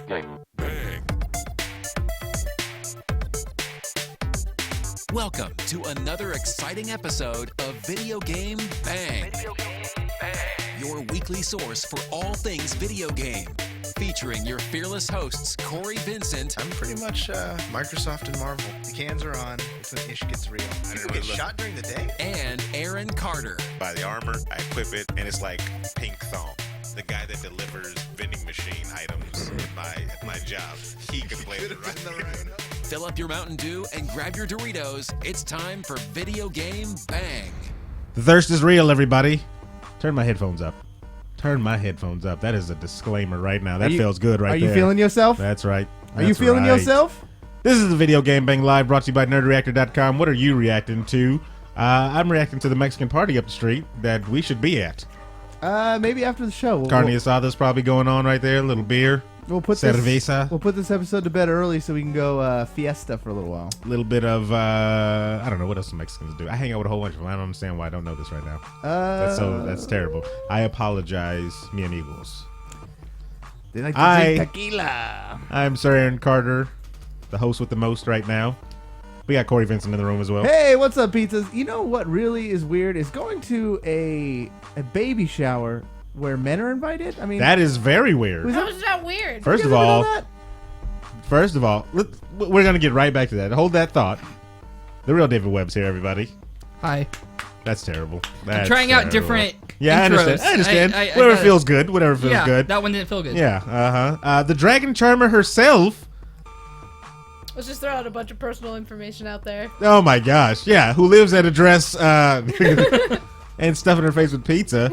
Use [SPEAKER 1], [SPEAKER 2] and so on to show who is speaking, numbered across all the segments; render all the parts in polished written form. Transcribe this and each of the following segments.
[SPEAKER 1] Videogame Bang.
[SPEAKER 2] Welcome to another exciting episode of Videogame Bang. Your weekly source for all things video game. Featuring your fearless hosts, Cory, Vincent.
[SPEAKER 3] I'm pretty much Microsoft and Marvel. The cans are on. It's when ish gets real. People get shot during the day?
[SPEAKER 2] And Aaron Carter.
[SPEAKER 4] Buy the armor, I equip it, and it's like Pink Thong. The guy that delivers vending machine items at my job. He can play it right.
[SPEAKER 2] Fill up your Mountain Dew and grab your Doritos. It's time for Videogame Bang.
[SPEAKER 5] The thirst is real, everybody. Turn my headphones up. Turn my headphones up. That is a disclaimer right now. That feels good right there.
[SPEAKER 6] Are you feeling yourself?
[SPEAKER 5] That's right.
[SPEAKER 6] Are you feeling yourself?
[SPEAKER 5] This is the Video Game Bang Live, brought to you by nerdreactor.com. What are you reacting to? I'm reacting to the Mexican party up the street that we should be at.
[SPEAKER 6] Maybe after the show.
[SPEAKER 5] Carne asada's probably going on right there. A little beer.
[SPEAKER 6] We'll put
[SPEAKER 5] cerveza.
[SPEAKER 6] We'll put this episode to bed early so we can go fiesta for a little while.
[SPEAKER 5] A little bit of I don't know what else the Mexicans do. I hang out with a whole bunch of them. I don't understand why I don't know this right now. That's terrible. I apologize, mi amigos.
[SPEAKER 6] They like to drink tequila.
[SPEAKER 5] I'm Sir Aaron Carter, the host with the most right now. We got Cory Vincent in the room as well.
[SPEAKER 6] Hey, what's up, pizzas? You know what really is weird is going to a baby shower where men are invited. I mean,
[SPEAKER 5] that is very weird.
[SPEAKER 7] How is that weird?
[SPEAKER 5] First of all, we're gonna get right back to that. Hold that thought. The real David Webb's here, everybody.
[SPEAKER 8] Hi.
[SPEAKER 5] That's terrible.
[SPEAKER 8] I'm trying out different
[SPEAKER 5] Yeah,
[SPEAKER 8] intros.
[SPEAKER 5] I understand. Whatever feels good. Whatever feels good.
[SPEAKER 8] That one didn't feel good.
[SPEAKER 5] Yeah. The Dragon Charmer herself.
[SPEAKER 7] Let's just throw out a bunch of personal information out there.
[SPEAKER 5] Oh my gosh. Yeah. Who lives at address and stuffing her face with pizza.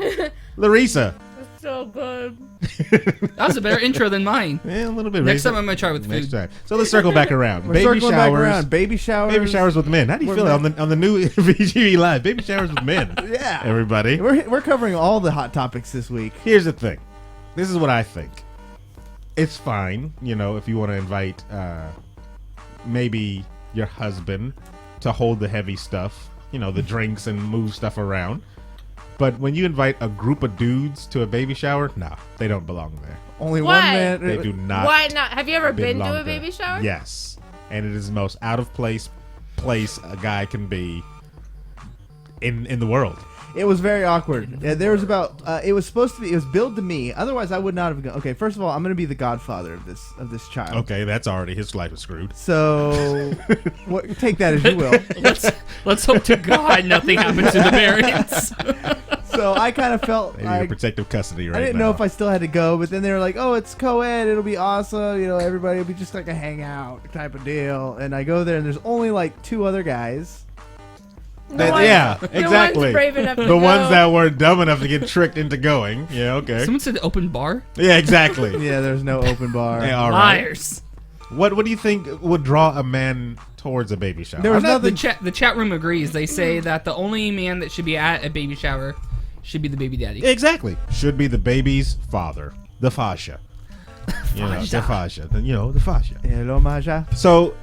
[SPEAKER 5] Lareesa.
[SPEAKER 7] It's so good.
[SPEAKER 8] That was a better intro than mine.
[SPEAKER 5] Yeah, a little bit.
[SPEAKER 8] Next time I'm going to try with
[SPEAKER 5] Next
[SPEAKER 8] food.
[SPEAKER 5] time. So let's circle back around.
[SPEAKER 6] Baby showers. Baby showers
[SPEAKER 5] with men. How do you feel on the new VGB Live? Baby showers with men.
[SPEAKER 6] Yeah.
[SPEAKER 5] Everybody.
[SPEAKER 6] We're covering all the hot topics this week.
[SPEAKER 5] Here's the thing. This is what I think. It's fine, if you want to invite maybe your husband to hold the heavy stuff, the drinks and move stuff around. But when you invite a group of dudes to a baby shower, no, they don't belong there.
[SPEAKER 6] Only
[SPEAKER 7] Why?
[SPEAKER 6] one man.
[SPEAKER 5] They do not.
[SPEAKER 7] Why not? Have you ever been
[SPEAKER 5] belong
[SPEAKER 7] to a
[SPEAKER 5] there.
[SPEAKER 7] baby shower?
[SPEAKER 5] Yes. And it is the most out of place a guy can be in the world.
[SPEAKER 6] It was very awkward. There was it was supposed to be. It was billed to me. Otherwise, I would not have gone. Okay, first of all, I'm going to be the godfather of this child.
[SPEAKER 5] Okay, that's already his life is screwed.
[SPEAKER 6] So, take that as you will.
[SPEAKER 8] Let's hope to God nothing happens to the parents.
[SPEAKER 6] So I kind of felt
[SPEAKER 5] Maybe
[SPEAKER 6] like
[SPEAKER 5] your protective custody right now.
[SPEAKER 6] I didn't know if I still had to go, but then they were like, "Oh, it's co-ed. It'll be awesome. Everybody will be just like a hangout type of deal." And I go there, and there's only like 2 other guys.
[SPEAKER 5] Exactly.
[SPEAKER 7] Brave enough to
[SPEAKER 5] the
[SPEAKER 7] go.
[SPEAKER 5] ones that were dumb enough to get tricked into going. Yeah, okay.
[SPEAKER 8] Someone said open bar?
[SPEAKER 5] Yeah, exactly.
[SPEAKER 6] Yeah, there's no open bar.
[SPEAKER 5] Yeah, all right.
[SPEAKER 8] Liars.
[SPEAKER 5] What do you think would draw a man towards a baby shower?
[SPEAKER 6] There was nothing.
[SPEAKER 8] The chat room agrees. They say that the only man that should be at a baby shower should be the baby daddy.
[SPEAKER 5] Exactly. Should be the baby's father, the fascia. The fascia. The fascia.
[SPEAKER 6] Hello, Maja.
[SPEAKER 5] So,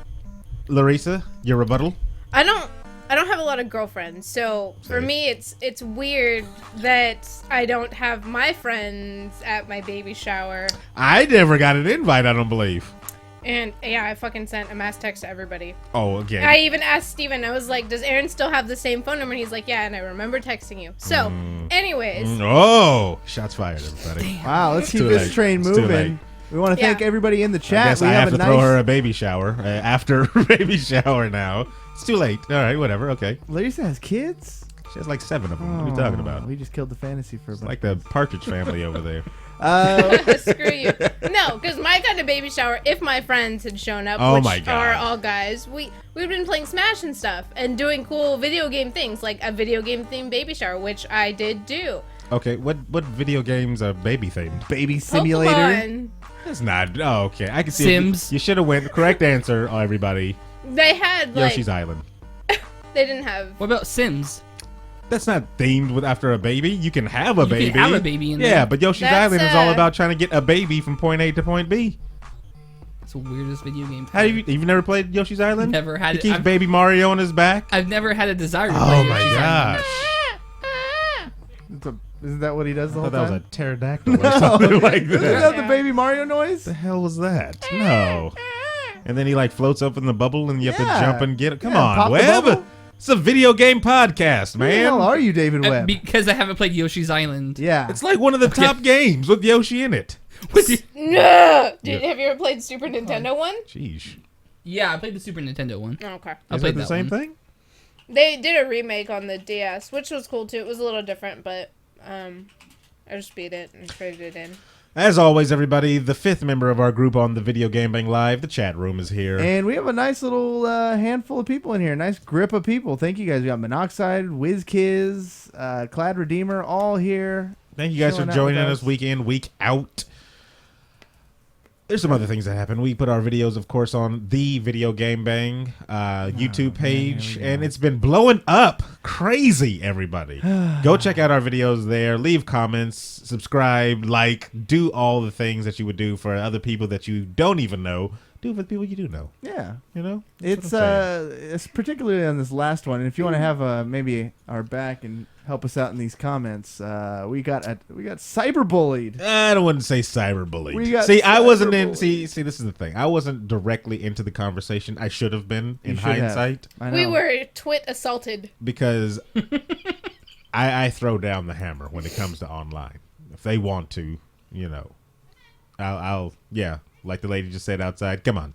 [SPEAKER 5] Lareesa, your rebuttal?
[SPEAKER 7] I don't have a lot of girlfriends, so for me it's weird that I don't have my friends at my baby shower.
[SPEAKER 5] I never got an invite, I don't believe.
[SPEAKER 7] And yeah, I fucking sent a mass text to everybody.
[SPEAKER 5] Oh, again.
[SPEAKER 7] I even asked Steven, I was like, does Aaron still have the same phone number? And he's like, yeah, and I remember texting you. So, anyways.
[SPEAKER 5] Oh, shots fired, everybody.
[SPEAKER 6] Wow, let's keep
[SPEAKER 5] too
[SPEAKER 6] this
[SPEAKER 5] late.
[SPEAKER 6] train
[SPEAKER 5] It's too
[SPEAKER 6] moving.
[SPEAKER 5] late.
[SPEAKER 6] We want to thank everybody in the
[SPEAKER 5] I
[SPEAKER 6] chat.
[SPEAKER 5] guess
[SPEAKER 6] We
[SPEAKER 5] I have
[SPEAKER 6] a
[SPEAKER 5] to
[SPEAKER 6] nice...
[SPEAKER 5] throw her a baby shower after baby shower now. It's too late. All right, whatever. Okay.
[SPEAKER 6] Larissa has kids?
[SPEAKER 5] She has like 7 of them. What are you talking about?
[SPEAKER 6] We just killed the fantasy for a
[SPEAKER 5] It's
[SPEAKER 6] bunch.
[SPEAKER 5] like the Partridge Family over there.
[SPEAKER 7] Screw you. No, because my kind of baby shower, if my friends had shown up,
[SPEAKER 5] Oh
[SPEAKER 7] which
[SPEAKER 5] my God.
[SPEAKER 7] are all guys, we've been playing Smash and stuff and doing cool video game things, like a video game themed baby shower, which I did do.
[SPEAKER 5] Okay, what video games are baby themed?
[SPEAKER 6] Baby simulator.
[SPEAKER 7] Pokemon.
[SPEAKER 5] It's not. Oh, okay. I can see.
[SPEAKER 8] Sims.
[SPEAKER 5] You should have went. Correct answer, everybody.
[SPEAKER 7] They had like
[SPEAKER 5] Yoshi's Island.
[SPEAKER 7] they didn't have.
[SPEAKER 8] What about Sims?
[SPEAKER 5] That's not themed with after a baby. You can have a baby.
[SPEAKER 8] You can have a baby in there.
[SPEAKER 5] Yeah, but Yoshi's
[SPEAKER 7] That's,
[SPEAKER 5] Island is all about trying to get a baby from point A to point B.
[SPEAKER 8] It's the weirdest video game.
[SPEAKER 5] How do you've never played Yoshi's Island?
[SPEAKER 8] Never had
[SPEAKER 5] He
[SPEAKER 8] it.
[SPEAKER 5] keeps Baby Mario on his back.
[SPEAKER 8] I've never had a desire to play
[SPEAKER 5] Oh
[SPEAKER 8] Yoshi's
[SPEAKER 5] my
[SPEAKER 8] Island.
[SPEAKER 5] gosh.
[SPEAKER 6] Isn't that what he does the
[SPEAKER 5] I
[SPEAKER 6] whole
[SPEAKER 5] thought that was
[SPEAKER 6] time?
[SPEAKER 5] a pterodactyl or something like
[SPEAKER 6] Isn't
[SPEAKER 5] that.
[SPEAKER 6] that the Baby Mario noise?
[SPEAKER 5] The hell was that? No. And then he like floats up in the bubble and you have to
[SPEAKER 6] Yeah.
[SPEAKER 5] jump and get it. Come
[SPEAKER 6] Yeah,
[SPEAKER 5] on,
[SPEAKER 6] pop the
[SPEAKER 5] Webb.
[SPEAKER 6] bubble.
[SPEAKER 5] It's a video game podcast,
[SPEAKER 6] Who the hell
[SPEAKER 5] man.
[SPEAKER 6] are you, David Webb?
[SPEAKER 8] Because I haven't played Yoshi's Island.
[SPEAKER 6] Yeah.
[SPEAKER 5] It's like one of the top games with Yoshi in it.
[SPEAKER 7] No. Have you ever played Super Nintendo one?
[SPEAKER 5] Jeez.
[SPEAKER 8] Yeah, I played the Super Nintendo one.
[SPEAKER 7] Oh, okay.
[SPEAKER 8] I
[SPEAKER 5] Is
[SPEAKER 8] played
[SPEAKER 5] it the
[SPEAKER 8] that
[SPEAKER 5] same
[SPEAKER 8] one.
[SPEAKER 5] thing?
[SPEAKER 7] They did a remake on the DS, which was cool too. It was a little different, but I just beat it and traded it in.
[SPEAKER 5] As always, everybody, the fifth member of our group on the Video Game Bang Live, the chat room is here.
[SPEAKER 6] And we have a nice little handful of people in here. Nice grip of people. Thank you guys. We got Monoxide, WizKiz, Clad Redeemer, all here.
[SPEAKER 5] Thank you guys for
[SPEAKER 6] chilling out
[SPEAKER 5] joining
[SPEAKER 6] with
[SPEAKER 5] us week in, week out. There's some other things that happen. We put our videos, of course, on the Video Game Bang YouTube page, and it's been blowing up. Crazy, everybody. Go check out our videos there. Leave comments, subscribe, like, do all the things that you would do for other people that you don't even know. Do for the people you do know.
[SPEAKER 6] Yeah.
[SPEAKER 5] You know?
[SPEAKER 6] It's particularly on this last one. And if you want to have maybe our back and help us out in these comments, we got cyberbullied.
[SPEAKER 5] I don't want to say cyberbullied.
[SPEAKER 6] We got
[SPEAKER 5] See, I wasn't in.
[SPEAKER 6] cyberbullied.
[SPEAKER 5] See, this is the thing. I wasn't directly into the conversation. I should have been in
[SPEAKER 6] You should have.
[SPEAKER 5] hindsight
[SPEAKER 6] I know.
[SPEAKER 7] We were twit assaulted.
[SPEAKER 5] because I throw down the hammer when it comes to online. If they want to, you know, I'll like the lady just said outside. Come on,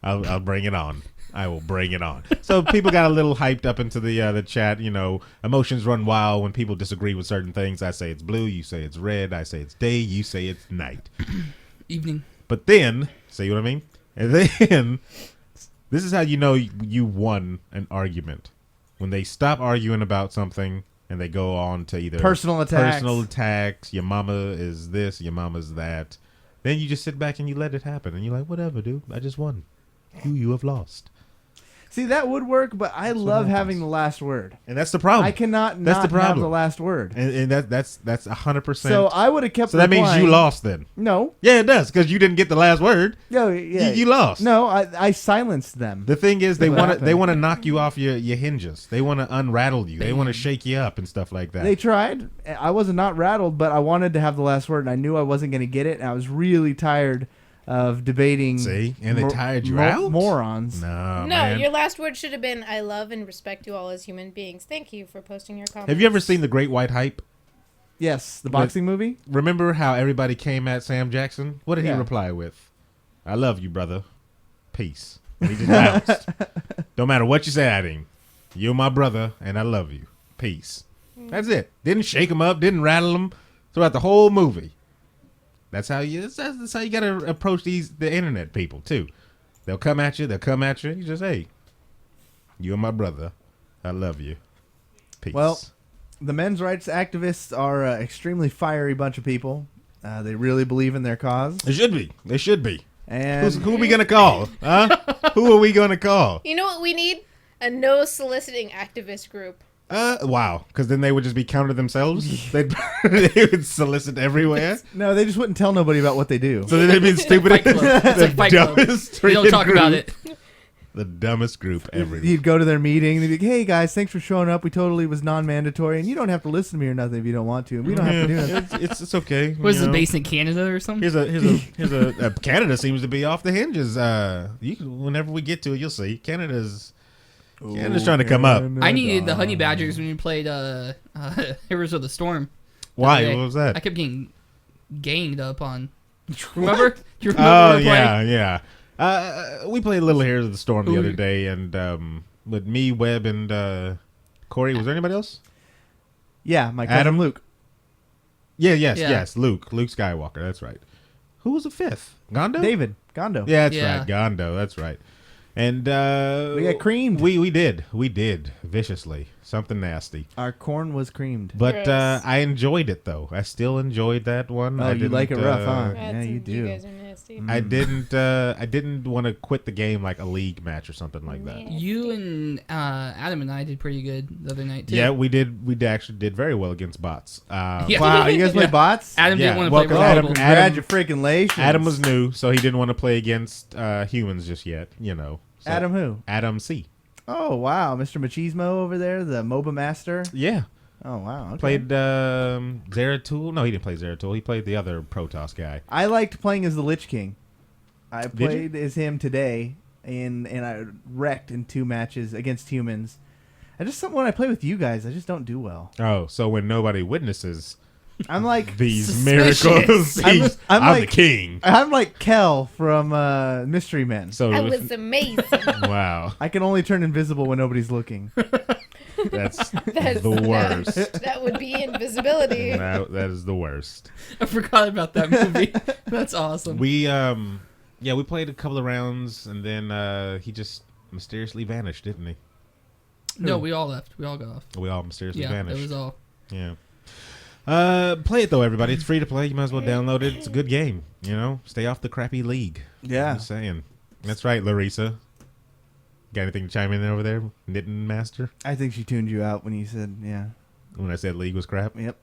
[SPEAKER 5] I'll bring it on. I will bring it on. So people got a little hyped up into the chat. You know, emotions run wild when people disagree with certain things. I say it's blue, you say it's red. I say it's day, you say it's night.
[SPEAKER 8] Evening.
[SPEAKER 5] But then, see what I mean? And then, this is how you know you won an argument. When they stop arguing about something and they go on to either
[SPEAKER 6] Personal attacks.
[SPEAKER 5] your mama is this, your mama's that. Then you just sit back and you let it happen. And you're like, whatever, dude. I just won. You have lost.
[SPEAKER 6] See, that would work, but I love having the last word.
[SPEAKER 5] And that's the problem.
[SPEAKER 6] I cannot
[SPEAKER 5] That's
[SPEAKER 6] not
[SPEAKER 5] the problem.
[SPEAKER 6] have the last word.
[SPEAKER 5] And that's 100%.
[SPEAKER 6] So I would have kept
[SPEAKER 5] So that means you
[SPEAKER 6] replying.
[SPEAKER 5] lost then.
[SPEAKER 6] No.
[SPEAKER 5] Yeah, it does, because you didn't get the last word.
[SPEAKER 6] No, yeah.
[SPEAKER 5] You lost.
[SPEAKER 6] No, I silenced them.
[SPEAKER 5] The thing is, they
[SPEAKER 6] That's what
[SPEAKER 5] want to
[SPEAKER 6] happened.
[SPEAKER 5] they want to knock you off your hinges. They want to unrattle you. They want to shake you up and stuff like that.
[SPEAKER 6] They tried. I was not rattled, but I wanted to have the last word, and I knew I wasn't going to get it, and I was really tired of debating.
[SPEAKER 5] See? And they tired you out?
[SPEAKER 6] Morons.
[SPEAKER 5] No,
[SPEAKER 7] No,
[SPEAKER 5] man.
[SPEAKER 7] your last word should have been, I love and respect you all as human beings. Thank you for posting your comments.
[SPEAKER 5] Have you ever seen The Great White Hype?
[SPEAKER 6] Yes, the boxing movie.
[SPEAKER 5] Remember how everybody came at Sam Jackson? What did he
[SPEAKER 6] Yeah.
[SPEAKER 5] reply with? I love you, brother. Peace. And he just bounced. Don't matter what you say at him. You're my brother, and I love you. Peace. That's it. Didn't shake him up. Didn't rattle him throughout the whole movie. That's how you gotta approach the internet people too. They'll come at you. You just, hey, you're my brother. I love you. Peace.
[SPEAKER 6] Well, the men's rights activists are an extremely fiery bunch of people. They really believe in their cause.
[SPEAKER 5] They should be.
[SPEAKER 6] And
[SPEAKER 5] Who are we gonna call? Huh? Who are we gonna call?
[SPEAKER 7] You know what we need? A no soliciting activist group.
[SPEAKER 5] Wow. Because then they would just be counted themselves. they would solicit everywhere.
[SPEAKER 6] no, they just wouldn't tell nobody about what they do.
[SPEAKER 5] So then they'd be stupid.
[SPEAKER 8] Fight Club. It's like Fight Club. We don't talk about it.
[SPEAKER 5] The dumbest group ever.
[SPEAKER 6] You'd go to their meeting and they'd be like, hey guys, thanks for showing up. We totally was non-mandatory, and you don't have to listen to me or nothing if you don't want to. And we don't have to do nothing.
[SPEAKER 5] It's okay.
[SPEAKER 8] Was
[SPEAKER 5] you
[SPEAKER 8] it
[SPEAKER 5] know.
[SPEAKER 8] based in Canada or something?
[SPEAKER 5] Here's a Canada seems to be off the hinges. Whenever we get to it, you'll see. Canada's trying to come up.
[SPEAKER 8] I needed the honey badgers when we played Heroes of the Storm.
[SPEAKER 5] Why?
[SPEAKER 8] Okay.
[SPEAKER 5] What was that?
[SPEAKER 8] I kept getting ganged up on. Remember? You remember
[SPEAKER 5] Oh
[SPEAKER 8] we were playing?
[SPEAKER 5] yeah. We played a little Heroes of the Storm the
[SPEAKER 8] Who-
[SPEAKER 5] other day, and with me, Webb, and Cory. Was there anybody else?
[SPEAKER 6] Yeah, my cousin
[SPEAKER 5] Adam?
[SPEAKER 6] Luke.
[SPEAKER 5] Yes. Luke Skywalker. That's right. Who was the fifth? Gondo?
[SPEAKER 6] David Gondo.
[SPEAKER 5] Yeah, that's
[SPEAKER 8] Yeah.
[SPEAKER 5] right. Gondo. That's right. And
[SPEAKER 6] We got creamed.
[SPEAKER 5] We did viciously. Something nasty.
[SPEAKER 6] Our corn was creamed.
[SPEAKER 5] But
[SPEAKER 7] Gross.
[SPEAKER 5] I enjoyed it though. I still enjoyed that one.
[SPEAKER 6] Oh,
[SPEAKER 5] I
[SPEAKER 6] you like it
[SPEAKER 5] didn't,
[SPEAKER 6] rough, huh?
[SPEAKER 7] That's
[SPEAKER 6] Yeah, you do.
[SPEAKER 7] You guys are nasty.
[SPEAKER 5] I didn't want to quit the game like a league match or something like that.
[SPEAKER 8] You and Adam and I did pretty good the other night too.
[SPEAKER 5] Yeah, we did. We actually did very well against bots.
[SPEAKER 8] Yeah.
[SPEAKER 6] Wow, you guys play
[SPEAKER 8] Yeah.
[SPEAKER 6] bots?
[SPEAKER 8] Adam
[SPEAKER 5] Yeah,
[SPEAKER 8] didn't want to
[SPEAKER 5] well,
[SPEAKER 8] play
[SPEAKER 5] 'cause
[SPEAKER 8] Resident
[SPEAKER 6] Oh,
[SPEAKER 8] Evil.
[SPEAKER 6] congratulations.
[SPEAKER 5] Adam was new, so he didn't want to play against humans just yet. You know. So,
[SPEAKER 6] Adam who?
[SPEAKER 5] Adam C.
[SPEAKER 6] Oh, wow. Mr. Machismo over there, the MOBA master.
[SPEAKER 5] Yeah.
[SPEAKER 6] Oh wow. Okay.
[SPEAKER 5] Played Zeratul. No, he didn't play Zeratul. He played the other Protoss guy.
[SPEAKER 6] I liked playing as the Lich King. I
[SPEAKER 5] you?
[SPEAKER 6] played as him today, and I wrecked in 2 matches against humans. I just when I play with you guys, I just don't do well.
[SPEAKER 5] Oh, so when nobody witnesses
[SPEAKER 6] I'm like
[SPEAKER 5] these
[SPEAKER 8] Suspicious.
[SPEAKER 5] miracles, I'm
[SPEAKER 6] I'm
[SPEAKER 5] the
[SPEAKER 6] like-
[SPEAKER 5] king.
[SPEAKER 6] I'm like Kel from Mystery Men.
[SPEAKER 5] So
[SPEAKER 7] That was amazing.
[SPEAKER 5] wow,
[SPEAKER 6] I can only turn invisible when nobody's looking.
[SPEAKER 5] that's
[SPEAKER 7] That's
[SPEAKER 5] the worst.
[SPEAKER 7] That would be invisibility.
[SPEAKER 5] that is the worst.
[SPEAKER 8] I forgot about that movie. That's awesome.
[SPEAKER 5] We we played a couple of rounds and then he just mysteriously vanished, didn't he?
[SPEAKER 8] No, we all left. We all got off.
[SPEAKER 5] We all mysteriously
[SPEAKER 8] Yeah,
[SPEAKER 5] vanished.
[SPEAKER 8] it was all.
[SPEAKER 5] Yeah. Play it though, everybody. It's free to play. You might as well download it. It's a good game. You know, stay off the crappy league.
[SPEAKER 6] Yeah.
[SPEAKER 5] I'm just saying. That's right, Lareesa. Got anything to chime in over there, Knitting Master?
[SPEAKER 6] I think she tuned you out when you said, yeah.
[SPEAKER 5] When I said league was crap.
[SPEAKER 6] Yep.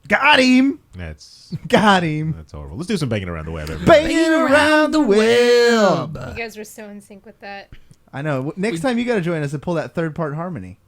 [SPEAKER 6] Got him!
[SPEAKER 5] That's
[SPEAKER 6] Got him!
[SPEAKER 5] horrible. Let's do some banging around the web, everybody.
[SPEAKER 6] Banging around the web!
[SPEAKER 7] You guys were so in sync with that.
[SPEAKER 6] I know. Next time you got to join us and pull that 3rd-part harmony.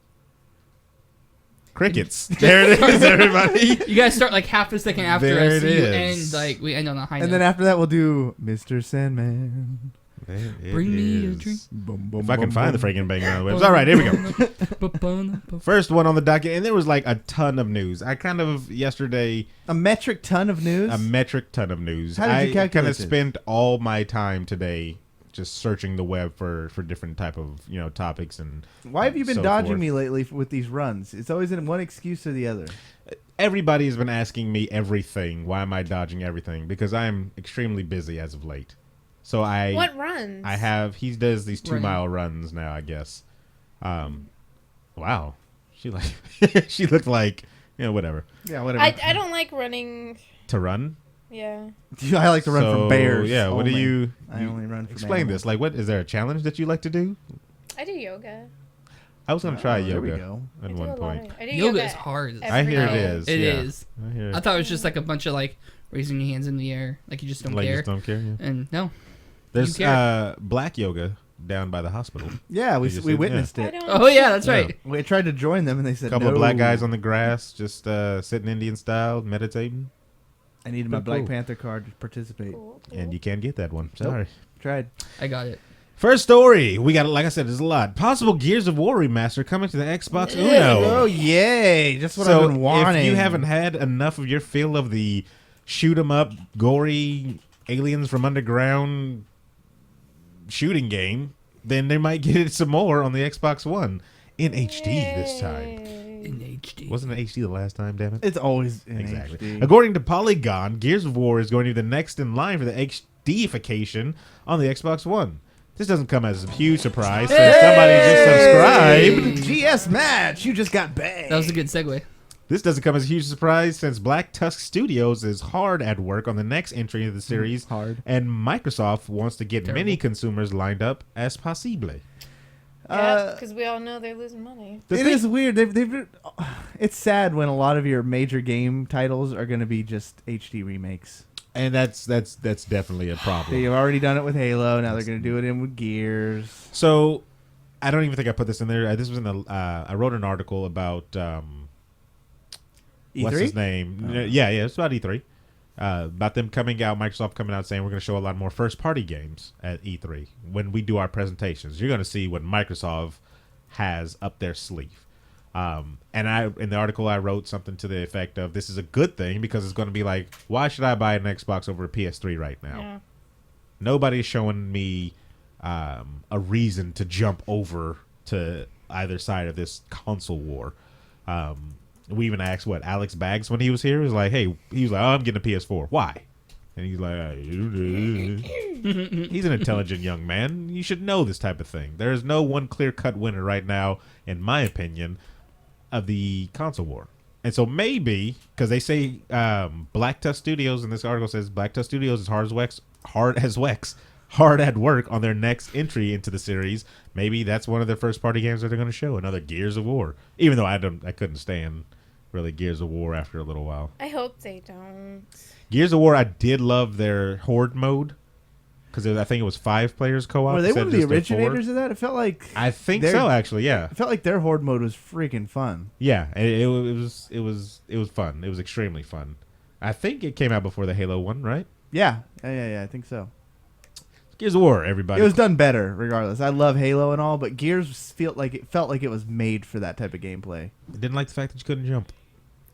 [SPEAKER 5] Crickets. There it is, everybody.
[SPEAKER 8] You guys start like half a second after
[SPEAKER 5] There
[SPEAKER 8] us.
[SPEAKER 5] it
[SPEAKER 8] You
[SPEAKER 5] is.
[SPEAKER 8] end like we end on a high
[SPEAKER 6] And
[SPEAKER 8] note.
[SPEAKER 6] then after that, we'll do Mr. Sandman.
[SPEAKER 5] There it
[SPEAKER 8] Bring me a
[SPEAKER 5] is.
[SPEAKER 8] drink.
[SPEAKER 6] Bum, bum,
[SPEAKER 5] If I can
[SPEAKER 6] bum,
[SPEAKER 5] find the
[SPEAKER 6] bum.
[SPEAKER 5] freaking banging around the webs. All right, here we go. First one on the docket, and there was like a ton of news. I kind of yesterday
[SPEAKER 6] A metric ton of news?
[SPEAKER 5] a metric ton of news.
[SPEAKER 6] How did you
[SPEAKER 5] I
[SPEAKER 6] calculate
[SPEAKER 5] kind of
[SPEAKER 6] this?
[SPEAKER 5] spent all my time today just searching the web for different type of topics and.
[SPEAKER 6] Why have you been
[SPEAKER 5] so
[SPEAKER 6] dodging
[SPEAKER 5] forth.
[SPEAKER 6] me lately with these runs? It's always in one excuse or the other.
[SPEAKER 5] Everybody has been asking me everything. Why am I dodging everything? Because I am extremely busy as of late. So
[SPEAKER 7] What runs?
[SPEAKER 5] I have. He does these 2
[SPEAKER 8] Running.
[SPEAKER 5] mile runs now, I guess. Wow. She like she looked like whatever
[SPEAKER 6] Yeah, whatever.
[SPEAKER 7] I don't like running.
[SPEAKER 5] to run.
[SPEAKER 7] Yeah.
[SPEAKER 6] I like to run
[SPEAKER 5] So,
[SPEAKER 6] from bears.
[SPEAKER 5] Yeah. What do
[SPEAKER 6] only.
[SPEAKER 5] you?
[SPEAKER 6] I only run from
[SPEAKER 5] Explain
[SPEAKER 6] animals.
[SPEAKER 5] this. Like, what is there a challenge that you like to do?
[SPEAKER 7] I do yoga.
[SPEAKER 5] I was gonna try
[SPEAKER 6] Oh, there we
[SPEAKER 5] yoga
[SPEAKER 6] go.
[SPEAKER 7] I
[SPEAKER 5] at
[SPEAKER 7] do
[SPEAKER 5] one
[SPEAKER 7] a lot
[SPEAKER 5] point.
[SPEAKER 7] of- I do
[SPEAKER 8] Yoga
[SPEAKER 7] yoga
[SPEAKER 8] is hard.
[SPEAKER 5] I hear it
[SPEAKER 7] every day.
[SPEAKER 5] is.
[SPEAKER 8] It
[SPEAKER 5] yeah.
[SPEAKER 8] is.
[SPEAKER 5] I hear it.
[SPEAKER 8] I thought it was just like a bunch of like raising your hands in the air, like you just don't
[SPEAKER 5] Like,
[SPEAKER 8] care.
[SPEAKER 5] just don't care. Yeah.
[SPEAKER 8] And no,
[SPEAKER 5] There's
[SPEAKER 8] care.
[SPEAKER 5] black yoga down by the hospital.
[SPEAKER 6] Yeah, we
[SPEAKER 5] You just
[SPEAKER 6] we
[SPEAKER 5] said-
[SPEAKER 6] witnessed
[SPEAKER 7] I
[SPEAKER 6] it.
[SPEAKER 7] don't.
[SPEAKER 8] oh yeah, that's
[SPEAKER 5] Yeah.
[SPEAKER 8] right.
[SPEAKER 6] We tried to join them, and they said
[SPEAKER 5] A couple
[SPEAKER 6] no.
[SPEAKER 5] of black guys on the grass, just sitting Indian style, meditating,
[SPEAKER 6] I needed my
[SPEAKER 5] Pretty
[SPEAKER 6] Black
[SPEAKER 5] cool.
[SPEAKER 6] Panther card to participate.
[SPEAKER 7] Cool,
[SPEAKER 5] and
[SPEAKER 7] cool.
[SPEAKER 5] you can't get that one. Sorry.
[SPEAKER 6] Tried.
[SPEAKER 8] I got it.
[SPEAKER 5] First story, we got, like I said, there's a lot. Possible Gears of War remaster coming to the Xbox Uno.
[SPEAKER 6] Oh yay! Just what
[SPEAKER 5] So
[SPEAKER 6] I've been wanting.
[SPEAKER 5] if you haven't had enough of your fill of the shoot 'em up, gory aliens from underground shooting game, then they might get it some more on the Xbox One in HD this time.
[SPEAKER 7] Yay.
[SPEAKER 8] In HD.
[SPEAKER 5] Wasn't it HD the last time? Damn it.
[SPEAKER 6] It's always in
[SPEAKER 5] Exactly.
[SPEAKER 6] HD.
[SPEAKER 5] According to Polygon, Gears of War is going to be the next in line for the HDification on the Xbox One. This doesn't come as a huge surprise since somebody just subscribed.
[SPEAKER 6] GS match. You just got banged.
[SPEAKER 8] That was a good segue.
[SPEAKER 5] This doesn't come as a huge surprise since Black Tusk Studios is hard at work on the next entry into the series,
[SPEAKER 6] hard.
[SPEAKER 5] and Microsoft wants to get
[SPEAKER 8] Terrible.
[SPEAKER 5] many consumers lined up as possible.
[SPEAKER 7] Yeah, because we all know they're losing money.
[SPEAKER 5] The
[SPEAKER 6] It
[SPEAKER 5] thing-
[SPEAKER 6] is weird. They've. It's sad when a lot of your major game titles are going to be just HD remakes.
[SPEAKER 5] and that's definitely a problem.
[SPEAKER 6] They've already done it with Halo. Now they're going to do it in with Gears.
[SPEAKER 5] So, I don't even think I put this in there. This was in the. I wrote an article about what's his
[SPEAKER 6] E3?
[SPEAKER 5] name? Yeah, it's about E3. About them coming out, Microsoft coming out saying we're going to show a lot more first-party games at E3 when we do our presentations. You're going to see what Microsoft has up their sleeve. And in the article I wrote something to the effect of this is a good thing because it's going to be like, why should I buy an Xbox over a PS3 right now?
[SPEAKER 7] Yeah.
[SPEAKER 5] Nobody's showing me a reason to jump over to either side of this console war. We even asked Alex Baggs when he was here. He was like, "Hey," he was like, "Oh, I'm getting a PS4. Why?" And he's like, "He's an intelligent young man. You should know this type of thing. There is no one clear-cut winner right now, in my opinion, of the console war." And so maybe because they say Black Tusk Studios, and this article says Black Tusk Studios is hard at work on their next entry into the series. Maybe that's one of their first party games that they're going to show, another Gears of War. Even though I couldn't stand really Gears of War after a little while.
[SPEAKER 7] I hope they don't.
[SPEAKER 5] Gears of War, I did love their horde mode because I think it was 5 players co-op.
[SPEAKER 6] Were they
[SPEAKER 5] instead
[SPEAKER 6] one of the
[SPEAKER 5] just 4.
[SPEAKER 6] originators of that? It felt like
[SPEAKER 5] I think
[SPEAKER 6] they're-
[SPEAKER 5] so, actually. Yeah,
[SPEAKER 6] it felt like their horde mode was freaking fun.
[SPEAKER 5] yeah. It was fun. It was extremely fun. I think it came out before the Halo one, right?
[SPEAKER 6] Yeah, I think so.
[SPEAKER 5] Gears of War, everybody.
[SPEAKER 6] It was done better, regardless. I love Halo and all, but Gears felt like it was made for that type of gameplay.
[SPEAKER 5] I didn't like the fact that you couldn't jump.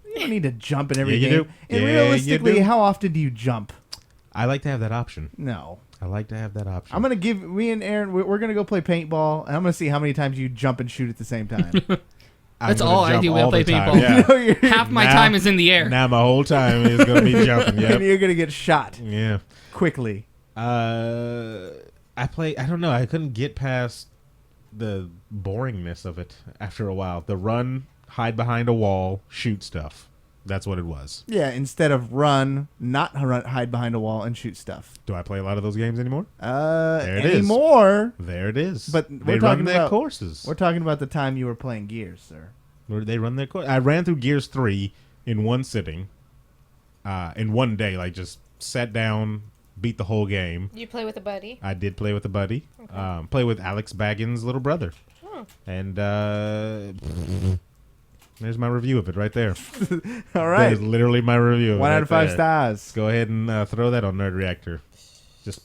[SPEAKER 6] You don't need to jump in every
[SPEAKER 5] Yeah, you
[SPEAKER 6] game.
[SPEAKER 5] do.
[SPEAKER 6] And
[SPEAKER 5] Yeah, you
[SPEAKER 6] realistically,
[SPEAKER 5] do.
[SPEAKER 6] how often do you jump?
[SPEAKER 5] I like to have that option.
[SPEAKER 6] No.
[SPEAKER 5] I like to have that option.
[SPEAKER 6] I'm gonna give me and Aaron. We're gonna go play paintball, and I'm gonna see how many times you jump and shoot at the same time.
[SPEAKER 5] I'm
[SPEAKER 8] That's
[SPEAKER 5] gonna
[SPEAKER 8] all I
[SPEAKER 5] jump
[SPEAKER 8] do when I
[SPEAKER 5] all
[SPEAKER 8] play
[SPEAKER 5] the time,
[SPEAKER 8] paintball.
[SPEAKER 5] Yeah.
[SPEAKER 6] No, you're-
[SPEAKER 8] Half my
[SPEAKER 5] Now-
[SPEAKER 8] time is in the air.
[SPEAKER 5] Now my whole time is gonna be jumping.
[SPEAKER 6] and
[SPEAKER 5] Yep.
[SPEAKER 6] you're gonna get shot
[SPEAKER 5] Yeah.
[SPEAKER 6] quickly.
[SPEAKER 5] I don't know. I couldn't get past the boringness of it after a while. The run, hide behind a wall, shoot stuff. That's what it was.
[SPEAKER 6] Yeah, instead of hide behind a wall and shoot stuff.
[SPEAKER 5] Do I play a lot of those games anymore? it is.
[SPEAKER 6] Anymore.
[SPEAKER 5] There it is.
[SPEAKER 6] But
[SPEAKER 5] they
[SPEAKER 6] we're
[SPEAKER 5] run
[SPEAKER 6] talking
[SPEAKER 5] their
[SPEAKER 6] about-
[SPEAKER 5] courses.
[SPEAKER 6] We're talking about the time you were playing Gears, sir.
[SPEAKER 5] Where they run their course. I ran through Gears 3 in one sitting, in one day. Like just sat down, beat the whole game.
[SPEAKER 7] You play with a buddy.
[SPEAKER 5] I did play with a buddy. Play with Alex Baggins' little brother.
[SPEAKER 7] Oh.
[SPEAKER 5] And there's my review of it right there.
[SPEAKER 6] All
[SPEAKER 5] That
[SPEAKER 6] right.
[SPEAKER 5] is literally my review.
[SPEAKER 6] 1 out of 5
[SPEAKER 5] there.
[SPEAKER 6] stars.
[SPEAKER 5] Go ahead and throw that on Nerd Reactor. Just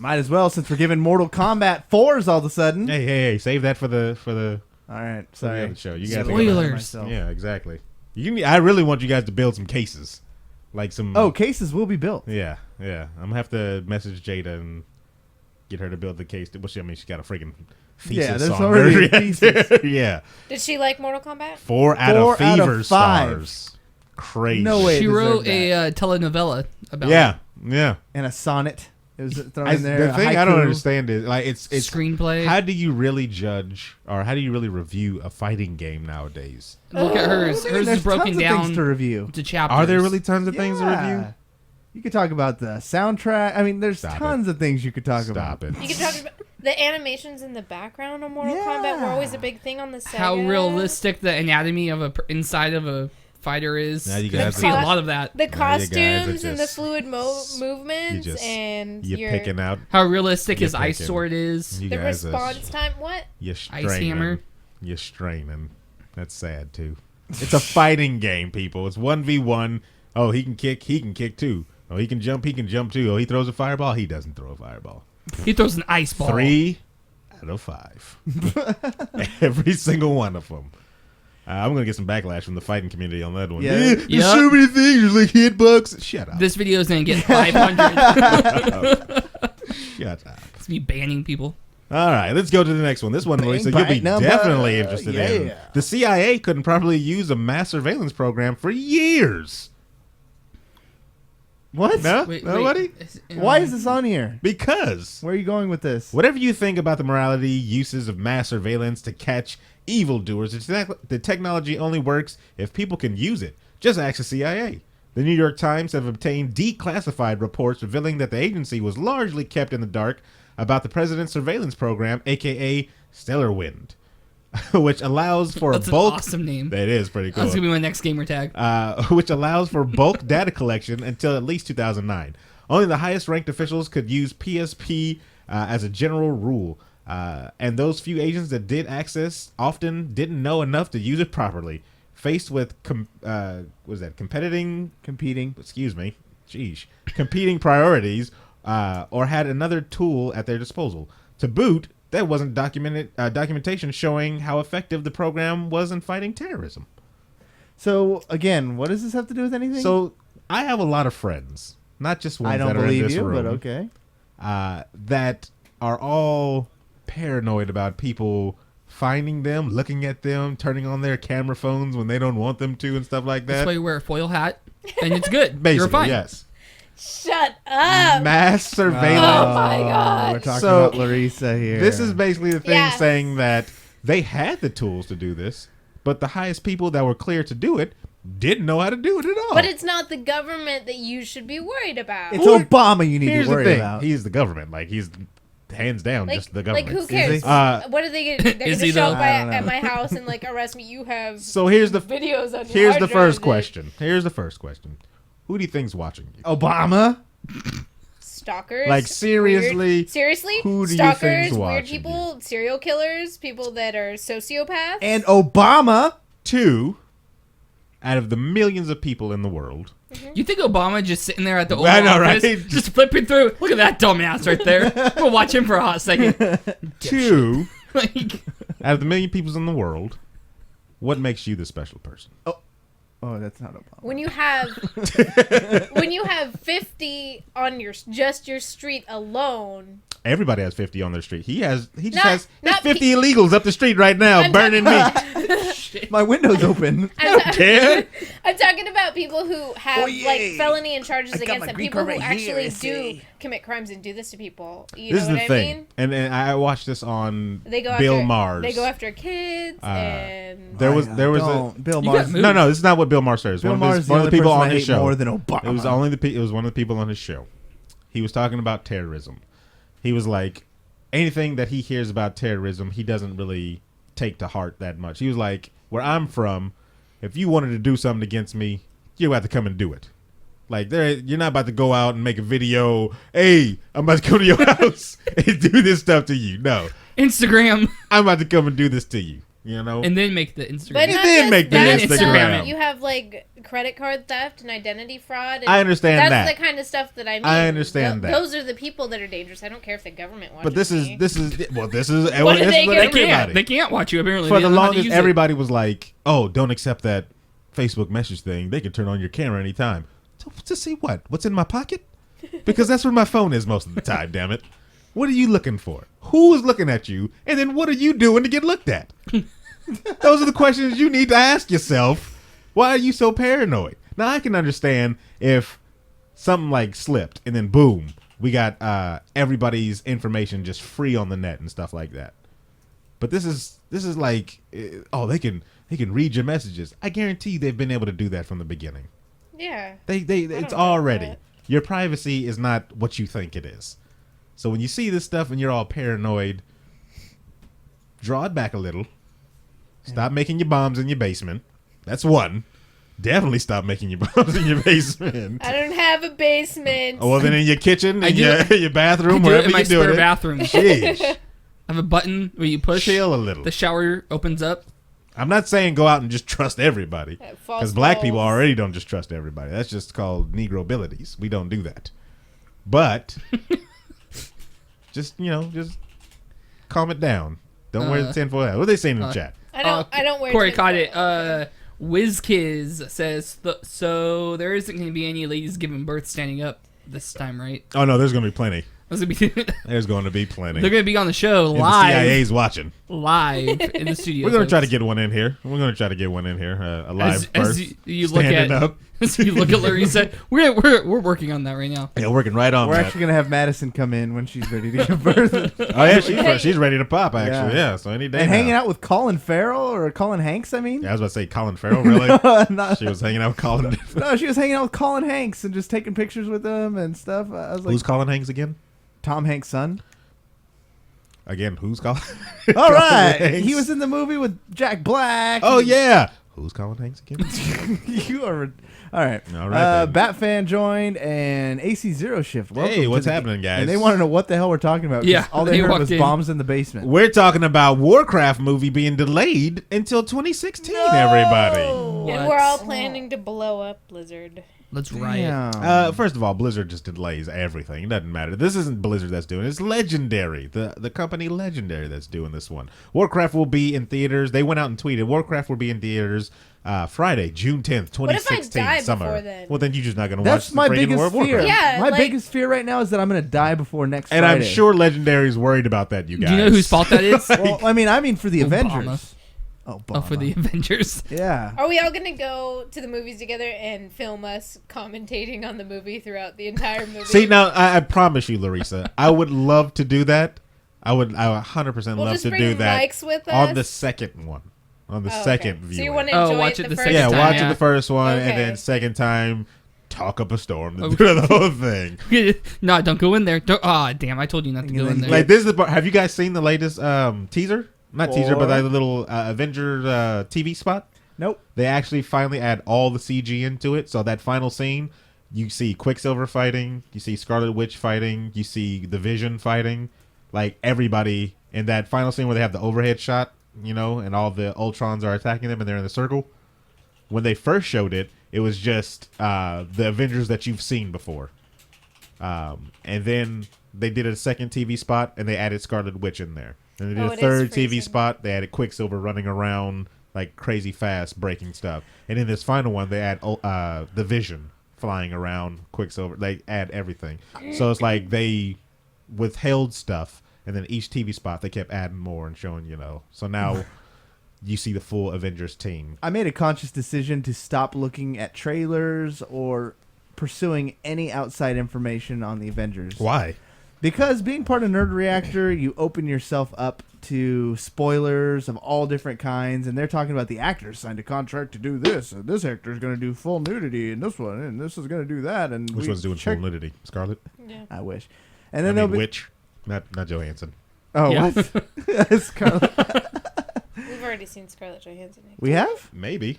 [SPEAKER 6] Might as well, since we're giving Mortal Kombat 4s all of a sudden.
[SPEAKER 5] hey, save that for the
[SPEAKER 6] All right,
[SPEAKER 5] for the
[SPEAKER 6] sorry.
[SPEAKER 5] other show. You guys
[SPEAKER 8] Spoilers.
[SPEAKER 5] Yeah, exactly. I really want you guys to build some cases, like some.
[SPEAKER 6] Oh, cases will be built.
[SPEAKER 5] yeah. I'm gonna have to message Jada and get her to build the case. Well, she's got a freaking thesis
[SPEAKER 6] Yeah, there's
[SPEAKER 5] on
[SPEAKER 6] already
[SPEAKER 5] Nerd
[SPEAKER 6] a
[SPEAKER 5] Reactor.
[SPEAKER 6] thesis.
[SPEAKER 5] Yeah,
[SPEAKER 7] Did she like Mortal Kombat?
[SPEAKER 5] 4 out of
[SPEAKER 6] 4 out of
[SPEAKER 5] Fever
[SPEAKER 6] 5.
[SPEAKER 5] stars. Crazy.
[SPEAKER 6] No way.
[SPEAKER 8] She
[SPEAKER 6] deserved
[SPEAKER 8] wrote
[SPEAKER 6] that.
[SPEAKER 8] a telenovela about
[SPEAKER 5] Yeah.
[SPEAKER 6] And a sonnet. It was thrown in there.
[SPEAKER 5] The
[SPEAKER 6] a
[SPEAKER 5] thing I don't
[SPEAKER 6] haiku.
[SPEAKER 5] understand is like it's
[SPEAKER 8] screenplay.
[SPEAKER 5] How do you really judge or how do you really review a fighting game nowadays?
[SPEAKER 8] Look at hers. Hers
[SPEAKER 6] There's
[SPEAKER 8] is broken
[SPEAKER 6] tons of
[SPEAKER 8] down
[SPEAKER 6] things to review.
[SPEAKER 8] to chapters.
[SPEAKER 5] Are there really tons of things to
[SPEAKER 6] Yeah.
[SPEAKER 5] review?
[SPEAKER 6] You could talk about the soundtrack. I mean, there's
[SPEAKER 5] Stop
[SPEAKER 6] tons of things you could talk about.
[SPEAKER 5] Stop it.
[SPEAKER 7] You can talk about the animations in the background of Mortal Kombat were always a big thing on the Sega.
[SPEAKER 8] How realistic the anatomy of inside of a fighter is?
[SPEAKER 5] Now you
[SPEAKER 8] I
[SPEAKER 5] guys
[SPEAKER 8] see a
[SPEAKER 7] are-
[SPEAKER 8] lot of that.
[SPEAKER 7] The
[SPEAKER 5] Now you guys are
[SPEAKER 7] costumes and the
[SPEAKER 5] just-
[SPEAKER 7] fluid movements and
[SPEAKER 5] you're
[SPEAKER 7] your
[SPEAKER 5] picking out.
[SPEAKER 8] How realistic
[SPEAKER 5] You're
[SPEAKER 8] his ice
[SPEAKER 5] picking.
[SPEAKER 8] sword is.
[SPEAKER 5] You
[SPEAKER 7] the
[SPEAKER 5] guys
[SPEAKER 7] response time. What?
[SPEAKER 5] You're
[SPEAKER 8] Ice
[SPEAKER 5] straining.
[SPEAKER 8] hammer.
[SPEAKER 5] You're straining. That's sad too. It's a fighting game, people. It's 1v1. Oh, he can kick too. Oh, he can jump too. Oh, he throws a fireball. He doesn't throw a fireball.
[SPEAKER 8] He throws an ice ball.
[SPEAKER 5] 3 out of 5. Every single one of them. I'm gonna get some backlash from the fighting community on that one.
[SPEAKER 6] Yeah.
[SPEAKER 5] There's
[SPEAKER 8] Yep.
[SPEAKER 5] so many things like hitbox. Shut up.
[SPEAKER 8] This video is gonna get 500.
[SPEAKER 5] Shut up.
[SPEAKER 8] Let's be banning people.
[SPEAKER 5] All right, let's go to the next one. This one, Lisa, you'll be
[SPEAKER 6] bang number.
[SPEAKER 5] definitely interested in.
[SPEAKER 6] Yeah.
[SPEAKER 5] The CIA couldn't properly use a mass surveillance program for years.
[SPEAKER 6] What?
[SPEAKER 5] No?
[SPEAKER 8] Wait,
[SPEAKER 5] Nobody?
[SPEAKER 6] Why is this on here?
[SPEAKER 5] Because
[SPEAKER 6] Where are you going with this?
[SPEAKER 5] whatever you think about the morality uses of mass surveillance to catch evildoers, the technology only works if people can use it. Just ask the CIA. The New York Times have obtained declassified reports revealing that the agency was largely kept in the dark about the president's surveillance program, aka Stellar Wind, which allows for
[SPEAKER 8] That's
[SPEAKER 5] a bulk.
[SPEAKER 8] an awesome name.
[SPEAKER 5] That is pretty cool.
[SPEAKER 8] That's gonna be my next gamer tag.
[SPEAKER 5] Which allows for bulk data collection until at least 2009. Only the highest ranked officials could use PSP as a general rule. And those few agents that did access often didn't know enough to use it properly. Faced with competing priorities, or had another tool at their disposal. To boot, there wasn't documentation showing how effective the program was in fighting terrorism.
[SPEAKER 6] So again, what does this have to do with anything?
[SPEAKER 5] So I have a lot of friends, not just ones
[SPEAKER 6] I don't
[SPEAKER 5] that are in
[SPEAKER 6] believe
[SPEAKER 5] this
[SPEAKER 6] you,
[SPEAKER 5] room,
[SPEAKER 6] but okay.
[SPEAKER 5] that are all paranoid about people finding them, looking at them, turning on their camera phones when they don't want them to, and stuff like
[SPEAKER 8] That's
[SPEAKER 5] that.
[SPEAKER 8] why you wear a foil hat, and it's good.
[SPEAKER 5] Basically,
[SPEAKER 8] You're fine.
[SPEAKER 5] yes.
[SPEAKER 7] Shut up!
[SPEAKER 5] Mass surveillance.
[SPEAKER 7] Oh my God.
[SPEAKER 6] We're talking
[SPEAKER 5] So,
[SPEAKER 6] about Lareesa here.
[SPEAKER 5] This is basically the thing
[SPEAKER 7] Yes.
[SPEAKER 5] saying that they had the tools to do this, but the highest people that were clear to do it didn't know how to do it at all.
[SPEAKER 7] But it's not the government that you should be worried about.
[SPEAKER 6] It's Obama you need
[SPEAKER 5] Here's
[SPEAKER 6] to
[SPEAKER 5] the
[SPEAKER 6] worry
[SPEAKER 5] thing.
[SPEAKER 6] about.
[SPEAKER 5] He's the government. Like, he's hands down just the
[SPEAKER 7] like
[SPEAKER 5] government.
[SPEAKER 7] who cares?
[SPEAKER 6] he?
[SPEAKER 7] What are they gonna? They're
[SPEAKER 8] Is
[SPEAKER 7] gonna
[SPEAKER 8] he
[SPEAKER 7] show
[SPEAKER 8] though?
[SPEAKER 7] up
[SPEAKER 6] I don't know.
[SPEAKER 7] at my house and like arrest me. You have
[SPEAKER 5] So here's the
[SPEAKER 7] videos on your
[SPEAKER 5] Here's
[SPEAKER 7] hard
[SPEAKER 5] the
[SPEAKER 7] drive
[SPEAKER 5] first
[SPEAKER 7] that-
[SPEAKER 5] question. Here's the first question. Who do you think's watching you?
[SPEAKER 6] Obama?
[SPEAKER 7] stalkers.
[SPEAKER 5] Like, seriously?
[SPEAKER 7] Seriously?
[SPEAKER 5] Who do you
[SPEAKER 7] Stalkers,
[SPEAKER 5] think's
[SPEAKER 7] weird
[SPEAKER 5] watching
[SPEAKER 7] people, serial killers, people that are sociopaths.
[SPEAKER 6] And Obama.
[SPEAKER 5] 2 out of the millions of people in the world.
[SPEAKER 8] You think Obama just sitting there at the Oval
[SPEAKER 5] I know,
[SPEAKER 8] Office,
[SPEAKER 5] right?
[SPEAKER 8] just flipping through? Look at that dumbass right there. We'll watch him for a hot second.
[SPEAKER 5] 2
[SPEAKER 8] Like,
[SPEAKER 5] out of the million people in the world, what makes you the special person?
[SPEAKER 6] Oh, that's not Obama.
[SPEAKER 7] When you have 50 on your street alone.
[SPEAKER 5] Everybody has 50 on their street. He just
[SPEAKER 7] Not-
[SPEAKER 5] has
[SPEAKER 7] not
[SPEAKER 5] 50 illegals up the street right now
[SPEAKER 7] I'm
[SPEAKER 5] burning meat.
[SPEAKER 6] My window's open.
[SPEAKER 5] Care?
[SPEAKER 7] I'm talking about people who have
[SPEAKER 3] Oye,
[SPEAKER 7] like felony and charges
[SPEAKER 3] I got
[SPEAKER 7] against
[SPEAKER 3] my
[SPEAKER 7] them.
[SPEAKER 3] green
[SPEAKER 7] People
[SPEAKER 3] card
[SPEAKER 7] who
[SPEAKER 3] right here,
[SPEAKER 7] actually do
[SPEAKER 3] see.
[SPEAKER 7] commit crimes and do this to people. You
[SPEAKER 5] This is
[SPEAKER 7] know
[SPEAKER 5] the
[SPEAKER 7] what I
[SPEAKER 5] thing.
[SPEAKER 7] mean?
[SPEAKER 5] And I watched this on
[SPEAKER 7] They go
[SPEAKER 5] Bill
[SPEAKER 7] after
[SPEAKER 5] Maher's.
[SPEAKER 7] They go after kids and
[SPEAKER 5] There was
[SPEAKER 6] Bill
[SPEAKER 8] You
[SPEAKER 6] Maher's.
[SPEAKER 8] got moved.
[SPEAKER 5] no, this is not what Bill Maher says.
[SPEAKER 6] Bill
[SPEAKER 5] One
[SPEAKER 6] Maher's
[SPEAKER 5] of
[SPEAKER 6] the
[SPEAKER 5] the
[SPEAKER 6] only
[SPEAKER 5] people
[SPEAKER 6] person
[SPEAKER 5] on
[SPEAKER 6] I
[SPEAKER 5] his
[SPEAKER 6] hate
[SPEAKER 5] show.
[SPEAKER 6] more than Obama.
[SPEAKER 5] It was one of the people on his show. He was talking about terrorism. He was like, anything that he hears about terrorism, he doesn't really take to heart that much. He was like, where I'm from, if you wanted to do something against me, you have to come and do it. Like, you're not about to go out and make a video. Hey, I'm about to go to your house and do this stuff to you. No,
[SPEAKER 8] Instagram,
[SPEAKER 5] I'm about to come and do this to you. You know,
[SPEAKER 8] and then make the Instagram.
[SPEAKER 7] But
[SPEAKER 5] And
[SPEAKER 7] not
[SPEAKER 5] then
[SPEAKER 7] just
[SPEAKER 5] make the
[SPEAKER 7] that,
[SPEAKER 8] Instagram.
[SPEAKER 7] so you have like credit card theft and identity fraud. And
[SPEAKER 5] I understand
[SPEAKER 7] that's
[SPEAKER 5] that.
[SPEAKER 7] the kind of stuff that I mean.
[SPEAKER 5] I understand that.
[SPEAKER 7] Those are the people that are dangerous. I don't care if the government watches
[SPEAKER 5] but this is
[SPEAKER 7] me.
[SPEAKER 5] this is
[SPEAKER 7] What
[SPEAKER 5] this
[SPEAKER 7] do
[SPEAKER 5] is
[SPEAKER 7] they
[SPEAKER 5] what
[SPEAKER 7] get?
[SPEAKER 5] everybody.
[SPEAKER 8] They can't watch you apparently.
[SPEAKER 5] For
[SPEAKER 8] They
[SPEAKER 5] the
[SPEAKER 8] don't know how to
[SPEAKER 5] longest,
[SPEAKER 8] use it.
[SPEAKER 5] everybody was like, "Oh, don't accept that Facebook message thing. They can turn on your camera anytime." To see what? What's in my pocket? Because that's where my phone is most of the time. Damn it! What are you looking for? Who is looking at you? And then what are you doing to get looked at? Those are the questions you need to ask yourself. Why are you so paranoid? Now I can understand if something like slipped and then boom, we got everybody's information just free on the net and stuff like that. But this is like, oh, they can read your messages. I guarantee they've been able to do that from the beginning.
[SPEAKER 7] Yeah.
[SPEAKER 5] It's
[SPEAKER 7] know
[SPEAKER 5] already.
[SPEAKER 7] that.
[SPEAKER 5] Your privacy is not what you think it is. So when you see this stuff and you're all paranoid, draw it back a little. Stop making your bombs in your basement. That's one. Definitely stop making your bombs in your basement.
[SPEAKER 7] I don't have a basement.
[SPEAKER 5] Oh, well, then in your kitchen,
[SPEAKER 8] I
[SPEAKER 5] in
[SPEAKER 8] do
[SPEAKER 5] your, your
[SPEAKER 8] I
[SPEAKER 5] bathroom,
[SPEAKER 8] do it
[SPEAKER 5] wherever
[SPEAKER 8] in my
[SPEAKER 5] you're doing
[SPEAKER 8] spare
[SPEAKER 5] it.
[SPEAKER 8] bathroom. I
[SPEAKER 5] Sheesh.
[SPEAKER 8] have a button where you push.
[SPEAKER 5] Chill a little.
[SPEAKER 8] The shower opens up.
[SPEAKER 5] I'm not saying go out and just trust everybody.
[SPEAKER 7] False
[SPEAKER 5] Because black people
[SPEAKER 7] walls.
[SPEAKER 5] already don't just trust everybody. That's just called Negro abilities. We don't do that. But just calm it down. Don't wear the tinfoil hat. What are they saying in the chat?
[SPEAKER 7] I don't wear
[SPEAKER 8] Cory
[SPEAKER 7] tinfoil.
[SPEAKER 8] caught it. WizKiz says, so there isn't going to be any ladies giving birth standing up this time, right?
[SPEAKER 5] Oh, no, there's going to be plenty.
[SPEAKER 8] They're going
[SPEAKER 5] There's going to be plenty.
[SPEAKER 8] to be on the show
[SPEAKER 5] And the
[SPEAKER 8] live
[SPEAKER 5] CIA's watching.
[SPEAKER 8] in the studio.
[SPEAKER 5] We're going to try to
[SPEAKER 8] folks.
[SPEAKER 5] get one in here. We're going to try to get one in here. A live
[SPEAKER 8] as
[SPEAKER 5] birth.
[SPEAKER 8] you look
[SPEAKER 5] standing
[SPEAKER 8] at
[SPEAKER 5] up.
[SPEAKER 8] as you look at lareesa. We're working on that right now.
[SPEAKER 5] Yeah, working right on
[SPEAKER 6] We're
[SPEAKER 5] that.
[SPEAKER 6] actually gonna have Madison come in when she's ready to give birth.
[SPEAKER 5] Oh, yeah, she's ready to pop, actually.
[SPEAKER 6] Yeah.
[SPEAKER 5] Yeah, so any day
[SPEAKER 6] And
[SPEAKER 5] now.
[SPEAKER 6] hanging out with Colin Farrell or Colin Hanks. I mean,
[SPEAKER 5] Yeah, I was about to say Colin Farrell, really?
[SPEAKER 6] Not-
[SPEAKER 5] She was hanging out with Colin.
[SPEAKER 6] no, she was hanging out with Colin Hanks and just taking pictures with him and stuff. I was like,
[SPEAKER 5] Who's Colin Hanks again?
[SPEAKER 6] Tom Hanks' son.
[SPEAKER 5] Again, who's Colin?
[SPEAKER 6] All
[SPEAKER 5] Colin
[SPEAKER 6] right,
[SPEAKER 5] Hanks.
[SPEAKER 6] he was in the movie with Jack Black.
[SPEAKER 5] Oh, yeah. Who's Colin Hanks again?
[SPEAKER 6] You are. All right.
[SPEAKER 5] All right, then.
[SPEAKER 6] Bat fan joined and AC Zero Shift. Welcome
[SPEAKER 5] Hey,
[SPEAKER 6] to
[SPEAKER 5] what's
[SPEAKER 6] the-
[SPEAKER 5] happening, guys?
[SPEAKER 6] And they want to know what the hell we're talking about. 'cause
[SPEAKER 8] Yeah,
[SPEAKER 6] all they
[SPEAKER 8] they
[SPEAKER 6] heard
[SPEAKER 8] walked
[SPEAKER 6] was
[SPEAKER 8] in.
[SPEAKER 6] bombs in the basement.
[SPEAKER 5] We're talking about Warcraft movie being delayed until 2016, everybody.
[SPEAKER 7] And we're all planning to blow up Blizzard.
[SPEAKER 8] Let's riot.
[SPEAKER 6] Damn.
[SPEAKER 5] First of all, Blizzard just delays everything. It doesn't matter. This isn't Blizzard that's doing it. It's Legendary, the company Legendary that's doing this one. Warcraft will be in theaters. They went out and tweeted, Warcraft will be in theaters Friday, June 10th,
[SPEAKER 7] What if I
[SPEAKER 5] 2016,
[SPEAKER 7] die
[SPEAKER 5] summer.
[SPEAKER 7] before then?
[SPEAKER 5] Well, then you're just not going to
[SPEAKER 6] That's
[SPEAKER 5] watch
[SPEAKER 6] my
[SPEAKER 5] the freaking
[SPEAKER 6] biggest
[SPEAKER 5] World of
[SPEAKER 6] fear.
[SPEAKER 5] Warcraft.
[SPEAKER 7] Yeah,
[SPEAKER 6] my
[SPEAKER 7] like-
[SPEAKER 6] biggest fear right now is that I'm going to die before next
[SPEAKER 5] And
[SPEAKER 6] Friday.
[SPEAKER 5] I'm sure Legendary's worried about that, you guys.
[SPEAKER 8] Do you know whose fault that is?
[SPEAKER 6] Well, I mean for the
[SPEAKER 8] Obama.
[SPEAKER 6] Avengers. Oh,
[SPEAKER 8] For the Avengers.
[SPEAKER 6] Yeah.
[SPEAKER 7] Are we all gonna go to the movies together and film us commentating on the movie throughout the entire movie?
[SPEAKER 5] See, now, I promise you, Lareesa, I would love to do that. I would 100%
[SPEAKER 7] We'll
[SPEAKER 5] love
[SPEAKER 7] just
[SPEAKER 5] to
[SPEAKER 7] bring
[SPEAKER 5] do that
[SPEAKER 7] mics with
[SPEAKER 5] on
[SPEAKER 7] us?
[SPEAKER 5] the second one. On the
[SPEAKER 7] Oh,
[SPEAKER 5] second
[SPEAKER 7] okay.
[SPEAKER 5] view.
[SPEAKER 7] So you want to
[SPEAKER 8] Oh,
[SPEAKER 7] enjoy
[SPEAKER 8] watch
[SPEAKER 7] it
[SPEAKER 8] it
[SPEAKER 7] the
[SPEAKER 8] the
[SPEAKER 7] first
[SPEAKER 8] second
[SPEAKER 5] Yeah,
[SPEAKER 8] time,
[SPEAKER 5] watch
[SPEAKER 8] yeah.
[SPEAKER 5] it the first one, and
[SPEAKER 7] Okay.
[SPEAKER 5] then second time, talk up a storm to
[SPEAKER 8] Okay.
[SPEAKER 5] do the whole thing.
[SPEAKER 8] No, don't go in there. Damn, I told you not to go in there.
[SPEAKER 5] Like, this is the part. Have you guys seen the latest teaser? Not teaser, but
[SPEAKER 6] Or-
[SPEAKER 5] the little Avengers TV spot.
[SPEAKER 6] Nope.
[SPEAKER 5] They actually finally add all the CG into it, so that final scene, you see Quicksilver fighting, you see Scarlet Witch fighting, you see the Vision fighting, like everybody in that final scene where they have the overhead shot, you know, and all the Ultrons are attacking them and they're in the circle. When they first showed it, it was just the Avengers that you've seen before. And then they did a second TV spot and they added Scarlet Witch in there. And they did a third TV spot, they added Quicksilver running around like crazy fast, breaking stuff. And in this final one, they add the Vision flying around, Quicksilver. They add everything. So it's like they withheld stuff, and then each TV spot they kept adding more and showing, you know. So now you see the full Avengers team. I
[SPEAKER 6] made a conscious decision to stop looking at trailers or pursuing any outside information on the Avengers.
[SPEAKER 5] Why?
[SPEAKER 6] Because being part of Nerd Reactor, you open yourself up to spoilers of all different kinds, and they're talking about the actors signed a contract to do this, and this actor is going to do full nudity, and this one, and this is going to do that, and
[SPEAKER 5] which one's doing full nudity? Scarlet?
[SPEAKER 7] Yeah.
[SPEAKER 6] I wish. And then
[SPEAKER 5] Witch, not Johansson.
[SPEAKER 6] Oh, yeah. What? Scarlet.
[SPEAKER 7] We've already seen Scarlett Johansson.
[SPEAKER 6] We have?
[SPEAKER 5] Maybe.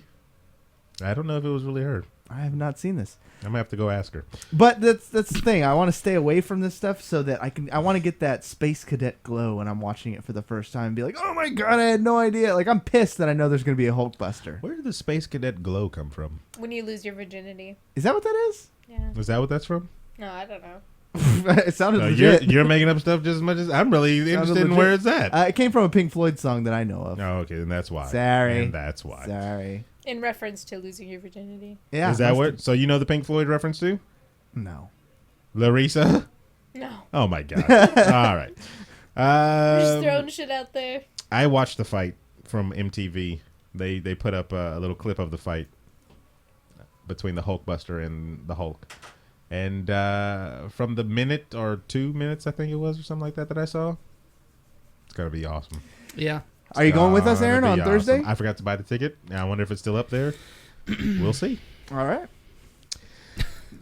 [SPEAKER 5] I don't know if it was really her.
[SPEAKER 6] I have not seen this.
[SPEAKER 5] I'm gonna have to go ask her.
[SPEAKER 6] But that's the thing. I want to stay away from this stuff so that I want to get that space cadet glow when I'm watching it for the first time and be like, oh my god, I had no idea. Like, I'm pissed that I know there's gonna be a Hulkbuster.
[SPEAKER 5] Where did the space cadet glow come from?
[SPEAKER 7] When you lose your virginity.
[SPEAKER 6] Is that what that is?
[SPEAKER 7] Yeah.
[SPEAKER 5] Is that what that's from?
[SPEAKER 7] No, I don't know.
[SPEAKER 6] It sounded legit.
[SPEAKER 5] You're making up stuff just as much as I'm really interested in where it's at.
[SPEAKER 6] It came from a Pink Floyd song that I know of.
[SPEAKER 5] Oh, okay, then that's why.
[SPEAKER 6] Sorry.
[SPEAKER 5] And that's why.
[SPEAKER 6] Sorry.
[SPEAKER 7] In reference to losing your virginity.
[SPEAKER 6] Yeah.
[SPEAKER 5] Is that what? So you know the Pink Floyd reference too?
[SPEAKER 6] No.
[SPEAKER 5] Lareesa?
[SPEAKER 7] No.
[SPEAKER 5] Oh my god. All right.
[SPEAKER 7] We're just throwing shit out there.
[SPEAKER 5] I watched the fight from MTV. They put up a little clip of the fight between the Hulkbuster and the Hulk. And from the minute or 2 minutes, I think it was, or something like that I saw, it's going to be awesome.
[SPEAKER 8] Yeah.
[SPEAKER 6] Are you going with us, Aaron, on Thursday?
[SPEAKER 5] I forgot to buy the ticket. I wonder if it's still up there. We'll see.
[SPEAKER 6] All right.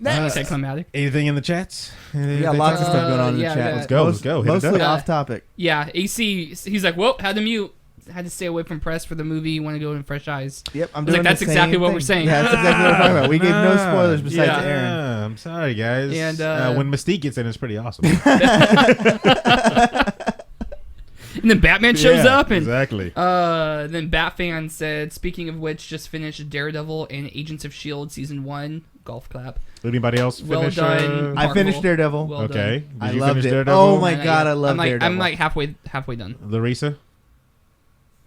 [SPEAKER 5] Anything in the chats?
[SPEAKER 6] We got lots of stuff going on in the chat.
[SPEAKER 5] Let's go. Let's go.
[SPEAKER 6] Mostly off topic.
[SPEAKER 8] Yeah, AC, he's like, whoa, had to mute. Had to stay away from press for the movie. Want to go in fresh eyes.
[SPEAKER 6] Yep, I'm doing
[SPEAKER 8] that's
[SPEAKER 6] the
[SPEAKER 8] exactly
[SPEAKER 6] same
[SPEAKER 8] what
[SPEAKER 6] thing.
[SPEAKER 8] we're saying.
[SPEAKER 6] Yeah, that's exactly what we're talking about. We gave no spoilers besides Aaron.
[SPEAKER 5] I'm sorry, guys.
[SPEAKER 8] And
[SPEAKER 5] when Mystique gets in, it's pretty awesome.
[SPEAKER 8] And then Batman shows up, and
[SPEAKER 5] exactly.
[SPEAKER 8] Then Batfan said, speaking of which, just finished Daredevil and Agents of S.H.I.E.L.D. Season 1. Golf clap.
[SPEAKER 5] Anybody else finish?
[SPEAKER 8] Well done.
[SPEAKER 6] I finished Daredevil.
[SPEAKER 8] Well
[SPEAKER 5] okay.
[SPEAKER 8] done.
[SPEAKER 5] Did
[SPEAKER 6] I
[SPEAKER 5] you
[SPEAKER 6] loved
[SPEAKER 5] finish
[SPEAKER 6] it.
[SPEAKER 5] Daredevil?
[SPEAKER 6] Oh my god, I love Daredevil.
[SPEAKER 8] I'm like halfway done.
[SPEAKER 5] Lareesa?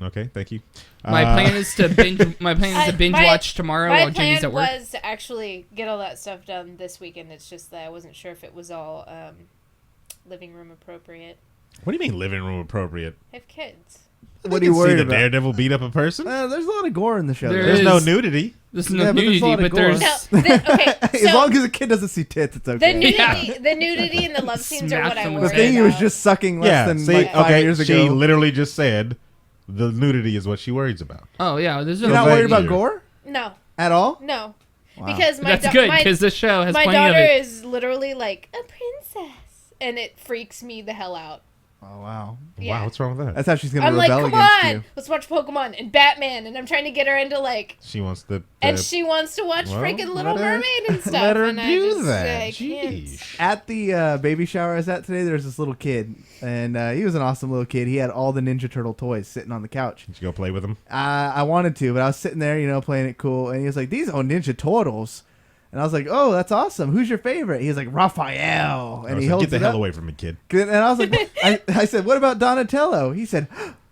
[SPEAKER 5] Okay, thank you.
[SPEAKER 8] My plan is to binge. My plan is to binge watch tomorrow while Jenny's at work.
[SPEAKER 7] My plan was to actually get all that stuff done this weekend. It's just that I wasn't sure if it was all living room appropriate.
[SPEAKER 5] What do you mean living room appropriate?
[SPEAKER 7] I have kids.
[SPEAKER 6] What are you worried about?
[SPEAKER 5] Daredevil beat up a person?
[SPEAKER 6] There's a lot of gore in the show.
[SPEAKER 5] There's no nudity.
[SPEAKER 8] There's no nudity, but there's...
[SPEAKER 7] okay,
[SPEAKER 6] as long as a kid doesn't see tits, it's okay.
[SPEAKER 7] The nudity and the love scenes are what I worry
[SPEAKER 6] about. The thing he was just sucking less than 5 years ago.
[SPEAKER 5] She literally just said the nudity is what she worries about.
[SPEAKER 8] Oh, yeah.
[SPEAKER 6] You're not worried about gore?
[SPEAKER 7] No.
[SPEAKER 6] At all?
[SPEAKER 7] No.
[SPEAKER 6] Wow.
[SPEAKER 7] Because
[SPEAKER 8] that's good, because this show has plenty of it.
[SPEAKER 7] My daughter is literally like a princess, and it freaks me the hell out.
[SPEAKER 6] Oh, wow.
[SPEAKER 7] Yeah.
[SPEAKER 5] Wow, what's wrong with that?
[SPEAKER 6] That's how she's going to
[SPEAKER 7] rebel
[SPEAKER 6] rebel
[SPEAKER 7] against
[SPEAKER 6] you.
[SPEAKER 7] I'm like, come on, let's watch Pokemon and Batman, and I'm trying to get her into, like...
[SPEAKER 5] She wants to...
[SPEAKER 7] And she wants to watch freaking Little Mermaid and stuff.
[SPEAKER 5] Let her
[SPEAKER 7] and
[SPEAKER 5] do that.
[SPEAKER 7] I can't.
[SPEAKER 6] At the baby shower I was at today, there was this little kid, and he was an awesome little kid. He had all the Ninja Turtle toys sitting on the couch.
[SPEAKER 5] Did you go play with him?
[SPEAKER 6] I wanted to, but I was sitting there, playing it cool, and he was like, these are Ninja Turtles. And I was like, "Oh, that's awesome. Who's your favorite?" He was like, "Raphael." And he holds
[SPEAKER 5] get the hell away from me, kid.
[SPEAKER 6] And I was like, I said, "What about Donatello?" He said,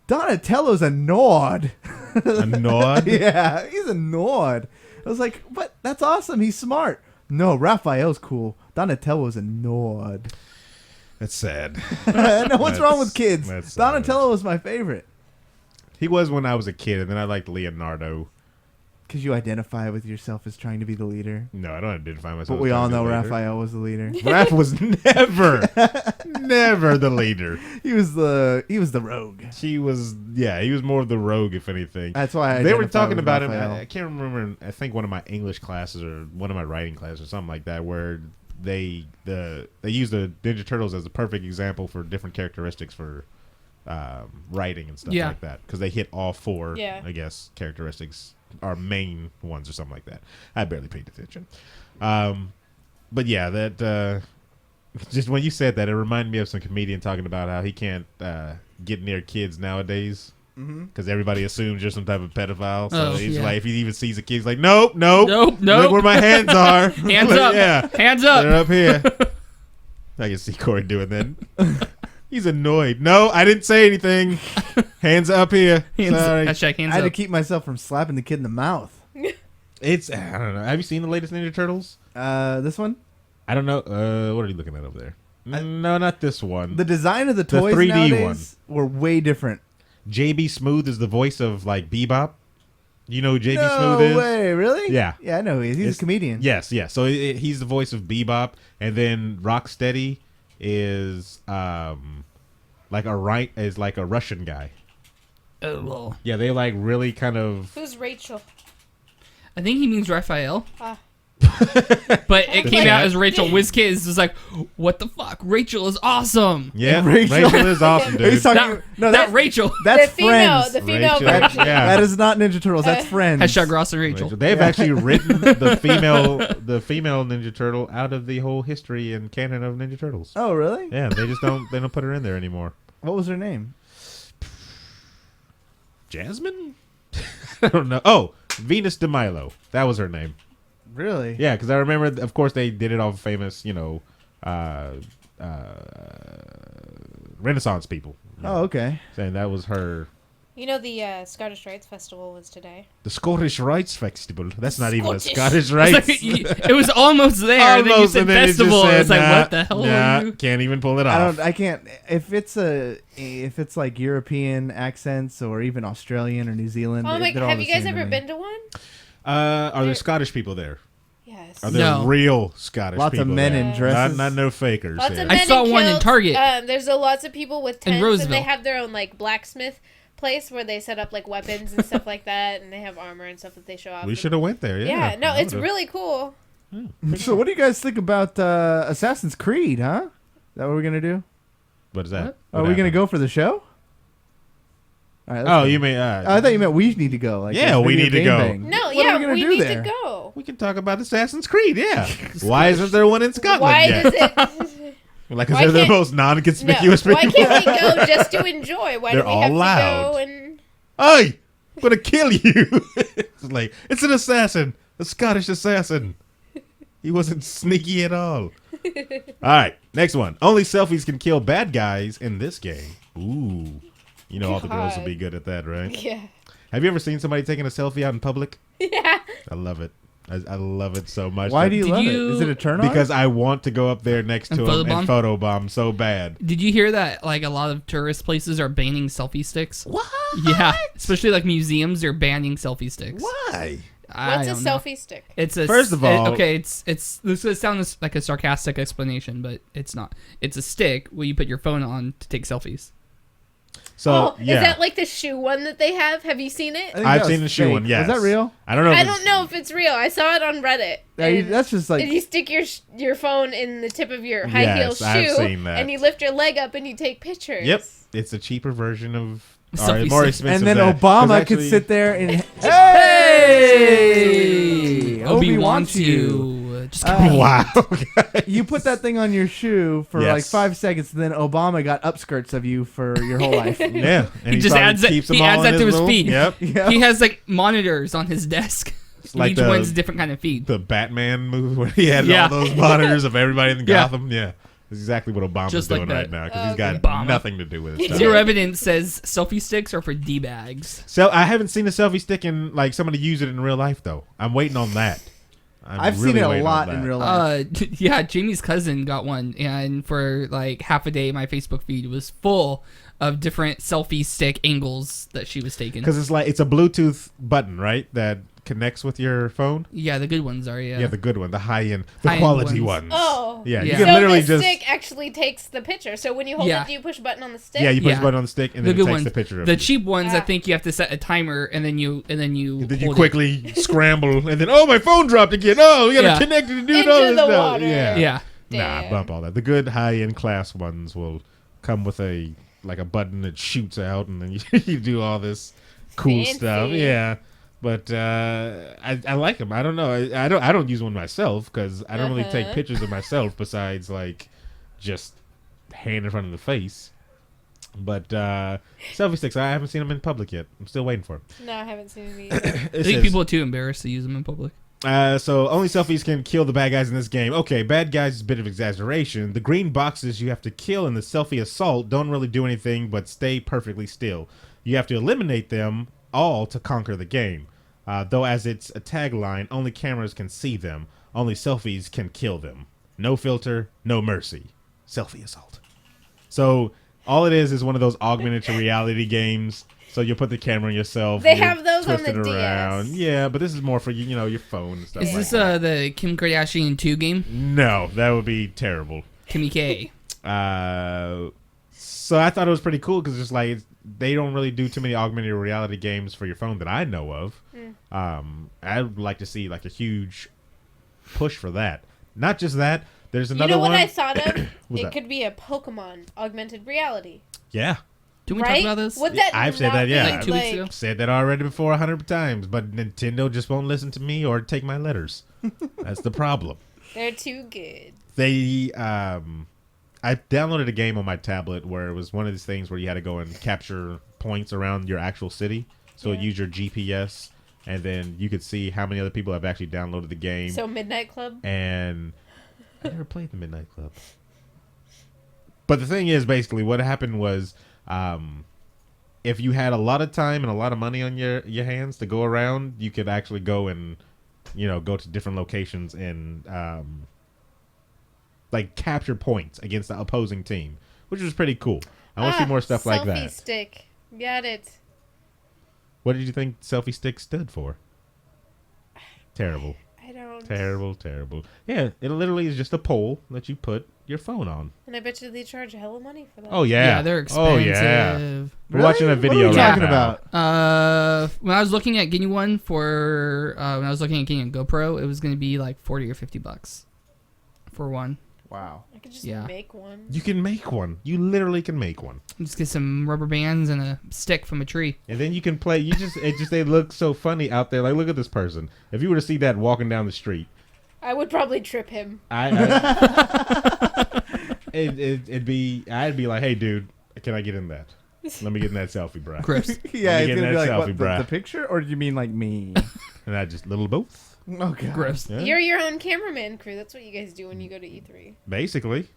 [SPEAKER 6] "Donatello's a Nord."
[SPEAKER 5] A Nord?
[SPEAKER 6] Yeah, he's a Nord. I was like, "But that's awesome. He's smart." No, Raphael's cool. Donatello's a Nord.
[SPEAKER 5] That's sad.
[SPEAKER 6] No, what's wrong with kids?
[SPEAKER 5] That's
[SPEAKER 6] Donatello was my favorite.
[SPEAKER 5] He was when I was a kid, and then I liked Leonardo.
[SPEAKER 6] Because you identify with yourself as trying to be the leader.
[SPEAKER 5] No, I don't identify myself.
[SPEAKER 6] But we all know Raphael was the leader.
[SPEAKER 5] Raph was never the leader.
[SPEAKER 6] He was the rogue.
[SPEAKER 5] He was more of the rogue, if anything.
[SPEAKER 6] That's why
[SPEAKER 5] they were talking about
[SPEAKER 6] Raphael.
[SPEAKER 5] him. I can't remember. I think one of my English classes or one of my writing classes or something like that, where they use the Ninja Turtles as a perfect example for different characteristics for writing and stuff like that, because they hit all four, I guess, characteristics are main ones or something like that. I barely paid attention. But yeah, that just when you said that, it reminded me of some comedian talking about how he can't get near kids nowadays because everybody assumes you're some type of pedophile. So he's like, if he even sees a kid, he's like, nope. Look where my hands are.
[SPEAKER 8] Hands up.
[SPEAKER 5] Yeah,
[SPEAKER 8] Hands up.
[SPEAKER 5] they're up here. I can see Cory doing that. He's annoyed. No, I didn't say anything. Hands up here. Sorry.
[SPEAKER 8] Hashtag hands
[SPEAKER 6] I had to
[SPEAKER 8] up.
[SPEAKER 6] keep myself from slapping the kid in the mouth.
[SPEAKER 5] I don't know. Have you seen the latest Ninja Turtles?
[SPEAKER 6] This one?
[SPEAKER 5] I don't know. What are you looking at over there? No, not this one.
[SPEAKER 6] The design of the toys
[SPEAKER 5] 3D
[SPEAKER 6] nowadays were way different.
[SPEAKER 5] JB Smooth is the voice of like Bebop. You know who JB
[SPEAKER 6] No
[SPEAKER 5] Smooth is?
[SPEAKER 6] way, really?
[SPEAKER 5] Yeah.
[SPEAKER 6] Yeah, I know who he is. He's a comedian.
[SPEAKER 5] Yes. So he's the voice of Bebop, and then Rocksteady is like a Russian guy.
[SPEAKER 8] Oh, well.
[SPEAKER 5] Yeah, they like really kind of.
[SPEAKER 7] Who's Rachel?
[SPEAKER 8] I think he means Raphael.
[SPEAKER 7] Ah.
[SPEAKER 8] But it came out as Rachel. WizKids was like, what the fuck? Rachel is awesome.
[SPEAKER 5] Yeah,
[SPEAKER 6] Rachel-
[SPEAKER 5] Rachel is awesome,
[SPEAKER 6] Are you
[SPEAKER 5] dude.
[SPEAKER 6] talking- no,
[SPEAKER 8] That Rachel.
[SPEAKER 6] that's
[SPEAKER 7] the female,
[SPEAKER 6] Friends.
[SPEAKER 7] the female
[SPEAKER 5] Rachel.
[SPEAKER 7] version.
[SPEAKER 5] Yeah.
[SPEAKER 6] That is not Ninja Turtles. That's Friends.
[SPEAKER 8] Hashtag Ross and Rachel.
[SPEAKER 5] They've actually written the female Ninja Turtle out of the whole history and canon of Ninja Turtles.
[SPEAKER 6] Oh, really?
[SPEAKER 5] Yeah, they don't put her in there anymore.
[SPEAKER 6] What was her name?
[SPEAKER 5] Jasmine? I don't know. Oh, Venus de Milo. That was her name.
[SPEAKER 6] Really?
[SPEAKER 5] Yeah, because I remember, of course, they did it off famous, Renaissance people.
[SPEAKER 6] Oh, okay.
[SPEAKER 5] Saying that was her.
[SPEAKER 7] You know the Scottish Rights Festival was today.
[SPEAKER 5] The Scottish Rights Festival. That's not even a
[SPEAKER 7] Scottish.
[SPEAKER 5] Scottish
[SPEAKER 8] It's
[SPEAKER 5] Rights.
[SPEAKER 8] like, it was almost there. and then you
[SPEAKER 5] Almost,
[SPEAKER 8] said
[SPEAKER 5] and then it just
[SPEAKER 8] festival.
[SPEAKER 5] said,
[SPEAKER 8] It's like,
[SPEAKER 5] nah,
[SPEAKER 8] what the hell
[SPEAKER 5] nah,
[SPEAKER 8] are you?
[SPEAKER 5] can't even pull it off.
[SPEAKER 6] I can't. If it's like European accents or even Australian or New Zealand.
[SPEAKER 7] Oh my!
[SPEAKER 6] they're all
[SPEAKER 7] Have
[SPEAKER 6] the
[SPEAKER 7] you guys
[SPEAKER 6] same to
[SPEAKER 7] ever
[SPEAKER 6] me.
[SPEAKER 7] been to one?
[SPEAKER 5] Are there Scottish people there?
[SPEAKER 7] Yes.
[SPEAKER 5] Are there
[SPEAKER 8] No.
[SPEAKER 5] real Scottish
[SPEAKER 6] Lots
[SPEAKER 5] people
[SPEAKER 6] of men
[SPEAKER 5] there?
[SPEAKER 6] in dresses.
[SPEAKER 5] Not no fakers.
[SPEAKER 7] Lots
[SPEAKER 5] here.
[SPEAKER 7] of
[SPEAKER 8] I
[SPEAKER 7] men
[SPEAKER 8] saw
[SPEAKER 7] in
[SPEAKER 8] one in
[SPEAKER 7] kilts.
[SPEAKER 8] Target.
[SPEAKER 7] There's lots of people with
[SPEAKER 8] In
[SPEAKER 7] tents, and
[SPEAKER 8] Roseville.
[SPEAKER 7] they have their own like blacksmith place where they set up like weapons and stuff like that, and they have armor and stuff that they show off.
[SPEAKER 5] We should have went there. Yeah.
[SPEAKER 7] Yeah, no,
[SPEAKER 5] I
[SPEAKER 7] it's
[SPEAKER 5] would've.
[SPEAKER 7] really cool.
[SPEAKER 6] So, what do you guys think about Assassin's Creed? Huh? Is that what we're gonna do?
[SPEAKER 5] What is that?
[SPEAKER 8] What?
[SPEAKER 5] What
[SPEAKER 6] Are we gonna
[SPEAKER 5] happened?
[SPEAKER 6] go for the show? All right, let's
[SPEAKER 5] Oh,
[SPEAKER 6] go.
[SPEAKER 5] you mean?
[SPEAKER 6] I thought you meant we need to go. Like
[SPEAKER 5] Yeah,
[SPEAKER 6] this
[SPEAKER 5] we
[SPEAKER 6] Video
[SPEAKER 5] need to
[SPEAKER 6] Game
[SPEAKER 5] go.
[SPEAKER 6] Bang.
[SPEAKER 7] No,
[SPEAKER 6] What
[SPEAKER 7] yeah,
[SPEAKER 6] are we gonna do
[SPEAKER 7] need
[SPEAKER 6] there?
[SPEAKER 7] to go.
[SPEAKER 5] We can talk about Assassin's Creed. Yeah. Why isn't there one in Scotland
[SPEAKER 7] Why
[SPEAKER 5] yet?
[SPEAKER 7] does it?
[SPEAKER 5] Like,
[SPEAKER 7] why
[SPEAKER 5] because they're the
[SPEAKER 7] can't-
[SPEAKER 5] most
[SPEAKER 7] No,
[SPEAKER 5] non-conspicuous
[SPEAKER 7] why
[SPEAKER 5] people.
[SPEAKER 7] can't we go just to enjoy? Why
[SPEAKER 5] They're
[SPEAKER 7] do we
[SPEAKER 5] all
[SPEAKER 7] have
[SPEAKER 5] loud.
[SPEAKER 7] to go and?
[SPEAKER 5] Hey, I'm gonna kill you. It's like, it's an assassin, a Scottish assassin. He wasn't sneaky at all. All right, next one. Only selfies can kill bad guys in this game. Ooh, you know all the girls will
[SPEAKER 7] God.
[SPEAKER 5] be good at that, right?
[SPEAKER 7] Yeah.
[SPEAKER 5] Have you ever seen somebody taking a selfie out in public?
[SPEAKER 7] Yeah.
[SPEAKER 5] I love it. I love it so much.
[SPEAKER 6] Why do you
[SPEAKER 8] Did
[SPEAKER 6] love
[SPEAKER 8] you-
[SPEAKER 6] it? Is it a turn on?
[SPEAKER 5] Because I want to go up there next to
[SPEAKER 8] And
[SPEAKER 5] him and
[SPEAKER 8] photobomb?
[SPEAKER 5] photobomb so bad.
[SPEAKER 8] Did you hear that? Like a lot of tourist places are banning selfie sticks. What? Yeah, especially like museums. They're banning selfie sticks.
[SPEAKER 5] Why?
[SPEAKER 8] I
[SPEAKER 7] What's a
[SPEAKER 8] don't know.
[SPEAKER 7] selfie stick?
[SPEAKER 8] It's a
[SPEAKER 5] First of all-
[SPEAKER 8] okay. It's this sounds like a sarcastic explanation, but it's not. It's a stick where you put your phone on to take selfies.
[SPEAKER 5] So yeah,
[SPEAKER 7] Is that like the shoe one that they have? Have you seen
[SPEAKER 6] I
[SPEAKER 7] it?
[SPEAKER 6] think
[SPEAKER 5] I've
[SPEAKER 6] that
[SPEAKER 5] seen the
[SPEAKER 6] was
[SPEAKER 5] shoe
[SPEAKER 6] fake.
[SPEAKER 5] one. Yes.
[SPEAKER 6] Was that real?
[SPEAKER 5] I don't know. If
[SPEAKER 7] I
[SPEAKER 5] it's-
[SPEAKER 7] don't know if it's real. I saw it on Reddit.
[SPEAKER 6] Yeah,
[SPEAKER 7] and-
[SPEAKER 6] that's just like
[SPEAKER 7] and you stick your phone in the tip of your high heel
[SPEAKER 5] Yes,
[SPEAKER 7] shoe,
[SPEAKER 5] I've seen that.
[SPEAKER 7] and you lift your leg up and you take pictures.
[SPEAKER 5] Yep, it's a cheaper version of.
[SPEAKER 8] Selfie
[SPEAKER 5] Or more
[SPEAKER 8] stick.
[SPEAKER 5] expensive.
[SPEAKER 6] and then
[SPEAKER 5] than that. 'Cause
[SPEAKER 6] Obama
[SPEAKER 5] actually-
[SPEAKER 6] could sit there and
[SPEAKER 8] Hey, Obi wants
[SPEAKER 6] you.
[SPEAKER 8] you. Just kidding.
[SPEAKER 5] Wow.
[SPEAKER 6] You put that thing on your shoe for
[SPEAKER 5] Yes.
[SPEAKER 6] like 5 seconds, and then Obama got upskirts of you for your whole life.
[SPEAKER 5] Yeah, and
[SPEAKER 8] He just
[SPEAKER 5] probably
[SPEAKER 8] adds that-
[SPEAKER 5] keeps them
[SPEAKER 8] he
[SPEAKER 5] all
[SPEAKER 8] adds
[SPEAKER 5] in
[SPEAKER 8] that to his
[SPEAKER 5] room.
[SPEAKER 8] feed.
[SPEAKER 5] Yep.
[SPEAKER 6] Yeah.
[SPEAKER 8] He has like monitors on his desk.
[SPEAKER 5] like
[SPEAKER 8] Each
[SPEAKER 5] the-
[SPEAKER 8] one's a different kind of feed.
[SPEAKER 5] The Batman movie where he had
[SPEAKER 8] Yeah.
[SPEAKER 5] all those monitors of everybody in
[SPEAKER 8] Yeah.
[SPEAKER 5] Gotham. Yeah, that's exactly what Obama's
[SPEAKER 8] Just like
[SPEAKER 5] doing
[SPEAKER 8] that.
[SPEAKER 5] right now because he's got
[SPEAKER 8] Obama.
[SPEAKER 5] nothing to do with it.
[SPEAKER 8] Zero evidence says selfie sticks are for d bags.
[SPEAKER 5] So I haven't seen a selfie stick in like somebody use it in real life though. I'm waiting on that.
[SPEAKER 6] I've seen it a lot in real life.
[SPEAKER 8] Yeah, Jamie's cousin got one, and for like half a day, my Facebook feed was full of different selfie stick angles that she was taking.
[SPEAKER 5] because it's like it's a Bluetooth button, right? That connects with your phone.
[SPEAKER 8] Yeah, the good ones are.
[SPEAKER 5] Yeah, the good one, the high end, the
[SPEAKER 8] High-end
[SPEAKER 5] quality
[SPEAKER 8] ones.
[SPEAKER 5] ones.
[SPEAKER 7] Oh.
[SPEAKER 5] Yeah,
[SPEAKER 8] Yeah.
[SPEAKER 5] you
[SPEAKER 7] So
[SPEAKER 5] can literally
[SPEAKER 7] the
[SPEAKER 5] just
[SPEAKER 7] stick actually takes the picture. So when you hold
[SPEAKER 8] Yeah.
[SPEAKER 7] it, do you push a button on the stick?
[SPEAKER 5] yeah, you push
[SPEAKER 8] Yeah.
[SPEAKER 5] the button on the stick and
[SPEAKER 8] the
[SPEAKER 5] then it
[SPEAKER 8] good
[SPEAKER 5] takes
[SPEAKER 8] ones.
[SPEAKER 5] the picture of
[SPEAKER 8] The
[SPEAKER 5] it.
[SPEAKER 8] cheap ones, I
[SPEAKER 7] Ah.
[SPEAKER 8] think you have to set a timer, and then you
[SPEAKER 5] And then you
[SPEAKER 8] hold
[SPEAKER 5] quickly scramble, and then we phone dropped again. Oh, we gotta
[SPEAKER 8] Yeah.
[SPEAKER 5] connect it to do
[SPEAKER 7] Into
[SPEAKER 5] all this
[SPEAKER 7] the
[SPEAKER 5] stuff.
[SPEAKER 7] water.
[SPEAKER 5] Yeah,
[SPEAKER 8] It. Yeah,
[SPEAKER 5] Nah,
[SPEAKER 7] Damn.
[SPEAKER 5] bump all that. The good high end class ones will come with a button that shoots out, and then you do all this cool
[SPEAKER 7] Fancy.
[SPEAKER 5] stuff. Yeah, But I like them. I don't know. I don't use one myself because I don't really take pictures of myself besides like just hand in front of the face. But selfie sticks, I haven't seen them in public yet. I'm still waiting for them.
[SPEAKER 7] No, I haven't seen it either.
[SPEAKER 8] I think people are too embarrassed to use them in public.
[SPEAKER 5] So only selfies can kill the bad guys in this game. Okay, bad guys is a bit of exaggeration. The green boxes you have to kill in the selfie assault don't really do anything but stay perfectly still. You have to eliminate them all to conquer the game. Though as it's a tagline, only cameras can see them. Only selfies can kill them. No filter, no mercy. Selfie assault. So all it is one of those augmented reality games. So you put the camera on yourself.
[SPEAKER 7] They have those on the
[SPEAKER 5] around.
[SPEAKER 7] DS.
[SPEAKER 5] Yeah, but this is more for your phone and stuff.
[SPEAKER 8] Is
[SPEAKER 5] like
[SPEAKER 8] this
[SPEAKER 5] that.
[SPEAKER 8] the Kim Kardashian 2 game?
[SPEAKER 5] No, that would be terrible.
[SPEAKER 8] Kimmy K.
[SPEAKER 5] So I thought it was pretty cool because it's like they don't really do too many augmented reality games for your phone that I know of. I would like to see like a huge push for that. Not just that. There's another
[SPEAKER 7] You know
[SPEAKER 5] one.
[SPEAKER 7] what I thought of?
[SPEAKER 5] What's
[SPEAKER 7] It
[SPEAKER 5] that?
[SPEAKER 7] could be a Pokemon augmented reality.
[SPEAKER 5] Yeah.
[SPEAKER 8] Did we
[SPEAKER 7] Right?
[SPEAKER 8] talk about this?
[SPEAKER 7] Would that
[SPEAKER 5] I've said
[SPEAKER 7] not
[SPEAKER 5] that, yeah.
[SPEAKER 7] be,
[SPEAKER 8] Like 2 weeks ago?
[SPEAKER 5] Said that already before 100 times, but Nintendo just won't listen to me or take my letters. That's the problem.
[SPEAKER 7] They're too good.
[SPEAKER 5] They I downloaded a game on my tablet where it was one of these things where you had to go and capture points around your actual city. So it used your GPS, and then you could see how many other people have actually downloaded the game.
[SPEAKER 7] So Midnight Club?
[SPEAKER 5] And I never played the Midnight Club. But the thing is, basically, what happened was, if you had a lot of time and a lot of money on your hands to go around, you could actually go and, go to different locations and, like, capture points against the opposing team, which was pretty cool. I want to see more stuff like that.
[SPEAKER 7] Selfie stick. Got it.
[SPEAKER 5] What did you think selfie stick stood for? Terrible.
[SPEAKER 7] I don't.
[SPEAKER 5] Terrible. Yeah, it literally is just a pole that you put your phone on.
[SPEAKER 7] And I bet you they charge hella money for that.
[SPEAKER 5] Oh, yeah.
[SPEAKER 8] Yeah, they're expensive.
[SPEAKER 5] Oh, yeah. We're
[SPEAKER 6] Really?
[SPEAKER 5] watching a video
[SPEAKER 6] What are we
[SPEAKER 5] right
[SPEAKER 6] talking
[SPEAKER 5] now.
[SPEAKER 6] about?
[SPEAKER 8] When I was looking at getting one for when I was looking at getting a GoPro, it was going to be like $40 or $50 for one.
[SPEAKER 6] Wow.
[SPEAKER 7] I could just
[SPEAKER 8] Yeah.
[SPEAKER 7] make one.
[SPEAKER 5] You can make one. You literally can make one.
[SPEAKER 8] Just get some rubber bands and a stick from a tree.
[SPEAKER 5] And then you can play. They look so funny out there. Like, look at this person. If you were to see that walking down the street,
[SPEAKER 7] I would probably trip him.
[SPEAKER 5] I'd be like, hey, dude, can I get in that? Let me get in that selfie, bro.
[SPEAKER 8] Gross.
[SPEAKER 6] Yeah,
[SPEAKER 5] Let me
[SPEAKER 6] it's
[SPEAKER 5] get
[SPEAKER 6] gonna
[SPEAKER 5] in
[SPEAKER 6] be
[SPEAKER 5] that
[SPEAKER 6] like what,
[SPEAKER 5] selfie, bruh.
[SPEAKER 6] the picture, or do you mean like me?
[SPEAKER 5] And I just little both.
[SPEAKER 6] Oh god.
[SPEAKER 8] Gross.
[SPEAKER 5] Yeah.
[SPEAKER 7] You're your own cameraman crew. That's what you guys do when you go to E3.
[SPEAKER 5] Basically,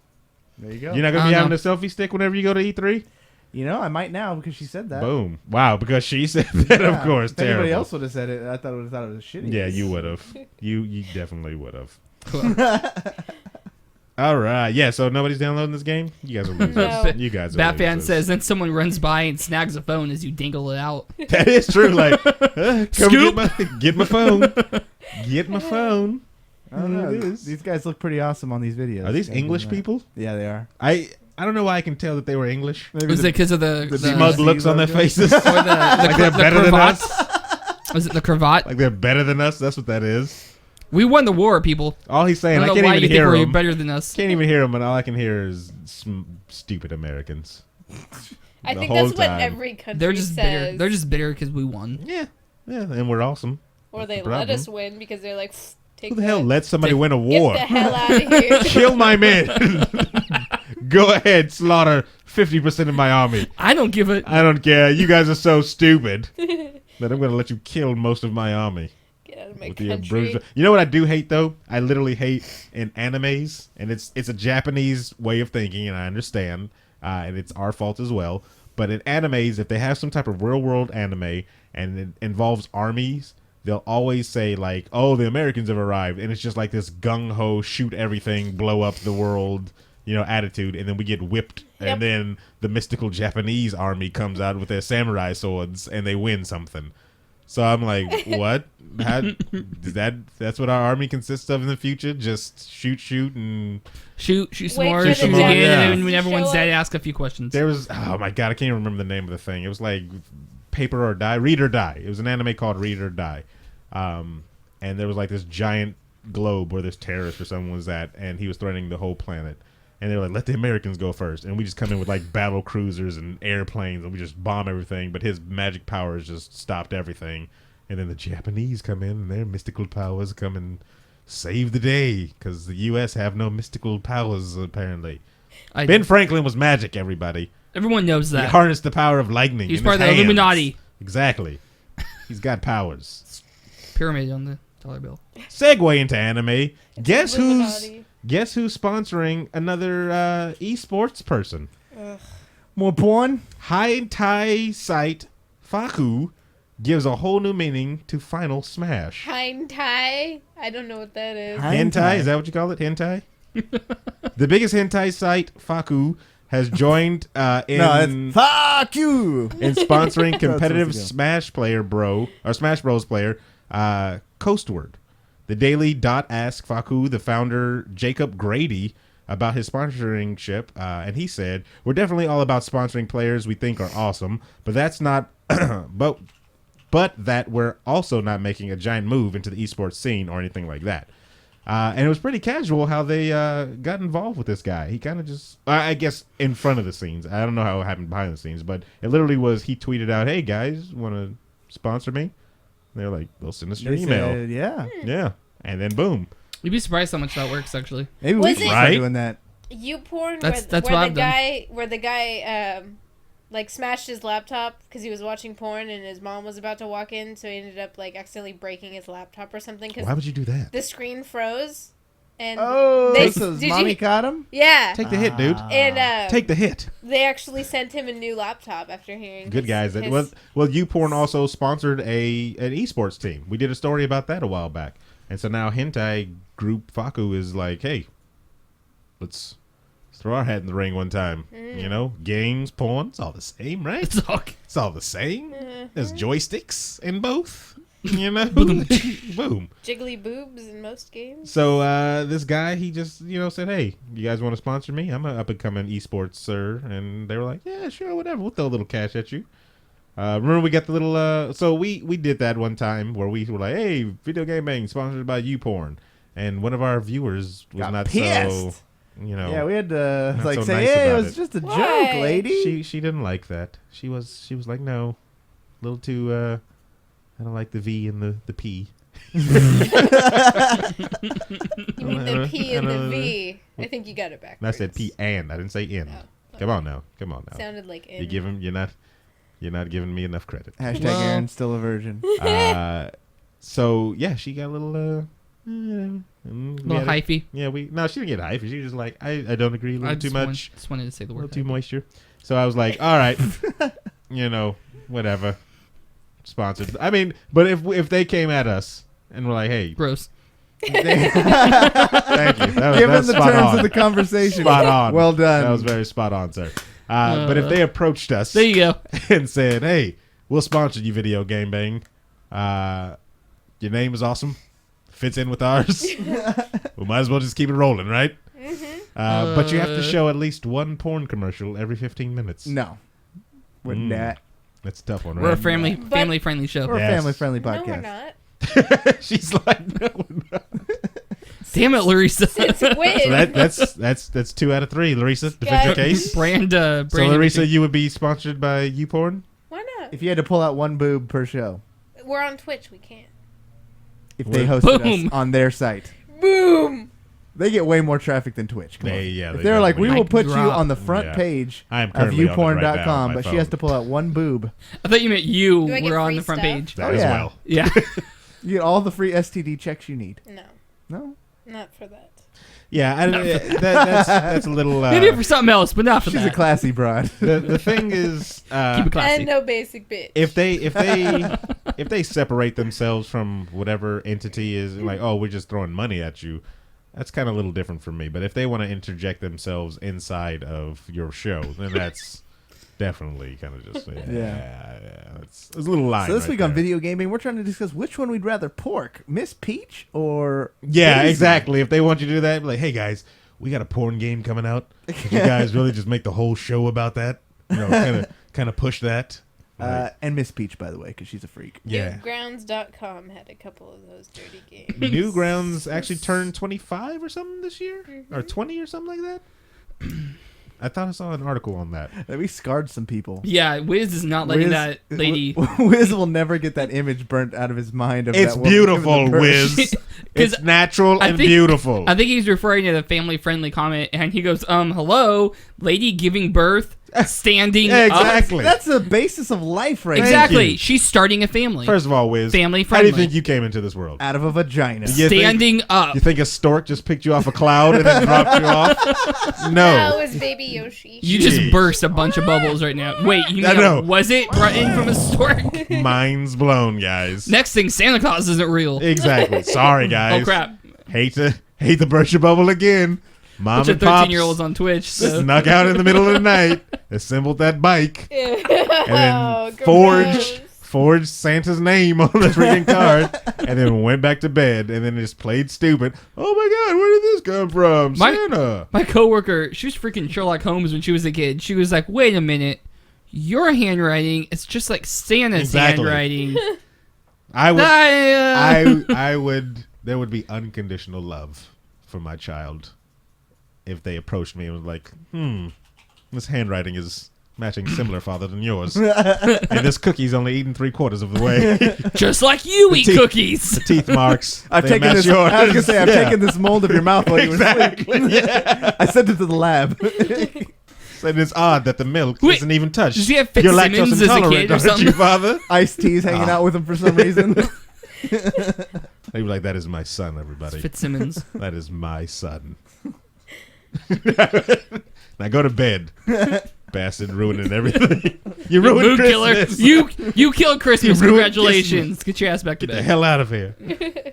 [SPEAKER 6] There you go.
[SPEAKER 5] you're not gonna be having a selfie stick whenever you go to E3.
[SPEAKER 6] You know, I might now because she said that.
[SPEAKER 5] Boom! Wow, because she said that,
[SPEAKER 6] Yeah.
[SPEAKER 5] of course.
[SPEAKER 6] If anybody
[SPEAKER 5] Terrible.
[SPEAKER 6] else would have said it, I thought it was shitty.
[SPEAKER 5] Yeah, you would have. You definitely would have. All right. Yeah, so nobody's downloading this game? You guys are losers.
[SPEAKER 7] No.
[SPEAKER 5] You guys are
[SPEAKER 8] Batman
[SPEAKER 5] losers.
[SPEAKER 8] says, then someone runs by and snags a phone as you dangle it out.
[SPEAKER 5] That is true. Like, come
[SPEAKER 8] Scoop.
[SPEAKER 5] get my phone. Get my phone.
[SPEAKER 6] I don't know.
[SPEAKER 5] It is.
[SPEAKER 6] These guys look pretty awesome on these videos.
[SPEAKER 5] Are these
[SPEAKER 6] Guys
[SPEAKER 5] English
[SPEAKER 6] doing that.
[SPEAKER 5] people?
[SPEAKER 6] Yeah, they are.
[SPEAKER 5] I don't know why I can tell that they were English.
[SPEAKER 6] Maybe
[SPEAKER 8] Was it because of the
[SPEAKER 5] Smug looks on their
[SPEAKER 6] logo?
[SPEAKER 5] faces.
[SPEAKER 8] or the
[SPEAKER 5] Like they're
[SPEAKER 8] the
[SPEAKER 5] better than
[SPEAKER 8] cravat?
[SPEAKER 5] us.
[SPEAKER 8] Was it the cravat?
[SPEAKER 5] Like they're better than us. That's what that is.
[SPEAKER 8] We won the war, people.
[SPEAKER 5] All he's
[SPEAKER 8] I
[SPEAKER 5] saying, I
[SPEAKER 8] don't know
[SPEAKER 5] can't
[SPEAKER 8] why you
[SPEAKER 5] even
[SPEAKER 8] think
[SPEAKER 5] hear
[SPEAKER 8] we're
[SPEAKER 5] him.
[SPEAKER 8] better than us.
[SPEAKER 5] Can't even hear him, and all I can hear is stupid Americans.
[SPEAKER 7] I
[SPEAKER 5] The
[SPEAKER 7] think
[SPEAKER 5] whole
[SPEAKER 7] that's what
[SPEAKER 5] time.
[SPEAKER 7] every country
[SPEAKER 8] They're just
[SPEAKER 7] says.
[SPEAKER 8] bitter. They're just bitter because we won.
[SPEAKER 5] Yeah, and we're awesome.
[SPEAKER 7] Or they
[SPEAKER 5] the
[SPEAKER 7] let
[SPEAKER 5] problem.
[SPEAKER 7] us win because they're like, take
[SPEAKER 5] Who the hell
[SPEAKER 7] that.
[SPEAKER 5] lets somebody
[SPEAKER 8] Take-
[SPEAKER 5] win a
[SPEAKER 7] Get
[SPEAKER 5] war?
[SPEAKER 7] the hell out of here.
[SPEAKER 5] Kill my men. Go ahead, slaughter 50% of my army.
[SPEAKER 8] I don't give a.
[SPEAKER 5] I don't care. You guys are so stupid that I'm going to let you kill most of my army.
[SPEAKER 7] Get out of my
[SPEAKER 5] With your
[SPEAKER 7] country.
[SPEAKER 5] bruiser. You know what I do hate though? I literally hate in animes, and it's a Japanese way of thinking, and I understand, and it's our fault as well. But in animes, if they have some type of real world anime and it involves armies, they'll always say like, "Oh, the Americans have arrived," and it's just like this gung ho, shoot everything, blow up the world, attitude, and then we get whipped,
[SPEAKER 7] Yep.
[SPEAKER 5] and then the mystical Japanese army comes out with their samurai swords, and they win something. So I'm like, what? That's what our army consists of in the future? Just shoot, and
[SPEAKER 8] Shoot
[SPEAKER 7] Wait
[SPEAKER 8] some more,
[SPEAKER 7] for
[SPEAKER 8] shoot
[SPEAKER 5] the
[SPEAKER 8] again,
[SPEAKER 5] Japanese
[SPEAKER 8] and then when
[SPEAKER 7] to
[SPEAKER 8] everyone's
[SPEAKER 7] show
[SPEAKER 8] dead,
[SPEAKER 7] up.
[SPEAKER 8] ask a few questions.
[SPEAKER 5] there was, oh my god, I can't even remember the name of the thing. It was like Paper or Die, Read or Die. It was an anime called Read or Die. And there was like this giant globe where this terrorist or someone was at, and he was threatening the whole planet. And they were like, let the Americans go first. And we just come in with like battle cruisers and airplanes, and we just bomb everything. But his magic powers just stopped everything. And then the Japanese come in and their mystical powers come and save the day because the U.S. have no mystical powers, apparently. Ben Franklin was magic, everybody.
[SPEAKER 8] Everyone knows
[SPEAKER 5] He
[SPEAKER 8] that.
[SPEAKER 5] harnessed the power of lightning.
[SPEAKER 8] He's
[SPEAKER 5] in
[SPEAKER 8] part of
[SPEAKER 5] his
[SPEAKER 8] the
[SPEAKER 5] hands.
[SPEAKER 8] Illuminati.
[SPEAKER 5] Exactly. He's got powers.
[SPEAKER 8] Pyramid on the dollar bill.
[SPEAKER 5] Segue into anime. Guess
[SPEAKER 7] Illuminati.
[SPEAKER 5] who's sponsoring another esports person?
[SPEAKER 6] More porn?
[SPEAKER 5] Hentai site Faku gives a whole new meaning to Final Smash.
[SPEAKER 7] Hentai? I don't know what that is.
[SPEAKER 5] Hentai? Is that what you call it? Hentai? The biggest hentai site, Faku, has joined in
[SPEAKER 6] No, it's fuck you.
[SPEAKER 5] in sponsoring competitive
[SPEAKER 6] That's
[SPEAKER 5] Smash Bros player Coastward. The Daily asked Faku, the founder Jacob Grady, about his sponsorship, and he said, "We're definitely all about sponsoring players we think are awesome, but that's not, but that we're also not making a giant move into the esports scene or anything like that." And it was pretty casual how they got involved with this guy. He kind of just, I guess, in front of the scenes. I don't know how it happened behind the scenes, but it literally was, he tweeted out, "Hey guys, want to sponsor me?" And they're like, "They'll send us your
[SPEAKER 6] They
[SPEAKER 5] email."
[SPEAKER 6] said, yeah.
[SPEAKER 5] Yeah. And then boom.
[SPEAKER 8] You'd be surprised how much that works, actually.
[SPEAKER 6] Maybe we
[SPEAKER 7] Was
[SPEAKER 6] should
[SPEAKER 7] it-
[SPEAKER 6] start
[SPEAKER 5] Right?
[SPEAKER 6] doing that.
[SPEAKER 7] YouPorn,
[SPEAKER 8] That's
[SPEAKER 7] where
[SPEAKER 8] what I've
[SPEAKER 7] the
[SPEAKER 8] done.
[SPEAKER 7] guy, like smashed his laptop because he was watching porn and his mom was about to walk in, so he ended up like accidentally breaking his laptop or something because
[SPEAKER 5] Why would you do that?
[SPEAKER 7] the screen froze. And
[SPEAKER 6] Oh,
[SPEAKER 7] they,
[SPEAKER 6] so
[SPEAKER 7] did
[SPEAKER 6] mommy
[SPEAKER 7] you,
[SPEAKER 6] caught him?
[SPEAKER 7] yeah,
[SPEAKER 5] Take the hit, dude.
[SPEAKER 7] and
[SPEAKER 5] Take the hit.
[SPEAKER 7] they actually sent him a new laptop after hearing.
[SPEAKER 5] Good guys.
[SPEAKER 7] his-
[SPEAKER 5] Well, YouPorn also sponsored an esports team. We did a story about that a while back. And so now hentai group Faku is like, "Hey, let's throw our hat in the ring one time." You know, games, porn, it's all the same, right?
[SPEAKER 8] It's all
[SPEAKER 5] It's all the same. There's joysticks in both. You know, boom.
[SPEAKER 7] jiggly boobs in most games.
[SPEAKER 5] So this guy, he just said, "Hey, you guys want to sponsor me? I'm an up and coming esports sir." And they were like, "Yeah, sure, whatever. We'll throw a little cash at you." Remember we got the little so we did that one time where we were like, "Hey, Videogame Bang sponsored by YouPorn," and one of our viewers was
[SPEAKER 6] Got
[SPEAKER 5] not
[SPEAKER 6] pissed.
[SPEAKER 5] so Yeah,
[SPEAKER 6] Yeah, we had to
[SPEAKER 5] Not
[SPEAKER 6] like
[SPEAKER 5] so
[SPEAKER 6] say,
[SPEAKER 5] nice
[SPEAKER 6] "Hey, it
[SPEAKER 5] about
[SPEAKER 6] was
[SPEAKER 5] it.
[SPEAKER 6] just a
[SPEAKER 7] Why?
[SPEAKER 6] joke, lady."
[SPEAKER 5] she didn't like that. She was like, "No, a little too I don't like the V and the P."
[SPEAKER 7] You mean the P and the V? I think you got it backwards.
[SPEAKER 5] And I said P and I didn't say in.
[SPEAKER 7] Oh.
[SPEAKER 5] Come on now.
[SPEAKER 7] Sounded like
[SPEAKER 5] You give him. You're not giving me enough credit.
[SPEAKER 6] Hashtag
[SPEAKER 8] Well-
[SPEAKER 6] Aaron's still a virgin.
[SPEAKER 5] So yeah, she got a little
[SPEAKER 8] Little hyphy.
[SPEAKER 5] Yeah, no, she didn't get hyphy. She was just like, I don't agree, a little too much,
[SPEAKER 8] Just wanted to say the
[SPEAKER 5] a
[SPEAKER 8] word.
[SPEAKER 5] little too
[SPEAKER 8] hyphy.
[SPEAKER 5] moisture. So I was like, all right, whatever. Sponsored. I mean, but if they came at us and were like, hey,
[SPEAKER 8] Gross.
[SPEAKER 5] thank you.
[SPEAKER 6] Given
[SPEAKER 5] That's
[SPEAKER 6] the
[SPEAKER 5] spot
[SPEAKER 6] terms
[SPEAKER 5] on.
[SPEAKER 6] of the conversation,
[SPEAKER 5] Spot on.
[SPEAKER 6] Well done.
[SPEAKER 5] That was very spot on, sir. But if they approached us
[SPEAKER 8] There you go.
[SPEAKER 5] and said, "Hey, we'll sponsor you, Video Game Bang. Your name is awesome, fits in with ours. We might as well just keep it rolling, right?" But you have to show at least one porn commercial every 15 minutes.
[SPEAKER 6] No, we're
[SPEAKER 5] Mm.
[SPEAKER 6] not.
[SPEAKER 5] That's a tough one,
[SPEAKER 8] We're a
[SPEAKER 5] right?
[SPEAKER 8] family friendly show.
[SPEAKER 6] We're
[SPEAKER 5] Yes.
[SPEAKER 6] a family-friendly
[SPEAKER 7] No,
[SPEAKER 6] podcast.
[SPEAKER 7] we're not.
[SPEAKER 5] She's like, "No, we're not."
[SPEAKER 8] Damn it, Larissa.
[SPEAKER 7] Since when?
[SPEAKER 5] So that's 2 out of 3. Larissa, defend your case.
[SPEAKER 8] brand.
[SPEAKER 5] So Larissa, you would be sponsored by YouPorn?
[SPEAKER 7] Why not?
[SPEAKER 6] If you had to pull out one boob per show,
[SPEAKER 7] We're on Twitch. We can't.
[SPEAKER 6] if they hosted
[SPEAKER 8] Boom.
[SPEAKER 6] us on their site,
[SPEAKER 7] Boom.
[SPEAKER 6] they get way more traffic than Twitch. Come on.
[SPEAKER 5] They
[SPEAKER 6] If they're like, "We
[SPEAKER 5] definitely-
[SPEAKER 6] will put you
[SPEAKER 8] Drop.
[SPEAKER 6] on the front
[SPEAKER 5] Yeah.
[SPEAKER 6] page
[SPEAKER 5] I am
[SPEAKER 6] of
[SPEAKER 5] currently on it right now on
[SPEAKER 6] youporn.com,"
[SPEAKER 5] my
[SPEAKER 6] but she
[SPEAKER 5] phone.
[SPEAKER 6] has to pull out one boob.
[SPEAKER 8] I thought you meant you
[SPEAKER 7] Do I get
[SPEAKER 8] were on
[SPEAKER 7] free
[SPEAKER 8] the front
[SPEAKER 7] stuff?
[SPEAKER 8] page.
[SPEAKER 5] That
[SPEAKER 6] Oh,
[SPEAKER 5] as
[SPEAKER 6] yeah.
[SPEAKER 5] well.
[SPEAKER 8] Yeah.
[SPEAKER 6] You get all the free STD checks you need.
[SPEAKER 7] No,
[SPEAKER 6] No,
[SPEAKER 7] not for that.
[SPEAKER 5] Yeah, that's a little.
[SPEAKER 8] Maybe for something else, but not for
[SPEAKER 6] she's
[SPEAKER 8] that.
[SPEAKER 6] a classy broad.
[SPEAKER 5] The thing is,
[SPEAKER 8] Keep it classy.
[SPEAKER 7] And no basic bitch.
[SPEAKER 5] if they separate themselves from whatever entity is like, "Oh, we're just throwing money at you," that's kind of a little different for me. But if they want to interject themselves inside of your show, then that's definitely kind of just it's a little line.
[SPEAKER 6] So this
[SPEAKER 5] right
[SPEAKER 6] week on
[SPEAKER 5] there.
[SPEAKER 6] Video Gaming, we're trying to discuss which one we'd rather pork, Miss Peach or
[SPEAKER 5] Yeah,
[SPEAKER 6] Daisy?
[SPEAKER 5] exactly. If they want you to do that, be like, "Hey guys, we got a porn game coming out. Could you guys really just make the whole show about that? Kind of push that."
[SPEAKER 6] And Miss Peach, by the way, because she's a freak.
[SPEAKER 5] Yeah.
[SPEAKER 7] Newgrounds.com had a couple of those dirty games.
[SPEAKER 5] Newgrounds actually turned 25 or something this year, or 20 or something like that. I thought I saw an article on that.
[SPEAKER 6] We scarred some people.
[SPEAKER 8] Yeah, Wiz is not letting that lady.
[SPEAKER 6] Wiz will never get that image burnt out of his mind. Of
[SPEAKER 5] It's
[SPEAKER 6] that woman
[SPEAKER 5] beautiful,
[SPEAKER 6] giving the birth.
[SPEAKER 5] Wiz. It's natural and
[SPEAKER 8] think-
[SPEAKER 5] beautiful.
[SPEAKER 8] I think he's referring to the family-friendly comment, and he goes, hello, lady giving birth, standing
[SPEAKER 5] Yeah,
[SPEAKER 8] up.
[SPEAKER 5] exactly.
[SPEAKER 6] That's the basis of life, right?
[SPEAKER 8] Exactly.
[SPEAKER 5] you.
[SPEAKER 8] She's starting a family.
[SPEAKER 5] First of all, Wiz,
[SPEAKER 8] Family
[SPEAKER 5] how do you
[SPEAKER 8] friendly.
[SPEAKER 5] think you came into this world?
[SPEAKER 6] Out of a vagina.
[SPEAKER 5] You think-
[SPEAKER 8] Standing up.
[SPEAKER 5] You think a stork just picked you off a cloud and then dropped you off?
[SPEAKER 7] That
[SPEAKER 5] No.
[SPEAKER 7] was baby Yoshi.
[SPEAKER 8] You just
[SPEAKER 5] Jeez.
[SPEAKER 8] burst a bunch of bubbles right now. Wait, you
[SPEAKER 5] I
[SPEAKER 8] mean,
[SPEAKER 5] know.
[SPEAKER 8] was it brought in from a stork?
[SPEAKER 5] Mind's blown, guys.
[SPEAKER 8] Next thing, Santa Claus isn't real.
[SPEAKER 5] Exactly. Sorry, guys.
[SPEAKER 8] Oh, crap.
[SPEAKER 5] Hate to burst your bubble again. Mom
[SPEAKER 8] Bunch of
[SPEAKER 5] and Pops
[SPEAKER 8] 13-year-olds on Twitch. So.
[SPEAKER 5] snuck out in the middle of the night, assembled that bike, and
[SPEAKER 7] Oh,
[SPEAKER 5] then forged Santa's name on the freaking card, and then went back to bed, and then just played stupid. Oh my God, where did this come from? Santa.
[SPEAKER 8] My coworker, she was freaking Sherlock Holmes when she was a kid. She was like, wait a minute. Your handwriting is just like Santa's
[SPEAKER 5] Exactly.
[SPEAKER 8] handwriting.
[SPEAKER 5] I would. There would be unconditional love for my child if they approached me and was like, this handwriting is matching similar, father, than yours, and this cookie's only eaten 3/4 of the way.
[SPEAKER 8] Just like you eat
[SPEAKER 5] teeth-
[SPEAKER 8] cookies.
[SPEAKER 5] The teeth marks.
[SPEAKER 6] I've
[SPEAKER 5] they
[SPEAKER 6] taken
[SPEAKER 5] match
[SPEAKER 6] this.
[SPEAKER 5] yours.
[SPEAKER 6] I was gonna say I've
[SPEAKER 5] Yeah.
[SPEAKER 6] taken this mold of your mouth while you were asleep. I sent it to the lab.
[SPEAKER 5] And it's odd that the milk
[SPEAKER 8] Wait,
[SPEAKER 5] isn't even touched.
[SPEAKER 8] does he have
[SPEAKER 5] You're
[SPEAKER 8] Fitzsimmons
[SPEAKER 5] lactose
[SPEAKER 8] as a
[SPEAKER 5] intolerant,
[SPEAKER 8] kid or
[SPEAKER 5] aren't
[SPEAKER 8] something?
[SPEAKER 5] you, father?
[SPEAKER 6] Iced tea's hanging out with him for some reason.
[SPEAKER 5] They were like, "That is my son, everybody.
[SPEAKER 8] Fitzsimmons.
[SPEAKER 5] That is my son." Now go to bed, bastard, ruining everything. You ruined
[SPEAKER 8] Mood killer.
[SPEAKER 5] Christmas.
[SPEAKER 8] You killed Christmas.
[SPEAKER 5] You ruined
[SPEAKER 8] Congratulations. Get your ass back to
[SPEAKER 5] Get the
[SPEAKER 8] bed.
[SPEAKER 5] hell out of here.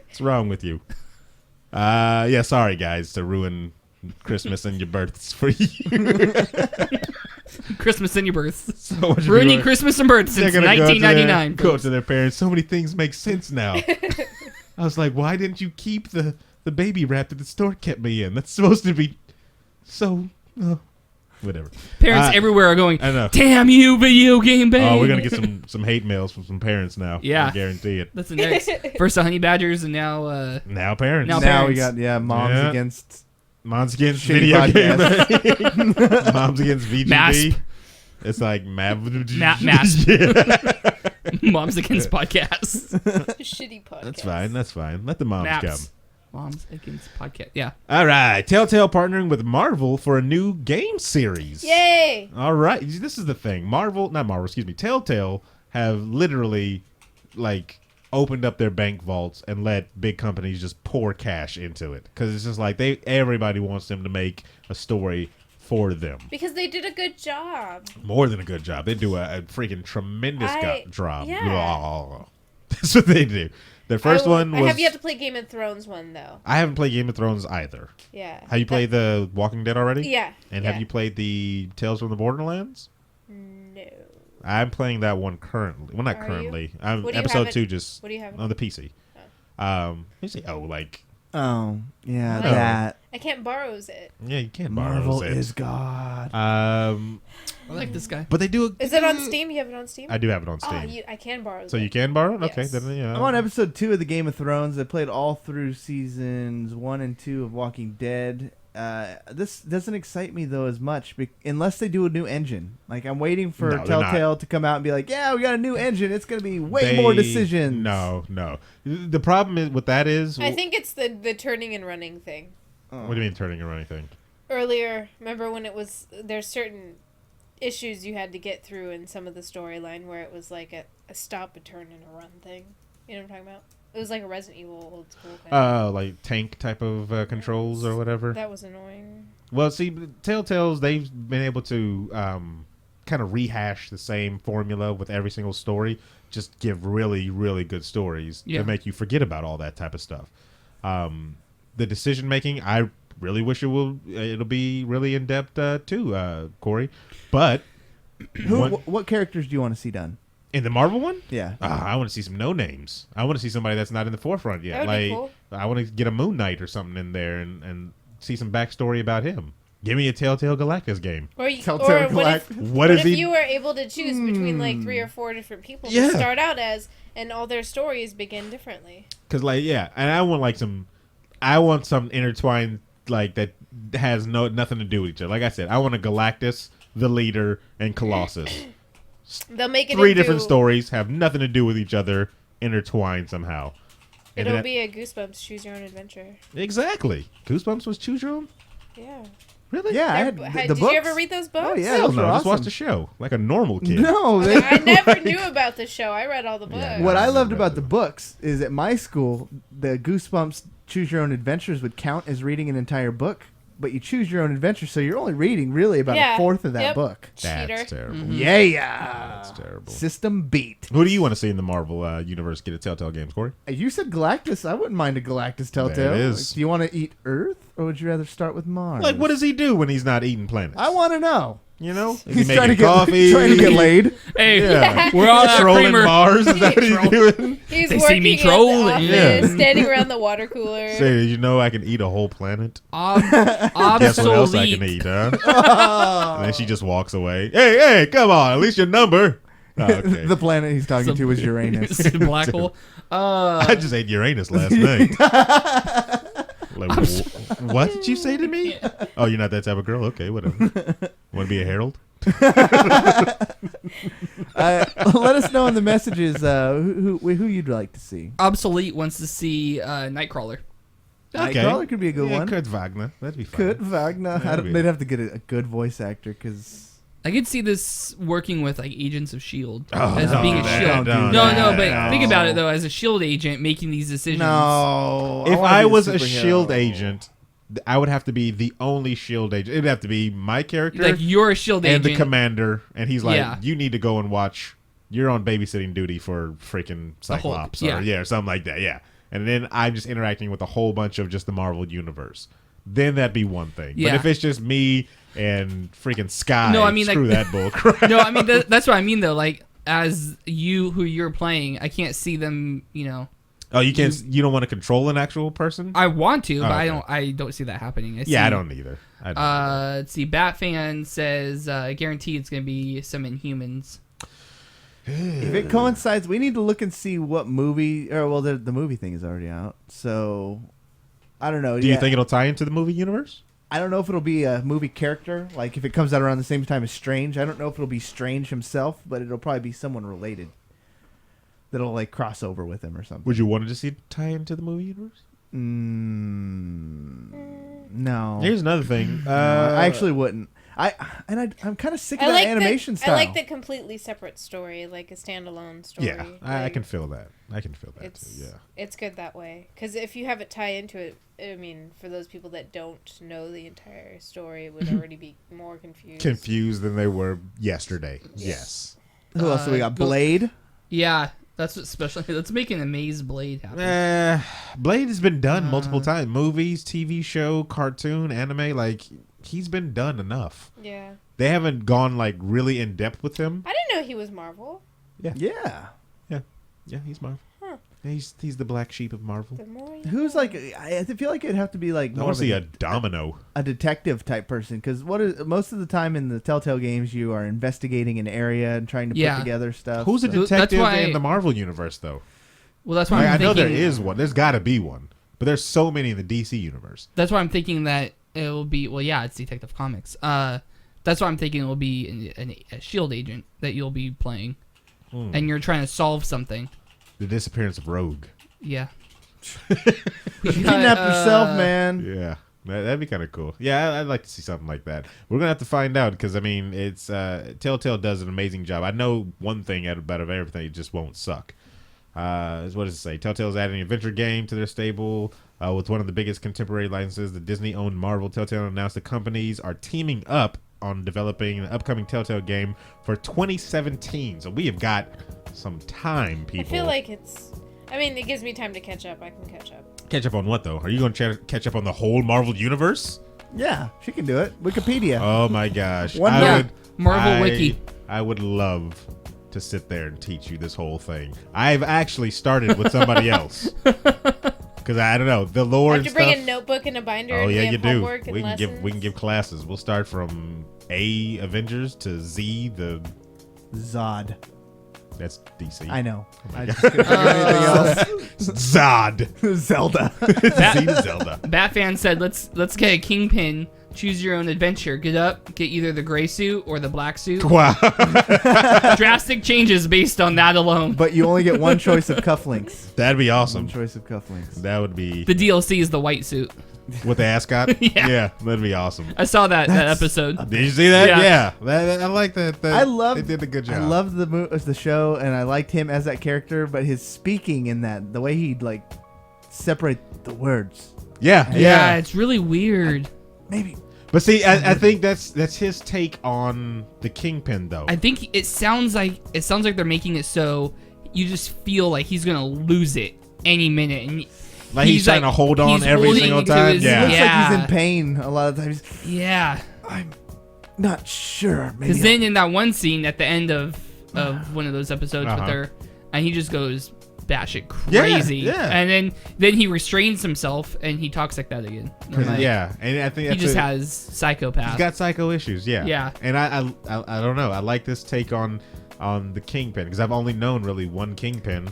[SPEAKER 5] What's wrong with you? Yeah, sorry guys to ruin Christmas and your births for you.
[SPEAKER 8] Christmas and your births.
[SPEAKER 5] So much of
[SPEAKER 8] Ruining
[SPEAKER 5] your-
[SPEAKER 8] Christmas and births
[SPEAKER 5] They're
[SPEAKER 8] since
[SPEAKER 5] gonna go to
[SPEAKER 8] 1999.
[SPEAKER 5] Go to their parents. So many things make sense now. I was like, why didn't you keep the baby wrap that the store kept me in? That's supposed to be so. Whatever.
[SPEAKER 8] Parents everywhere are going,
[SPEAKER 5] I know.
[SPEAKER 8] damn you, Video Game Bang.
[SPEAKER 5] Oh, we're gonna get some hate mails from some parents now.
[SPEAKER 8] Yeah.
[SPEAKER 5] I guarantee it.
[SPEAKER 8] That's the next. First the Honey Badgers, and now
[SPEAKER 5] Now parents.
[SPEAKER 8] Now
[SPEAKER 6] Now we
[SPEAKER 8] parents.
[SPEAKER 6] got moms
[SPEAKER 5] Yeah.
[SPEAKER 6] against
[SPEAKER 5] Moms against
[SPEAKER 6] shitty
[SPEAKER 5] video game.
[SPEAKER 6] podcasts.
[SPEAKER 5] Moms against VGB.
[SPEAKER 8] Masp.
[SPEAKER 5] It's like
[SPEAKER 8] Masp.
[SPEAKER 5] Yeah.
[SPEAKER 8] Moms Against Podcasts.
[SPEAKER 7] Shitty podcast.
[SPEAKER 5] That's fine. Let the moms
[SPEAKER 8] Maps.
[SPEAKER 5] come.
[SPEAKER 8] Moms Against Podcast. Yeah.
[SPEAKER 5] All right. Telltale partnering with Marvel for a new game series.
[SPEAKER 7] Yay!
[SPEAKER 5] All right. This is the thing. Telltale have literally like opened up their bank vaults and let big companies just pour cash into it, because it's just like everybody wants them to make a story for them.
[SPEAKER 7] Because they did a good job.
[SPEAKER 5] More than a good job. They do a freaking tremendous job.
[SPEAKER 7] Yeah.
[SPEAKER 5] That's what they do. Their first one was.
[SPEAKER 7] I have yet to play Game of Thrones one though.
[SPEAKER 5] I haven't played Game of Thrones either.
[SPEAKER 7] Yeah.
[SPEAKER 5] Have you played the Walking Dead already?
[SPEAKER 7] Yeah.
[SPEAKER 5] And
[SPEAKER 7] yeah.
[SPEAKER 5] have you played the Tales from the Borderlands?
[SPEAKER 7] No.
[SPEAKER 5] I'm playing that one currently. Well, not
[SPEAKER 7] Are you?
[SPEAKER 5] currently. I'm
[SPEAKER 7] What do you
[SPEAKER 5] episode
[SPEAKER 7] have
[SPEAKER 5] 2 just
[SPEAKER 7] What do you have?
[SPEAKER 5] on the PC. Let me see. Oh, like
[SPEAKER 6] Oh, yeah,
[SPEAKER 7] Like-
[SPEAKER 6] that.
[SPEAKER 7] I can't borrow it.
[SPEAKER 5] yeah, you can't borrow
[SPEAKER 6] Marvel
[SPEAKER 5] it.
[SPEAKER 6] is God.
[SPEAKER 8] I like this guy.
[SPEAKER 5] But they do.
[SPEAKER 7] Is it on Steam? You have it on Steam?
[SPEAKER 5] I do have it on
[SPEAKER 7] Oh,
[SPEAKER 5] Steam.
[SPEAKER 7] I can borrow
[SPEAKER 5] So
[SPEAKER 7] it.
[SPEAKER 5] you can borrow it. Okay,
[SPEAKER 7] Yes.
[SPEAKER 5] then yeah.
[SPEAKER 6] I'm on episode 2 of the Game of Thrones. I played all through seasons 1 and 2 of Walking Dead. This doesn't excite me though as much unless they do a new engine. Like I'm waiting for
[SPEAKER 5] No, they're
[SPEAKER 6] Telltale to come out and be like, "Yeah, we got a new engine. It's gonna be way more decisions."
[SPEAKER 5] No. The problem is with that is.
[SPEAKER 7] I think it's the turning and running thing.
[SPEAKER 5] What do you mean turning or anything?
[SPEAKER 7] Earlier, remember when it was there's certain issues you had to get through in some of the storyline where it was like a stop, a turn, and a run thing. You know what I'm talking about? It was like a Resident Evil old school kind
[SPEAKER 5] Like tank type of controls or whatever.
[SPEAKER 7] That was annoying.
[SPEAKER 5] Well, see, Telltale's they've been able to kind of rehash the same formula with every single story. Just give really, really good stories to make you forget about all that type of stuff. The decision making, I really wish it'll be really in depth too, Cory. But
[SPEAKER 6] What characters do you want to see done?
[SPEAKER 5] in the Marvel one,
[SPEAKER 6] Yeah.
[SPEAKER 5] I want to see some no names. I want to see somebody that's not in the forefront yet.
[SPEAKER 7] That would be
[SPEAKER 5] Like
[SPEAKER 7] cool.
[SPEAKER 5] I want to get a Moon Knight or something in there and see some backstory about him. Give me a Telltale Galactus game.
[SPEAKER 7] Or you,
[SPEAKER 6] Telltale
[SPEAKER 7] or what if,
[SPEAKER 6] Galactus.
[SPEAKER 5] What
[SPEAKER 7] what
[SPEAKER 5] is
[SPEAKER 7] if
[SPEAKER 5] he?
[SPEAKER 7] you were able to choose between like 3 or 4 different people
[SPEAKER 5] Yeah.
[SPEAKER 7] to start out as, and all their stories begin differently?
[SPEAKER 5] Because and I want some intertwined like that has nothing to do with each other. Like I said, I want a Galactus, the leader, and Colossus.
[SPEAKER 7] They'll make it
[SPEAKER 5] 3 different stories, have nothing to do with each other, intertwined somehow. And
[SPEAKER 7] It'll be a Goosebumps Choose Your Own Adventure.
[SPEAKER 5] Exactly. Goosebumps was Choose Your Own?
[SPEAKER 7] Yeah.
[SPEAKER 5] Really?
[SPEAKER 6] Yeah, I had the
[SPEAKER 7] Did
[SPEAKER 6] books.
[SPEAKER 7] you ever read those books?
[SPEAKER 6] Oh yeah,
[SPEAKER 5] Hell
[SPEAKER 6] those
[SPEAKER 5] no,
[SPEAKER 6] were
[SPEAKER 5] just
[SPEAKER 6] awesome.
[SPEAKER 5] watch the show like a normal kid.
[SPEAKER 6] No,
[SPEAKER 7] I never knew about the show. I read all the books.
[SPEAKER 5] Yeah.
[SPEAKER 6] What I loved
[SPEAKER 5] Yeah.
[SPEAKER 6] about the books is at my school, the Goosebumps Choose Your Own Adventures would count as reading an entire book, but you choose your own adventure, so you're only reading really about a fourth of that book.
[SPEAKER 7] Cheater.
[SPEAKER 5] That's terrible.
[SPEAKER 6] Yeah.
[SPEAKER 5] That's terrible.
[SPEAKER 6] System beat.
[SPEAKER 5] Who do you want to see in the Marvel universe get a Telltale Games, Cory?
[SPEAKER 6] You said Galactus. I wouldn't mind a Galactus Telltale.
[SPEAKER 5] There it is.
[SPEAKER 6] Do you want to eat Earth, or would you rather start with Mars?
[SPEAKER 5] Like, what does he do when he's not eating planets?
[SPEAKER 6] I want to know.
[SPEAKER 5] You know? Is
[SPEAKER 6] He's
[SPEAKER 5] he
[SPEAKER 6] trying to
[SPEAKER 5] making
[SPEAKER 6] get
[SPEAKER 5] coffee?
[SPEAKER 6] trying to get laid.
[SPEAKER 8] Hey,
[SPEAKER 5] Yeah.
[SPEAKER 8] we're on
[SPEAKER 5] Trolling
[SPEAKER 8] Kramer.
[SPEAKER 5] Mars? Is that what he's doing?
[SPEAKER 7] He's
[SPEAKER 8] They see
[SPEAKER 7] working
[SPEAKER 8] me
[SPEAKER 7] in
[SPEAKER 8] trolling.
[SPEAKER 7] the office,
[SPEAKER 5] Yeah.
[SPEAKER 7] standing around the water cooler.
[SPEAKER 5] Say, did you know I can eat a whole planet?
[SPEAKER 8] Obsolete.
[SPEAKER 5] Guess what else I can eat, huh? And then she just walks away. Hey, come on. At least your number. Oh, okay.
[SPEAKER 6] The planet he's talking to was Uranus.
[SPEAKER 8] It's a black hole.
[SPEAKER 5] I just ate Uranus last night. Like, what did you say to me? Oh, you're not that type of girl? Okay, whatever. Want to be a herald?
[SPEAKER 6] Let us know in the messages who you'd like to see.
[SPEAKER 8] Obsolete wants to see Nightcrawler.
[SPEAKER 6] Nightcrawler could be a good one.
[SPEAKER 5] Kurt Wagner. That'd be fun.
[SPEAKER 6] Kurt Wagner.
[SPEAKER 5] That'd be-
[SPEAKER 6] They'd have to get a good voice actor because.
[SPEAKER 8] I could see this working with like Agents of Shield
[SPEAKER 5] Oh,
[SPEAKER 8] as
[SPEAKER 5] no,
[SPEAKER 8] being a
[SPEAKER 5] man,
[SPEAKER 8] Shield.
[SPEAKER 5] don't do
[SPEAKER 8] No,
[SPEAKER 5] that.
[SPEAKER 8] but
[SPEAKER 5] No.
[SPEAKER 8] think about it though. As a Shield agent, making these decisions.
[SPEAKER 6] No.
[SPEAKER 5] If
[SPEAKER 6] wanna
[SPEAKER 5] I
[SPEAKER 6] be
[SPEAKER 5] was a
[SPEAKER 6] superhero.
[SPEAKER 5] SHIELD agent, I would have to be the only SHIELD agent. It'd have to be my character
[SPEAKER 8] Like you're a Shield
[SPEAKER 5] and
[SPEAKER 8] agent.
[SPEAKER 5] the commander, and he's like,
[SPEAKER 8] Yeah.
[SPEAKER 5] you need to go and watch. You're on babysitting duty for freaking Cyclops,
[SPEAKER 8] Hulk,
[SPEAKER 5] or something like that. Yeah, and then I'm just interacting with a whole bunch of just the Marvel universe. Then that'd be one thing.
[SPEAKER 8] Yeah.
[SPEAKER 5] But if it's just me and freaking Sky,
[SPEAKER 8] No, I mean,
[SPEAKER 5] screw
[SPEAKER 8] like-
[SPEAKER 5] that bull crap.
[SPEAKER 8] No, I mean that's what I mean though. Like as who you're playing, I can't see them. You know,
[SPEAKER 5] Oh, you can't. You don't want to control an actual person?
[SPEAKER 8] I want to, but
[SPEAKER 5] okay.
[SPEAKER 8] I don't see that happening.
[SPEAKER 5] I don't either.
[SPEAKER 8] Let's see. Batfan says guaranteed it's gonna be some Inhumans.
[SPEAKER 6] If it coincides, we need to look and see what movie. Or well, the movie thing is already out, so I don't know.
[SPEAKER 5] Do you think it'll tie into the movie universe?
[SPEAKER 6] I don't know if it'll be a movie character. Like if it comes out around the same time as Strange, I don't know if it'll be Strange himself, but it'll probably be someone related that'll like cross over with him or something.
[SPEAKER 5] Would you want to see it tie into the movie universe?
[SPEAKER 6] No.
[SPEAKER 5] Here's another thing.
[SPEAKER 6] I actually wouldn't. I'm kind of sick of that animation style.
[SPEAKER 7] I like the completely separate story, like a standalone story.
[SPEAKER 5] Yeah, I
[SPEAKER 7] Like,
[SPEAKER 5] can feel that. I can feel that
[SPEAKER 7] It's
[SPEAKER 5] too. Yeah.
[SPEAKER 7] it's good that way because if you have it tie into it, I mean, for those people that don't know the entire story, it would already be more confused.
[SPEAKER 5] Confused than they were yesterday. Yes.
[SPEAKER 6] Who else do we got?
[SPEAKER 8] go-
[SPEAKER 6] Blade.
[SPEAKER 8] Yeah, that's what special. Let's make an Amaze Blade happen.
[SPEAKER 5] Blade has been done multiple times. Movies, TV show, cartoon, anime. Like he's been done enough.
[SPEAKER 7] Yeah,
[SPEAKER 5] They haven't gone like really in depth with him.
[SPEAKER 7] I didn't know he was Marvel.
[SPEAKER 6] Yeah.
[SPEAKER 5] Yeah, he's Marvel.
[SPEAKER 7] Huh.
[SPEAKER 5] He's the black sheep of Marvel.
[SPEAKER 7] The more you
[SPEAKER 6] Who's
[SPEAKER 7] know.
[SPEAKER 6] like? I feel like it'd have to be like
[SPEAKER 5] I
[SPEAKER 6] more
[SPEAKER 5] want
[SPEAKER 6] of
[SPEAKER 5] to see a domino.
[SPEAKER 6] a detective type person because most of the time in the Telltale games you are investigating an area and trying to
[SPEAKER 8] Yeah.
[SPEAKER 6] put together stuff.
[SPEAKER 5] Who's a
[SPEAKER 6] so-
[SPEAKER 8] That's
[SPEAKER 5] detective
[SPEAKER 8] why-
[SPEAKER 5] in the Marvel universe, though?
[SPEAKER 8] Well, that's why
[SPEAKER 5] I
[SPEAKER 8] I'm
[SPEAKER 5] know
[SPEAKER 8] thinking.
[SPEAKER 5] there is one. There's got to be one, but there's so many in the DC universe.
[SPEAKER 8] That's why I'm thinking that it will be. Well, yeah, it's Detective Comics. That's why I'm thinking it will be a Shield agent that you'll be playing, and you're trying to solve something.
[SPEAKER 5] The disappearance of Rogue.
[SPEAKER 8] Yeah.
[SPEAKER 6] You kidnapped yourself, man.
[SPEAKER 5] Yeah, that'd be kind of cool. Yeah, I'd like to see something like that. We're gonna have to find out because I mean, it's Telltale does an amazing job. I know one thing about everything; it just won't suck. What does it say? Telltale's adding an adventure game to their stable with one of the biggest contemporary licenses. The Disney-owned Marvel. Telltale announced the companies are teaming up on developing an upcoming Telltale game for 2017. So we have got some time, people.
[SPEAKER 7] I feel like it's. I mean, it gives me time to catch up. I can catch up.
[SPEAKER 5] Catch up on what though? Are you going to catch up on the whole Marvel universe?
[SPEAKER 6] Yeah, she can do it. Wikipedia.
[SPEAKER 5] Oh my gosh!
[SPEAKER 6] One
[SPEAKER 5] I
[SPEAKER 6] day.
[SPEAKER 5] would,
[SPEAKER 8] Marvel Wiki.
[SPEAKER 5] I would love to sit there and teach you this whole thing. I've actually started with somebody else because I don't know the lore
[SPEAKER 7] I
[SPEAKER 5] and
[SPEAKER 7] have to bring
[SPEAKER 5] stuff.
[SPEAKER 7] a notebook and a binder.
[SPEAKER 5] Oh
[SPEAKER 7] and
[SPEAKER 5] yeah,
[SPEAKER 7] we
[SPEAKER 5] you
[SPEAKER 7] have
[SPEAKER 5] do.
[SPEAKER 7] homework and
[SPEAKER 5] We can
[SPEAKER 7] lessons.
[SPEAKER 5] give classes. We'll start from A Avengers to Z the.
[SPEAKER 6] Zod.
[SPEAKER 5] That's DC.
[SPEAKER 6] I know. I just couldn't think of anything else.
[SPEAKER 5] Zod.
[SPEAKER 6] Zelda.
[SPEAKER 5] Z to Zelda.
[SPEAKER 8] Batfan said, "Let's get a Kingpin choose your own adventure. Get up, get either the gray suit or the black suit.
[SPEAKER 5] Wow.
[SPEAKER 8] Drastic changes based on that alone.
[SPEAKER 6] But you only get one choice of cufflinks.
[SPEAKER 5] That'd be
[SPEAKER 6] One
[SPEAKER 5] awesome.
[SPEAKER 6] choice of cufflinks.
[SPEAKER 5] That would be
[SPEAKER 8] The DLC is the white suit.
[SPEAKER 5] with the ascot.
[SPEAKER 8] Yeah.
[SPEAKER 5] That'd be awesome.
[SPEAKER 8] I saw that episode.
[SPEAKER 5] Did you see that?
[SPEAKER 8] Yeah.
[SPEAKER 5] Yeah. I like that.
[SPEAKER 6] I love.
[SPEAKER 5] They did a good job.
[SPEAKER 6] I love the show, and I liked him as that character. But his speaking in that, the way he'd like separate the words,
[SPEAKER 5] Yeah.
[SPEAKER 8] It's really weird.
[SPEAKER 6] maybe.
[SPEAKER 5] But see, I think that's his take on the Kingpin, though.
[SPEAKER 8] I think it sounds like they're making it so you just feel like he's gonna lose it any minute, and
[SPEAKER 5] like he's trying to hold on
[SPEAKER 8] he's
[SPEAKER 5] every
[SPEAKER 8] holding
[SPEAKER 5] single
[SPEAKER 8] to
[SPEAKER 5] time.
[SPEAKER 8] his-
[SPEAKER 6] It looks
[SPEAKER 5] Yeah.
[SPEAKER 6] like he's in pain a lot of times.
[SPEAKER 8] Yeah,
[SPEAKER 6] I'm not sure. Maybe
[SPEAKER 8] because then in that one scene at the end of one of those episodes with
[SPEAKER 5] Uh-huh.
[SPEAKER 8] her, and he just goes batshit
[SPEAKER 5] Yeah,
[SPEAKER 8] crazy,
[SPEAKER 5] yeah.
[SPEAKER 8] and then he restrains himself and he talks like that again. I'm like,
[SPEAKER 5] Yeah, and I think
[SPEAKER 8] he
[SPEAKER 5] that's
[SPEAKER 8] just
[SPEAKER 5] it.
[SPEAKER 8] has psychopath.
[SPEAKER 5] He's got psycho issues. Yeah.
[SPEAKER 8] Yeah.
[SPEAKER 5] And I don't know. I like this take on the Kingpin because I've only known really one Kingpin,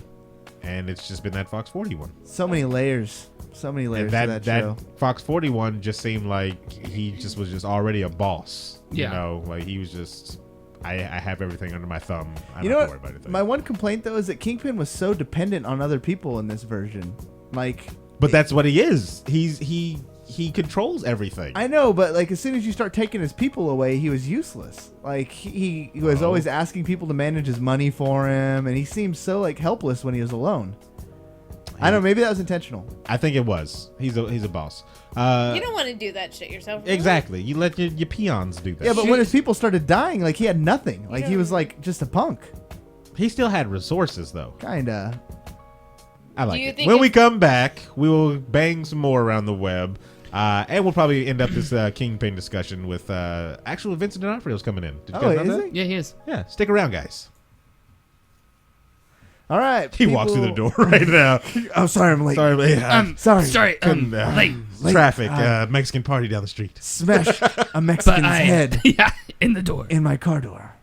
[SPEAKER 5] and it's just been that Fox 41.
[SPEAKER 6] so many layers. So many layers
[SPEAKER 5] And
[SPEAKER 6] to that show.
[SPEAKER 5] Fox 41 just seemed like he just was just already a boss.
[SPEAKER 8] Yeah.
[SPEAKER 5] You know, like he was just. I have everything under my thumb. I
[SPEAKER 6] You
[SPEAKER 5] don't
[SPEAKER 6] know
[SPEAKER 5] have to
[SPEAKER 6] what?
[SPEAKER 5] worry about anything.
[SPEAKER 6] My one complaint though is that Kingpin was so dependent on other people in this version. Like,
[SPEAKER 5] But that's what he is. He controls everything.
[SPEAKER 6] I know, but like as soon as you start taking his people away, he was useless. Like he was always asking people to manage his money for him, and he seemed so like helpless when he was alone. I don't know. Maybe that was intentional.
[SPEAKER 5] I think it was. He's a boss.
[SPEAKER 7] You don't want to do that shit yourself. really.
[SPEAKER 5] Exactly. You let your peons do that.
[SPEAKER 6] Yeah, but
[SPEAKER 5] shit.
[SPEAKER 6] when his people started dying, like he had nothing. Like he was like just a punk,
[SPEAKER 5] He still had resources though.
[SPEAKER 6] kinda.
[SPEAKER 5] I like
[SPEAKER 7] you
[SPEAKER 5] it.
[SPEAKER 7] think
[SPEAKER 5] When
[SPEAKER 7] if-
[SPEAKER 5] we come back, we will bang some more around the web. And we'll probably end up this Kingpin discussion with actual Vincent D'Onofrio's coming in. Did you guys know
[SPEAKER 6] is
[SPEAKER 5] that?
[SPEAKER 6] he?
[SPEAKER 8] Yeah, he is.
[SPEAKER 5] Yeah, stick around, guys.
[SPEAKER 6] All right.
[SPEAKER 5] He walks through the door right now.
[SPEAKER 6] Oh, sorry, I'm late.
[SPEAKER 5] Sorry, but,
[SPEAKER 6] Sorry.
[SPEAKER 5] couldn't,
[SPEAKER 8] late.
[SPEAKER 5] traffic, Mexican party down the street.
[SPEAKER 6] Smash a
[SPEAKER 8] But
[SPEAKER 6] Mexican's head
[SPEAKER 8] yeah, in the door.
[SPEAKER 6] in my car door.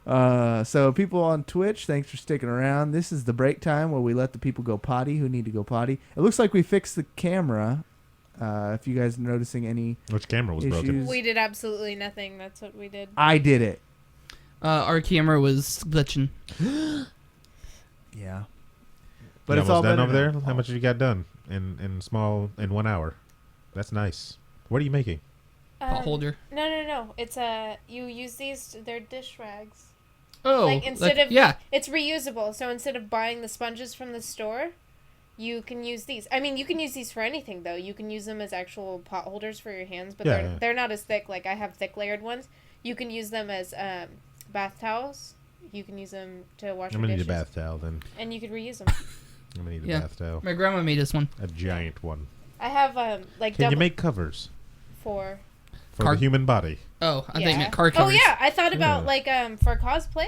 [SPEAKER 6] So people on Twitch, thanks for sticking around. This is the break time where we let the people go potty who need to go potty. It looks like we fixed the camera. If you guys are noticing any,
[SPEAKER 5] Which camera was broken?
[SPEAKER 6] Issues.
[SPEAKER 7] We did absolutely nothing. That's what we did.
[SPEAKER 6] I did it.
[SPEAKER 8] Our camera was glitching.
[SPEAKER 6] Yeah.
[SPEAKER 5] But
[SPEAKER 6] But
[SPEAKER 5] it's
[SPEAKER 6] it's all
[SPEAKER 5] done
[SPEAKER 6] better
[SPEAKER 5] over there.
[SPEAKER 6] now.
[SPEAKER 5] How much have you got done in 1 hour? That's nice. What are you making?
[SPEAKER 8] Pot holder.
[SPEAKER 7] No. It's you use these. They're dish rags.
[SPEAKER 8] Oh,
[SPEAKER 7] Like instead of
[SPEAKER 8] yeah.
[SPEAKER 7] it's reusable. So instead of buying the sponges from the store, you can use these. I mean, you can use these for anything though. You can use them as actual pot holders for your hands, but
[SPEAKER 5] Yeah,
[SPEAKER 7] they're not as thick. Like I have thick layered ones. You can use them as bath towels. You can use them to wash
[SPEAKER 5] I'm
[SPEAKER 7] your
[SPEAKER 5] gonna need
[SPEAKER 7] dishes,
[SPEAKER 5] a bath towel then.
[SPEAKER 7] and you could reuse them.
[SPEAKER 5] I'm gonna need a
[SPEAKER 8] Yeah.
[SPEAKER 5] bath towel.
[SPEAKER 8] My grandma made us one.
[SPEAKER 5] A giant one.
[SPEAKER 7] I have like
[SPEAKER 5] Can
[SPEAKER 7] double
[SPEAKER 5] you make covers
[SPEAKER 7] for.
[SPEAKER 5] for
[SPEAKER 8] Car-
[SPEAKER 5] the human body?
[SPEAKER 8] Oh, I think
[SPEAKER 7] Yeah.
[SPEAKER 8] meant car
[SPEAKER 7] Oh
[SPEAKER 8] covers.
[SPEAKER 7] yeah, I thought about
[SPEAKER 5] Yeah.
[SPEAKER 7] like for cosplay.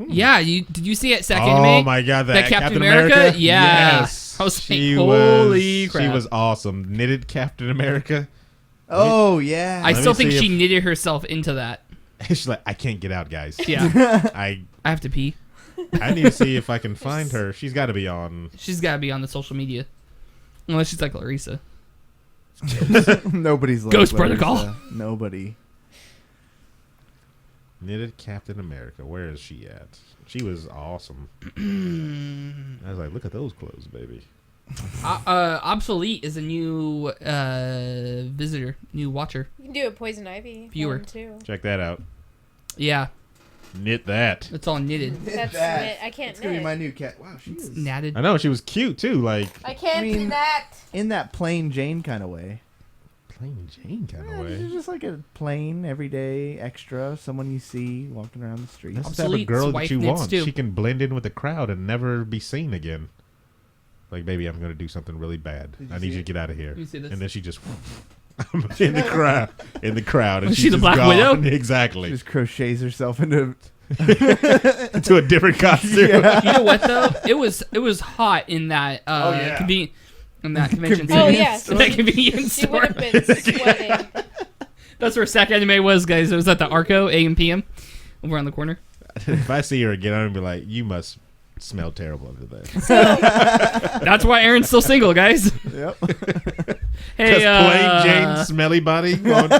[SPEAKER 8] Yeah, did you see it second
[SPEAKER 5] Oh
[SPEAKER 8] anime?
[SPEAKER 5] my god,
[SPEAKER 8] That Captain America? Yeah.
[SPEAKER 5] Yes.
[SPEAKER 8] I was like,
[SPEAKER 5] She
[SPEAKER 8] holy
[SPEAKER 5] was,
[SPEAKER 8] crap.
[SPEAKER 5] She was awesome. Knitted Captain America.
[SPEAKER 6] Oh, yeah.
[SPEAKER 8] I
[SPEAKER 5] Let
[SPEAKER 8] still
[SPEAKER 5] me
[SPEAKER 8] think
[SPEAKER 5] see
[SPEAKER 8] she
[SPEAKER 5] if-
[SPEAKER 8] knitted herself into that.
[SPEAKER 5] She's like, I can't get out, guys.
[SPEAKER 8] Yeah.
[SPEAKER 5] I
[SPEAKER 8] I have to pee.
[SPEAKER 5] need to see if I can find her. She's got to be on.
[SPEAKER 8] She's got to be on the social media. Unless she's like Lareesa.
[SPEAKER 6] Nobody's like
[SPEAKER 8] Ghost
[SPEAKER 6] Larissa.
[SPEAKER 8] Protocol.
[SPEAKER 6] Nobody.
[SPEAKER 5] Knitted Captain America. Where is she at? She was awesome. I was like, look at those clothes, baby.
[SPEAKER 8] Obsolete is a new visitor, new watcher.
[SPEAKER 7] You can do a poison ivy
[SPEAKER 8] Viewer.
[SPEAKER 7] one too.
[SPEAKER 5] Check that out.
[SPEAKER 8] Yeah,
[SPEAKER 5] Knit that.
[SPEAKER 8] it's all knitted.
[SPEAKER 7] That's knit. I can't
[SPEAKER 6] It's gonna be
[SPEAKER 7] knit.
[SPEAKER 6] my new cat. Wow, she is
[SPEAKER 8] Natted.
[SPEAKER 5] I know she was cute too, like
[SPEAKER 7] I can't
[SPEAKER 6] I mean-
[SPEAKER 7] do that.
[SPEAKER 6] in that plain Jane kind of way.
[SPEAKER 5] plain Jane kind
[SPEAKER 6] Yeah,
[SPEAKER 5] of
[SPEAKER 6] she's
[SPEAKER 5] way.
[SPEAKER 6] just like a plain, everyday extra, someone you see walking around the street.
[SPEAKER 5] That's the type of
[SPEAKER 8] Obsolete's
[SPEAKER 5] girl that
[SPEAKER 8] wife
[SPEAKER 5] you
[SPEAKER 8] knits
[SPEAKER 5] want.
[SPEAKER 8] too.
[SPEAKER 5] She can blend in with the crowd and never be seen again. Like, baby, I'm gonna do something really bad.
[SPEAKER 6] Did you
[SPEAKER 5] I
[SPEAKER 6] see
[SPEAKER 5] need you
[SPEAKER 6] it?
[SPEAKER 5] to get out of here.
[SPEAKER 8] You see this?
[SPEAKER 5] And then she just in the crowd, and
[SPEAKER 8] Was
[SPEAKER 5] she's
[SPEAKER 8] she the
[SPEAKER 5] just
[SPEAKER 8] Black
[SPEAKER 5] gone.
[SPEAKER 8] Widow?
[SPEAKER 6] She
[SPEAKER 5] Exactly.
[SPEAKER 6] just crochets herself into.
[SPEAKER 5] To a different costume.
[SPEAKER 8] You know what though? It was hot in that
[SPEAKER 5] yeah.
[SPEAKER 8] in that convention
[SPEAKER 6] Convenience
[SPEAKER 8] center.
[SPEAKER 7] Oh yeah,
[SPEAKER 6] store.
[SPEAKER 8] That convenience
[SPEAKER 7] she
[SPEAKER 8] store.
[SPEAKER 7] would have been sweating.
[SPEAKER 8] That's where Sack Anime was, guys. It was at the Arco AM PM over on the corner.
[SPEAKER 5] If I see her again, I'm gonna be like, you must smell terrible under there.
[SPEAKER 8] That's why Aaron's still single, guys.
[SPEAKER 6] Yep.
[SPEAKER 8] Hey,
[SPEAKER 5] Plain Jane Smelly Body won't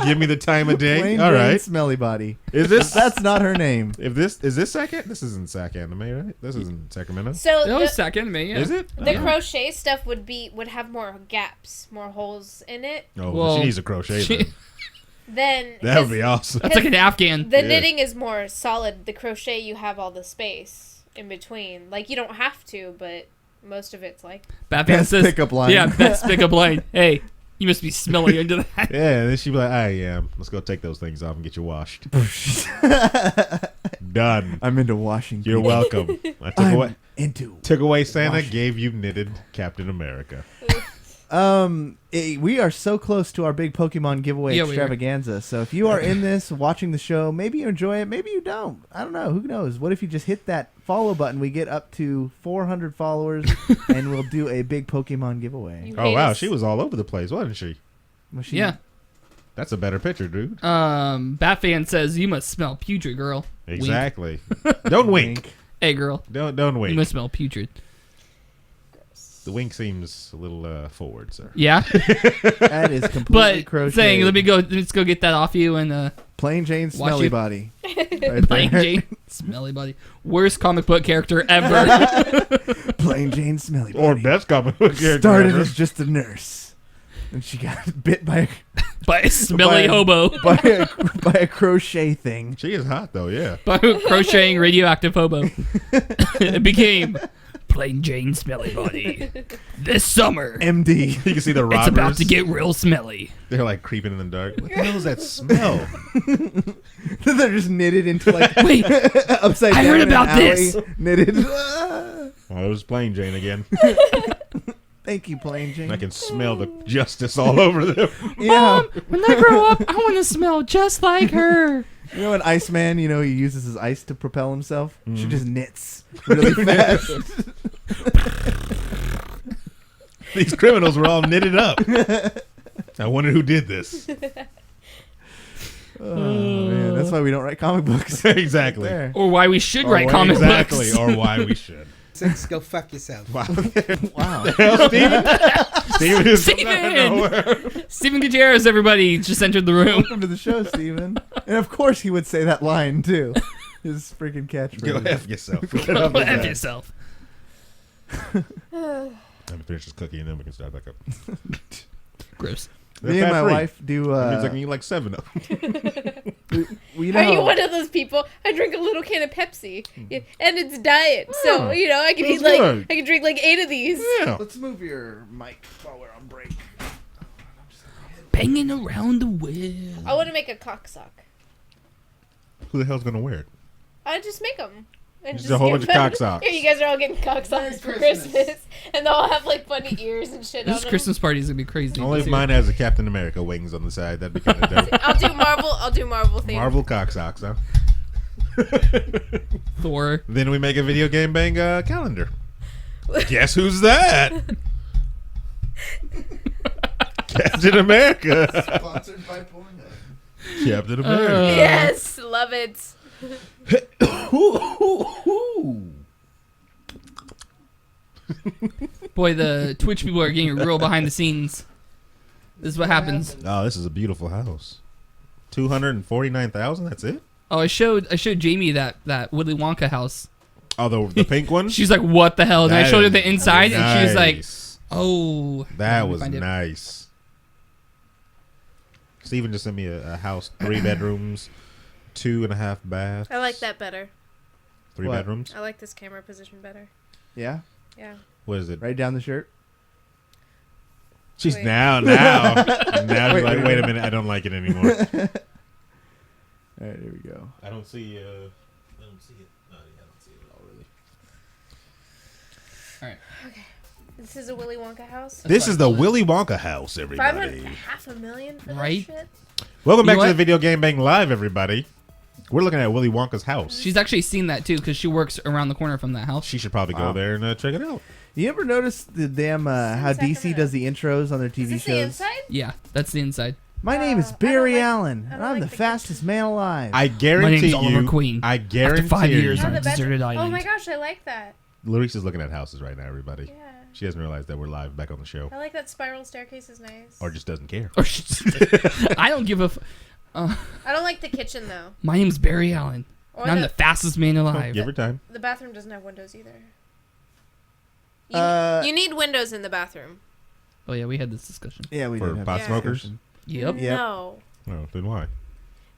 [SPEAKER 5] give me the time of day.
[SPEAKER 6] Plain
[SPEAKER 5] All
[SPEAKER 6] Jane
[SPEAKER 5] right.
[SPEAKER 6] Smelly Body.
[SPEAKER 5] Is this
[SPEAKER 6] That's not her name.
[SPEAKER 5] if this is this Sac? This isn't Sac Anime, right? This isn't Sacramento.
[SPEAKER 7] So
[SPEAKER 8] That was
[SPEAKER 7] the,
[SPEAKER 8] second me. Yeah.
[SPEAKER 5] Is it?
[SPEAKER 7] the crochet stuff would have more gaps, more holes in it.
[SPEAKER 5] Oh,
[SPEAKER 8] Well,
[SPEAKER 5] she needs a crochet.
[SPEAKER 8] she-
[SPEAKER 5] then.
[SPEAKER 7] Then
[SPEAKER 5] That would be awesome.
[SPEAKER 8] That's like an Afghan.
[SPEAKER 7] The
[SPEAKER 5] Yeah.
[SPEAKER 7] knitting is more solid. The crochet, you have all the space in between. Like you don't have to, but most of it's like.
[SPEAKER 8] Batman
[SPEAKER 6] Best
[SPEAKER 8] says,
[SPEAKER 6] pickup line.
[SPEAKER 8] Yeah, best pickup line. Hey, you must be smelly into that.
[SPEAKER 5] Yeah, and then she'd be like, I am. Let's go take those things off and get you washed. Done.
[SPEAKER 6] I'm into washing.
[SPEAKER 5] You're
[SPEAKER 6] people.
[SPEAKER 5] welcome. I
[SPEAKER 6] I'm into.
[SPEAKER 5] took away Santa,
[SPEAKER 6] washing.
[SPEAKER 5] gave you knitted Captain America.
[SPEAKER 6] We are so close to our big Pokemon giveaway
[SPEAKER 8] Yeah, we are.
[SPEAKER 6] extravaganza. So if you are in this, watching the show, maybe you enjoy it, maybe you don't. I don't know. Who knows? What if you just hit that follow button? We get up to 400 followers, and we'll do a big Pokemon giveaway.
[SPEAKER 7] You
[SPEAKER 5] Oh,
[SPEAKER 7] hate
[SPEAKER 5] wow.
[SPEAKER 7] us.
[SPEAKER 5] She was all over the place, wasn't she?
[SPEAKER 6] Was she-
[SPEAKER 8] Yeah.
[SPEAKER 5] That's a better picture, dude.
[SPEAKER 8] Batman says, you must smell putrid, girl. Wink.
[SPEAKER 5] Exactly. Don't wink.
[SPEAKER 8] Hey, girl.
[SPEAKER 5] Don't
[SPEAKER 8] You
[SPEAKER 5] wink.
[SPEAKER 8] must smell putrid.
[SPEAKER 5] The wink seems a little forward, sir.
[SPEAKER 8] Yeah.
[SPEAKER 6] That is completely
[SPEAKER 8] But
[SPEAKER 6] crochet.
[SPEAKER 8] saying, let's go get that off you and
[SPEAKER 6] Plain Jane
[SPEAKER 8] Watch
[SPEAKER 6] Smelly
[SPEAKER 8] you.
[SPEAKER 6] Body. Right
[SPEAKER 8] Plain
[SPEAKER 6] there.
[SPEAKER 8] Jane Smelly Body. Worst comic book character ever.
[SPEAKER 6] Plain Jane Smelly Body.
[SPEAKER 5] Or best comic book character
[SPEAKER 6] Started
[SPEAKER 5] ever.
[SPEAKER 6] as just a nurse, and she got bit by
[SPEAKER 8] By a smelly
[SPEAKER 6] By-
[SPEAKER 8] hobo.
[SPEAKER 6] by a crochet thing.
[SPEAKER 5] She is hot, though, yeah.
[SPEAKER 8] By a crocheting radioactive hobo. It became Plain Jane Smelly Body. This summer,
[SPEAKER 6] MD.
[SPEAKER 5] You can see the robbers.
[SPEAKER 8] it's about to get real smelly.
[SPEAKER 5] They're like creeping in the dark. What the hell is that smell?
[SPEAKER 6] They're just knitted into like
[SPEAKER 8] Wait,
[SPEAKER 6] upside
[SPEAKER 8] I
[SPEAKER 6] down.
[SPEAKER 8] heard
[SPEAKER 6] in an
[SPEAKER 8] about
[SPEAKER 6] alley,
[SPEAKER 8] this.
[SPEAKER 6] Knitted.
[SPEAKER 5] Well, it was Plain Jane again.
[SPEAKER 6] Thank you, Plain Jane.
[SPEAKER 5] I can smell the justice all over them.
[SPEAKER 6] You know,
[SPEAKER 8] when I grow up, I want to smell just like her.
[SPEAKER 6] you know, an Iceman. You know, he uses his ice to propel himself. She just knits really fast.
[SPEAKER 5] These criminals were all knitted up. I wonder who did this.
[SPEAKER 6] Oh man, that's why we don't write comic books.
[SPEAKER 5] Exactly.
[SPEAKER 6] There.
[SPEAKER 8] Or why we should
[SPEAKER 5] Or
[SPEAKER 8] write
[SPEAKER 5] why-
[SPEAKER 8] comic
[SPEAKER 5] exactly,
[SPEAKER 8] books.
[SPEAKER 5] or why we should.
[SPEAKER 1] Six, go fuck yourself.
[SPEAKER 5] Wow.
[SPEAKER 6] Wow.
[SPEAKER 5] Hell, Steven? Steven is coming out of
[SPEAKER 8] Steven!
[SPEAKER 5] nowhere.
[SPEAKER 8] Stephen Gutierrez, everybody, just entered the room.
[SPEAKER 6] Welcome to the show, Steven. And of course, he would say that line too. His freaking catchphrase.
[SPEAKER 5] Go F yourself.
[SPEAKER 8] Go F yourself.
[SPEAKER 5] Let me finish this cookie and then we can start back up.
[SPEAKER 8] Gross.
[SPEAKER 6] Me and my
[SPEAKER 5] Fat-free.
[SPEAKER 6] wife do.
[SPEAKER 5] That means I can eat like 7 of them.
[SPEAKER 6] We
[SPEAKER 7] Are you
[SPEAKER 6] know.
[SPEAKER 7] one of those people? I drink a little can of Pepsi, and it's diet. So I can
[SPEAKER 5] That's
[SPEAKER 7] eat like
[SPEAKER 5] good.
[SPEAKER 7] I can drink like 8 of these.
[SPEAKER 5] Yeah.
[SPEAKER 6] Let's move your mic while we're on break.
[SPEAKER 8] Banging around the wheel.
[SPEAKER 7] I want to make a cock sock.
[SPEAKER 5] Who the hell's going to wear it?
[SPEAKER 7] I just make them. And
[SPEAKER 5] Just a whole
[SPEAKER 7] give
[SPEAKER 5] bunch of
[SPEAKER 7] them-
[SPEAKER 5] cock socks.
[SPEAKER 7] Here, you guys are all getting cock socks for Christmas, and they'll all have like funny ears and shit on
[SPEAKER 8] This
[SPEAKER 7] them.
[SPEAKER 8] Christmas party is going to be crazy.
[SPEAKER 5] Only if
[SPEAKER 8] this
[SPEAKER 5] mine has a Captain America wings on the side. That'd be kind of dope.
[SPEAKER 7] I'll do Marvel. I'll do Marvel theme.
[SPEAKER 5] Marvel cock socks, huh?
[SPEAKER 8] year. Thor.
[SPEAKER 5] Then we make a video game bang calendar. Guess who's that? Captain America.
[SPEAKER 6] Sponsored by Pornhub.
[SPEAKER 5] Captain America.
[SPEAKER 7] Yes, love it.
[SPEAKER 8] Boy, the Twitch people are getting real behind the scenes. This is what happens.
[SPEAKER 5] Oh, this is a beautiful house. 249,000. That's it.
[SPEAKER 8] Oh, I showed Jamie that Willy Wonka house.
[SPEAKER 5] Oh, the pink one.
[SPEAKER 8] She's like, "What the hell?" And I
[SPEAKER 5] That
[SPEAKER 8] showed her
[SPEAKER 5] is
[SPEAKER 8] the inside, and she was like,
[SPEAKER 5] nice.
[SPEAKER 8] "Oh,
[SPEAKER 5] That
[SPEAKER 8] let me
[SPEAKER 5] was
[SPEAKER 8] find it.
[SPEAKER 5] nice. Steven just sent me a house, 3 bedrooms, 2.5 baths.
[SPEAKER 7] I like that better.
[SPEAKER 5] 3
[SPEAKER 6] What?
[SPEAKER 5] bedrooms.
[SPEAKER 7] I like this camera position better.
[SPEAKER 6] Yeah,
[SPEAKER 7] Yeah.
[SPEAKER 5] What is it?
[SPEAKER 6] right down the shirt.
[SPEAKER 5] She's
[SPEAKER 7] Wait.
[SPEAKER 5] now she's like, wait a minute, I don't like it anymore.
[SPEAKER 6] All right, here we go.
[SPEAKER 5] I don't see. I don't see it. No, I don't see it at all, really.
[SPEAKER 7] This is a Willy Wonka house.
[SPEAKER 5] This is the Willy Wonka house, everybody.
[SPEAKER 7] $500,000 for
[SPEAKER 8] Right?
[SPEAKER 7] that shit.
[SPEAKER 5] Welcome back
[SPEAKER 8] You
[SPEAKER 5] to
[SPEAKER 8] know
[SPEAKER 5] the Video Game Bang Live, everybody. We're looking at Willy Wonka's house.
[SPEAKER 8] She's actually seen that too because she works around the corner from that house.
[SPEAKER 5] She should probably go
[SPEAKER 6] Wow.
[SPEAKER 5] there and check it out.
[SPEAKER 6] You ever notice the damn how DC
[SPEAKER 7] Sacramento.
[SPEAKER 6] does the intros on their
[SPEAKER 7] Is
[SPEAKER 6] TV
[SPEAKER 7] this the
[SPEAKER 6] shows?
[SPEAKER 7] inside?
[SPEAKER 8] Yeah, that's the inside.
[SPEAKER 6] My name is
[SPEAKER 7] I don't
[SPEAKER 6] Barry
[SPEAKER 7] like-
[SPEAKER 6] Allen,
[SPEAKER 7] I
[SPEAKER 6] and
[SPEAKER 7] don't
[SPEAKER 6] I'm
[SPEAKER 7] like
[SPEAKER 6] the
[SPEAKER 7] the
[SPEAKER 6] fastest man alive.
[SPEAKER 5] I
[SPEAKER 8] My
[SPEAKER 5] guarantee
[SPEAKER 8] name's Oliver
[SPEAKER 5] you.
[SPEAKER 8] Queen.
[SPEAKER 5] I guarantee
[SPEAKER 8] After 5 years
[SPEAKER 5] you.
[SPEAKER 8] on a
[SPEAKER 7] the bedroom-
[SPEAKER 8] deserted
[SPEAKER 7] Oh
[SPEAKER 8] island.
[SPEAKER 7] my gosh, I like that.
[SPEAKER 5] Lareesa is looking at houses right now, everybody.
[SPEAKER 7] Yeah.
[SPEAKER 5] She hasn't realized that we're live back on the show.
[SPEAKER 7] I like that spiral staircase is nice.
[SPEAKER 5] Or just doesn't care.
[SPEAKER 8] I don't give a.
[SPEAKER 7] I don't like the kitchen though.
[SPEAKER 8] My name's Barry Allen.
[SPEAKER 7] Or
[SPEAKER 8] And I'm the fastest man alive.
[SPEAKER 5] Give her time.
[SPEAKER 7] The bathroom doesn't have windows either. You need windows in the bathroom.
[SPEAKER 8] Oh yeah, we had this discussion.
[SPEAKER 6] Yeah, we
[SPEAKER 5] For
[SPEAKER 6] did have
[SPEAKER 5] pot
[SPEAKER 6] that
[SPEAKER 5] smokers?
[SPEAKER 6] discussion.
[SPEAKER 8] Yep.
[SPEAKER 6] Yep.
[SPEAKER 7] No.
[SPEAKER 5] Oh, then why?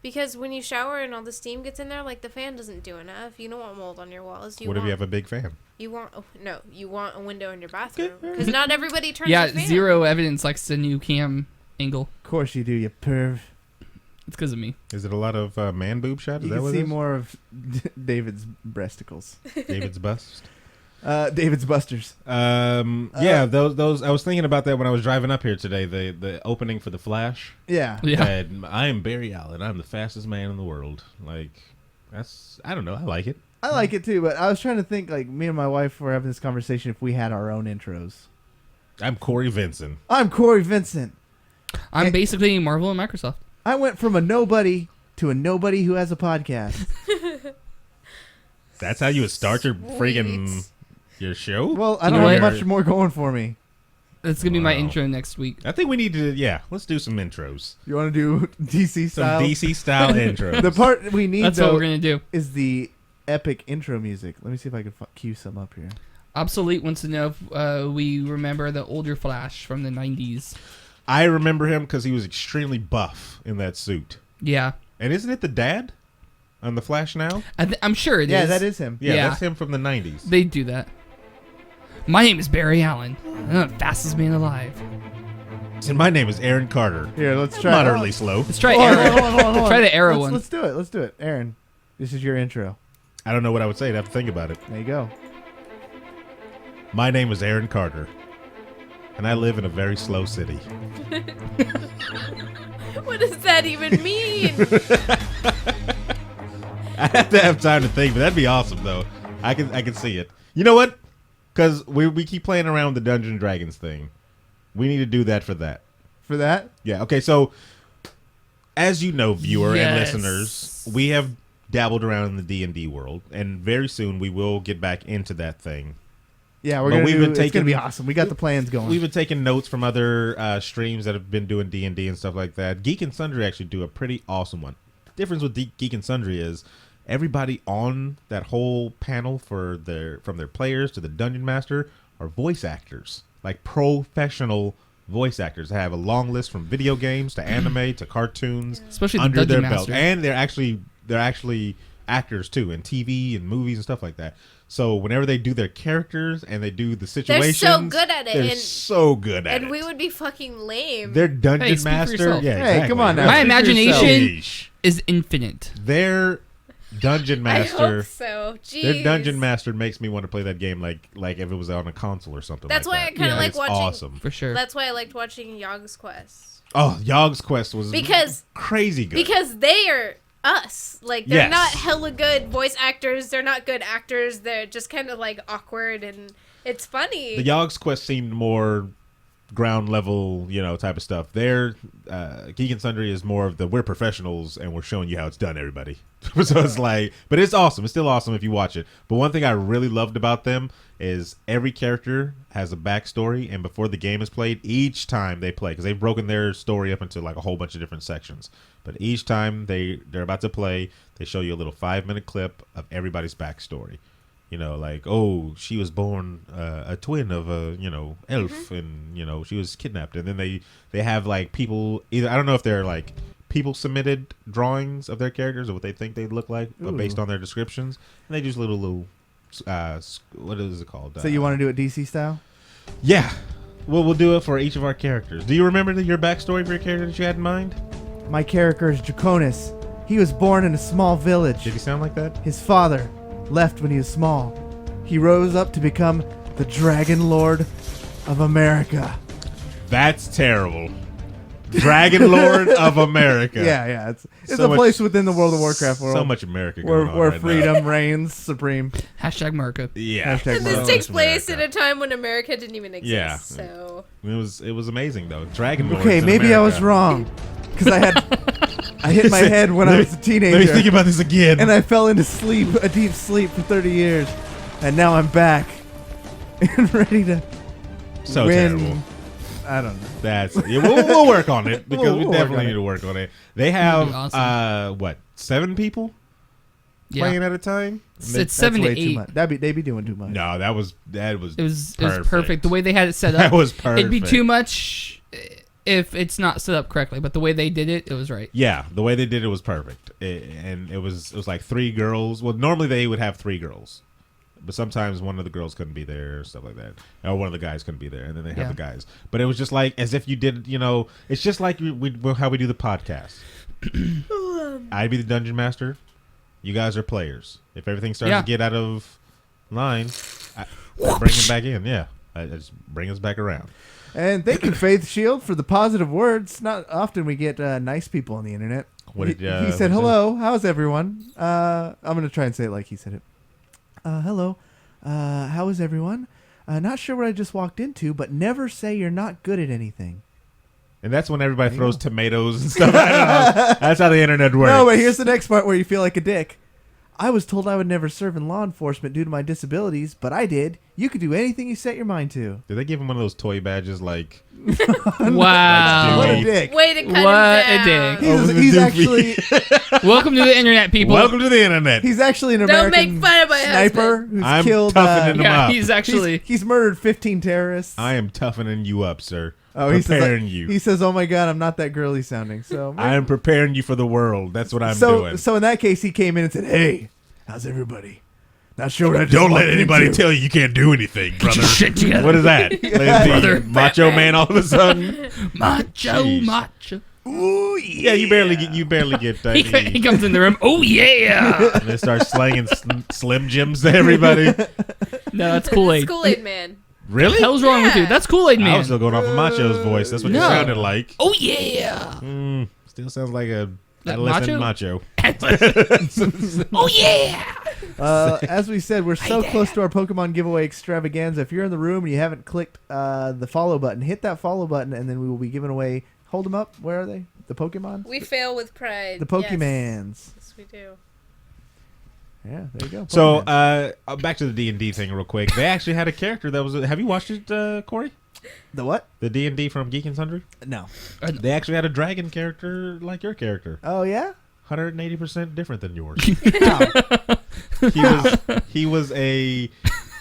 [SPEAKER 7] Because when you shower and all the steam gets in there, like the fan doesn't do enough. You don't want mold on your walls.
[SPEAKER 5] What if you have a big fan?
[SPEAKER 7] You want you want a window in your bathroom because not everybody turns.
[SPEAKER 8] Yeah,
[SPEAKER 7] the fan.
[SPEAKER 8] zero evidence likes the new cam angle.
[SPEAKER 6] Of course you do, you perv.
[SPEAKER 8] It's because of me.
[SPEAKER 5] Is it a lot of man boob shots?
[SPEAKER 6] You
[SPEAKER 5] Is that
[SPEAKER 6] can
[SPEAKER 5] what
[SPEAKER 6] see
[SPEAKER 5] it is?
[SPEAKER 6] more of David's breasticles.
[SPEAKER 5] David's bust.
[SPEAKER 6] David's busters.
[SPEAKER 5] Yeah, those. I was thinking about that when I was driving up here today. The opening for the Flash.
[SPEAKER 6] Yeah.
[SPEAKER 8] Yeah.
[SPEAKER 5] And I am Barry Allen. I'm the fastest man in the world. Like, that's. I don't know. I like it.
[SPEAKER 6] I like it too, but I was trying to think, like, me and my wife were having this conversation if we had our own intros.
[SPEAKER 5] I'm Cory Vincent.
[SPEAKER 6] I'm Cory Vincent.
[SPEAKER 8] I'm
[SPEAKER 6] Eh.
[SPEAKER 8] basically Marvel and Microsoft.
[SPEAKER 6] I went from a nobody to a nobody who has a podcast.
[SPEAKER 5] That's how you would start your friggin' your show.
[SPEAKER 6] Well, I
[SPEAKER 8] You
[SPEAKER 6] don't
[SPEAKER 8] know
[SPEAKER 6] have
[SPEAKER 8] what?
[SPEAKER 6] much more going for me.
[SPEAKER 8] That's gonna be my
[SPEAKER 5] Wow.
[SPEAKER 8] intro next week.
[SPEAKER 5] I think we need to. Yeah, let's do some intros.
[SPEAKER 6] You want to do DC
[SPEAKER 5] Some
[SPEAKER 6] style?
[SPEAKER 5] DC style intros.
[SPEAKER 6] The part we need
[SPEAKER 8] That's what
[SPEAKER 6] though
[SPEAKER 8] we're gonna do.
[SPEAKER 6] is the epic intro music. Let me see if I can cue some up here.
[SPEAKER 8] Obsolete wants to know if we remember the older Flash from the 90s.
[SPEAKER 5] I remember him because he was extremely buff in that suit.
[SPEAKER 8] Yeah,
[SPEAKER 5] And isn't it the dad on the Flash now?
[SPEAKER 8] I'm sure it is.
[SPEAKER 6] Yeah, that is him.
[SPEAKER 5] Yeah,
[SPEAKER 8] Yeah.
[SPEAKER 5] that's him from the 90s.
[SPEAKER 8] They do that. My name is Barry Allen. I'm the fastest man alive.
[SPEAKER 5] And my name is Aaron Carter.
[SPEAKER 6] Here, let's try.
[SPEAKER 5] Moderately slow.
[SPEAKER 8] Let's try
[SPEAKER 6] Hold on,
[SPEAKER 8] Arrow.
[SPEAKER 6] hold on, hold on, hold on.
[SPEAKER 8] Try the Arrow one.
[SPEAKER 6] Let's do it. Let's do it. Aaron, this is your intro.
[SPEAKER 5] I don't know what I would say. I'd have to think about it.
[SPEAKER 6] There you go.
[SPEAKER 5] My name is Aaron Carter. And I live in a very slow city.
[SPEAKER 7] What does that even mean?
[SPEAKER 5] I have to have time to think, but that'd be awesome, though. I can see it. You know what? Because we keep playing around with the Dungeons and Dragons thing. We need to do that for that.
[SPEAKER 6] For that,
[SPEAKER 5] Yeah, okay, so as you know, viewer and
[SPEAKER 8] Yes.
[SPEAKER 5] listeners, we have dabbled around in the D&D world, and very soon we will get back into that thing.
[SPEAKER 6] yeah, we're
[SPEAKER 5] But
[SPEAKER 6] gonna
[SPEAKER 5] we've
[SPEAKER 6] do.
[SPEAKER 5] been
[SPEAKER 6] It's gonna
[SPEAKER 5] taking-
[SPEAKER 6] be awesome. We got the plans going.
[SPEAKER 5] We've been taking notes from other streams that have been doing D&D and stuff like that. Geek and Sundry actually do a pretty awesome one. The difference with Geek and Sundry is everybody on that whole panel from their players to the Dungeon Master are voice actors, like professional voice actors. They have a long list from video games to anime to cartoons,
[SPEAKER 8] Especially the
[SPEAKER 5] under their
[SPEAKER 8] Dungeon
[SPEAKER 5] belt,
[SPEAKER 8] Master.
[SPEAKER 5] and they're actually actors too in TV and movies and stuff like that. So whenever they do their characters and they do the situations,
[SPEAKER 7] so good at it,
[SPEAKER 5] They're
[SPEAKER 7] and-
[SPEAKER 5] so good at it.
[SPEAKER 7] And we would be fucking lame.
[SPEAKER 5] Their Dungeon
[SPEAKER 8] Hey, speak for
[SPEAKER 5] Master,
[SPEAKER 8] yourself.
[SPEAKER 5] yeah,
[SPEAKER 6] Hey,
[SPEAKER 5] exactly.
[SPEAKER 6] come on now.
[SPEAKER 8] My
[SPEAKER 6] Speak for yourself.
[SPEAKER 8] imagination
[SPEAKER 5] Sheesh.
[SPEAKER 8] is infinite.
[SPEAKER 5] Their Dungeon
[SPEAKER 7] I
[SPEAKER 5] Master,
[SPEAKER 7] hope so. Jeez.
[SPEAKER 5] their Dungeon Master makes me want to play that game like if it was on a console or something.
[SPEAKER 7] That's
[SPEAKER 5] like
[SPEAKER 7] why I
[SPEAKER 5] that.
[SPEAKER 7] kinda
[SPEAKER 8] Yeah.
[SPEAKER 7] like
[SPEAKER 5] It's
[SPEAKER 7] watching.
[SPEAKER 5] awesome.
[SPEAKER 8] For sure.
[SPEAKER 7] That's why I liked watching Yogg's Quest
[SPEAKER 5] Oh, Yogg's Quest was
[SPEAKER 7] because
[SPEAKER 5] crazy good.
[SPEAKER 7] because they are us. Like they're
[SPEAKER 5] Yes.
[SPEAKER 7] not hella good voice actors. They're not good actors. They're just kind of like awkward and it's funny.
[SPEAKER 5] The Yogg's Quest seemed more ground level, type of stuff. Their Geek and Sundry is more of the we're professionals and we're showing you how it's done, everybody. So it's like, but it's awesome. It's still awesome if you watch it. But one thing I really loved about them is every character has a backstory, and before the game is played, each time they play, because they've broken their story up into like a whole bunch of different sections. But each time they're about to play, they show you a little 5-minute clip of everybody's backstory. Like, oh, she was born a twin of a, elf, and, she was kidnapped. And then they have, like, people, either, I don't know if they're, like, people submitted drawings of their characters or what they think they'd look like, but based on their descriptions. And they just little what is it called?
[SPEAKER 6] So you want to do it DC style?
[SPEAKER 5] Yeah. Well, we'll do it for each of our characters. Do you remember your backstory for your character that you had in mind?
[SPEAKER 6] My character is Draconis. He was born in a small village.
[SPEAKER 5] Did he sound like that?
[SPEAKER 6] His father left when he was small. He rose up to become the Dragon Lord of America.
[SPEAKER 5] That's terrible. Dragon Lord of America.
[SPEAKER 6] Yeah. It's
[SPEAKER 5] So
[SPEAKER 6] a
[SPEAKER 5] much-
[SPEAKER 6] place within the World of Warcraft world.
[SPEAKER 5] So much America going on
[SPEAKER 6] where
[SPEAKER 5] right
[SPEAKER 6] freedom reigns supreme.
[SPEAKER 8] Hashtag Marco.
[SPEAKER 5] now. Yeah.
[SPEAKER 6] Hashtag
[SPEAKER 7] and this
[SPEAKER 6] Marvel.
[SPEAKER 7] takes place
[SPEAKER 5] America.
[SPEAKER 7] at a time when America didn't even exist.
[SPEAKER 5] Yeah.
[SPEAKER 7] So
[SPEAKER 5] It was amazing though. Dragon Lords
[SPEAKER 6] Okay,
[SPEAKER 5] in
[SPEAKER 6] maybe I was
[SPEAKER 5] America.
[SPEAKER 6] wrong. Because I hit my head when I was a
[SPEAKER 5] Let me
[SPEAKER 6] teenager.
[SPEAKER 5] think about this again.
[SPEAKER 6] And I fell into sleep, a deep sleep for 30 years. And now I'm back. And ready to
[SPEAKER 5] So
[SPEAKER 6] when
[SPEAKER 5] terrible.
[SPEAKER 6] I don't know.
[SPEAKER 5] We'll work on it because
[SPEAKER 6] We'll
[SPEAKER 5] we
[SPEAKER 6] work
[SPEAKER 5] definitely
[SPEAKER 6] on
[SPEAKER 5] need
[SPEAKER 6] it.
[SPEAKER 5] to work on it. They have
[SPEAKER 8] That'd be awesome.
[SPEAKER 5] what, 7 people playing at a time?
[SPEAKER 8] It's 7 to
[SPEAKER 6] way too
[SPEAKER 8] 8.
[SPEAKER 6] much. They'd be doing too much.
[SPEAKER 5] No, that was
[SPEAKER 8] It was perfect. The way they had it set up,
[SPEAKER 5] That was perfect.
[SPEAKER 8] It'd be too much if it's not set up correctly. But the way they did it, it was right.
[SPEAKER 5] Yeah, the way they did it was perfect. And it was like 3 girls. Well, normally they would have 3 girls. But sometimes one of the girls couldn't be there, stuff like that. Or one of the guys couldn't be there, and then they have the guys. But it was just like as if you did, it's just like how we do the podcast. I'd be the dungeon master. You guys are players. If everything starts to get out of line, I bring it back in. Yeah, I just bring us back around.
[SPEAKER 6] And thank you, Faith Shield, for the positive words. Not often we get nice people on the internet.
[SPEAKER 5] What did,
[SPEAKER 6] he said, "Hello, how's everyone?" I'm gonna try and say it like he said it. Hello, how is everyone? Not sure what I just walked into, but never say you're not good at anything.
[SPEAKER 5] And that's when everybody throws tomatoes and stuff. I don't know. That's how the internet works.
[SPEAKER 6] No, but here's the next part where you feel like a dick. I was told I would never serve in law enforcement due to my disabilities, but I did. You could do anything you set your mind to.
[SPEAKER 5] Did they give him one of those toy badges like...
[SPEAKER 8] Wow.
[SPEAKER 6] What a dick.
[SPEAKER 7] Way to cut
[SPEAKER 8] What
[SPEAKER 7] him
[SPEAKER 8] a
[SPEAKER 7] down.
[SPEAKER 8] dick.
[SPEAKER 6] He's actually
[SPEAKER 8] Welcome to the internet, people.
[SPEAKER 5] Welcome to the internet.
[SPEAKER 6] he's actually an
[SPEAKER 7] Don't
[SPEAKER 6] American
[SPEAKER 7] make fun of my
[SPEAKER 6] sniper
[SPEAKER 7] husband.
[SPEAKER 6] who's
[SPEAKER 5] I'm
[SPEAKER 6] killed.
[SPEAKER 5] toughening him
[SPEAKER 8] Yeah,
[SPEAKER 5] up.
[SPEAKER 8] he's actually.
[SPEAKER 6] He's murdered 15 terrorists.
[SPEAKER 5] I am toughening you up, sir.
[SPEAKER 6] Oh, he says,
[SPEAKER 5] preparing you.
[SPEAKER 6] He says, "Oh my God, I'm not that girly sounding." So
[SPEAKER 5] I am preparing you for the world. That's what I'm
[SPEAKER 6] so
[SPEAKER 5] doing.
[SPEAKER 6] so in that case, he came in and said, "Hey, how's everybody? Not sure what I just
[SPEAKER 5] Don't let
[SPEAKER 6] walked
[SPEAKER 5] anybody
[SPEAKER 6] into."
[SPEAKER 5] tell you can't do anything, brother.
[SPEAKER 8] Shit together.
[SPEAKER 5] What is that?
[SPEAKER 8] Brother.
[SPEAKER 5] Macho Man all of a sudden?
[SPEAKER 8] Macho,
[SPEAKER 5] Jeez.
[SPEAKER 8] macho.
[SPEAKER 6] Ooh,
[SPEAKER 5] Yeah, you barely get
[SPEAKER 8] He comes in the room. Oh, yeah.
[SPEAKER 5] and they start slanging Slim Jims to everybody.
[SPEAKER 8] No, that's Kool-Aid.
[SPEAKER 7] Kool-Aid Man.
[SPEAKER 5] Really?
[SPEAKER 8] Hell's wrong with you?
[SPEAKER 7] Yeah.
[SPEAKER 8] That's Kool-Aid
[SPEAKER 5] I
[SPEAKER 8] Man.
[SPEAKER 5] was still going off of Macho's voice. That's what you
[SPEAKER 8] No.
[SPEAKER 5] sounded like.
[SPEAKER 8] Oh, yeah.
[SPEAKER 5] Still sounds like a
[SPEAKER 8] Like
[SPEAKER 5] adolescent macho.
[SPEAKER 8] Oh, yeah.
[SPEAKER 6] As we said, we're so close to our Pokemon giveaway extravaganza. If you're in the room and you haven't clicked the follow button, hit that follow button, and then we will be giving away. Hold them up. Where are they? The Pokemon?
[SPEAKER 7] We fail with pride.
[SPEAKER 6] The Pokemans.
[SPEAKER 7] Yes, we do.
[SPEAKER 6] Yeah, there you go.
[SPEAKER 5] So,
[SPEAKER 6] Pokemans.
[SPEAKER 5] back to the D&D thing real quick. They actually had a character that was... Have you watched it, Cory?
[SPEAKER 6] the what?
[SPEAKER 5] The D&D from Geek and Sundry?
[SPEAKER 6] No.
[SPEAKER 5] They actually had a dragon character like your character.
[SPEAKER 6] Oh yeah.
[SPEAKER 5] 180% different than yours.
[SPEAKER 6] How?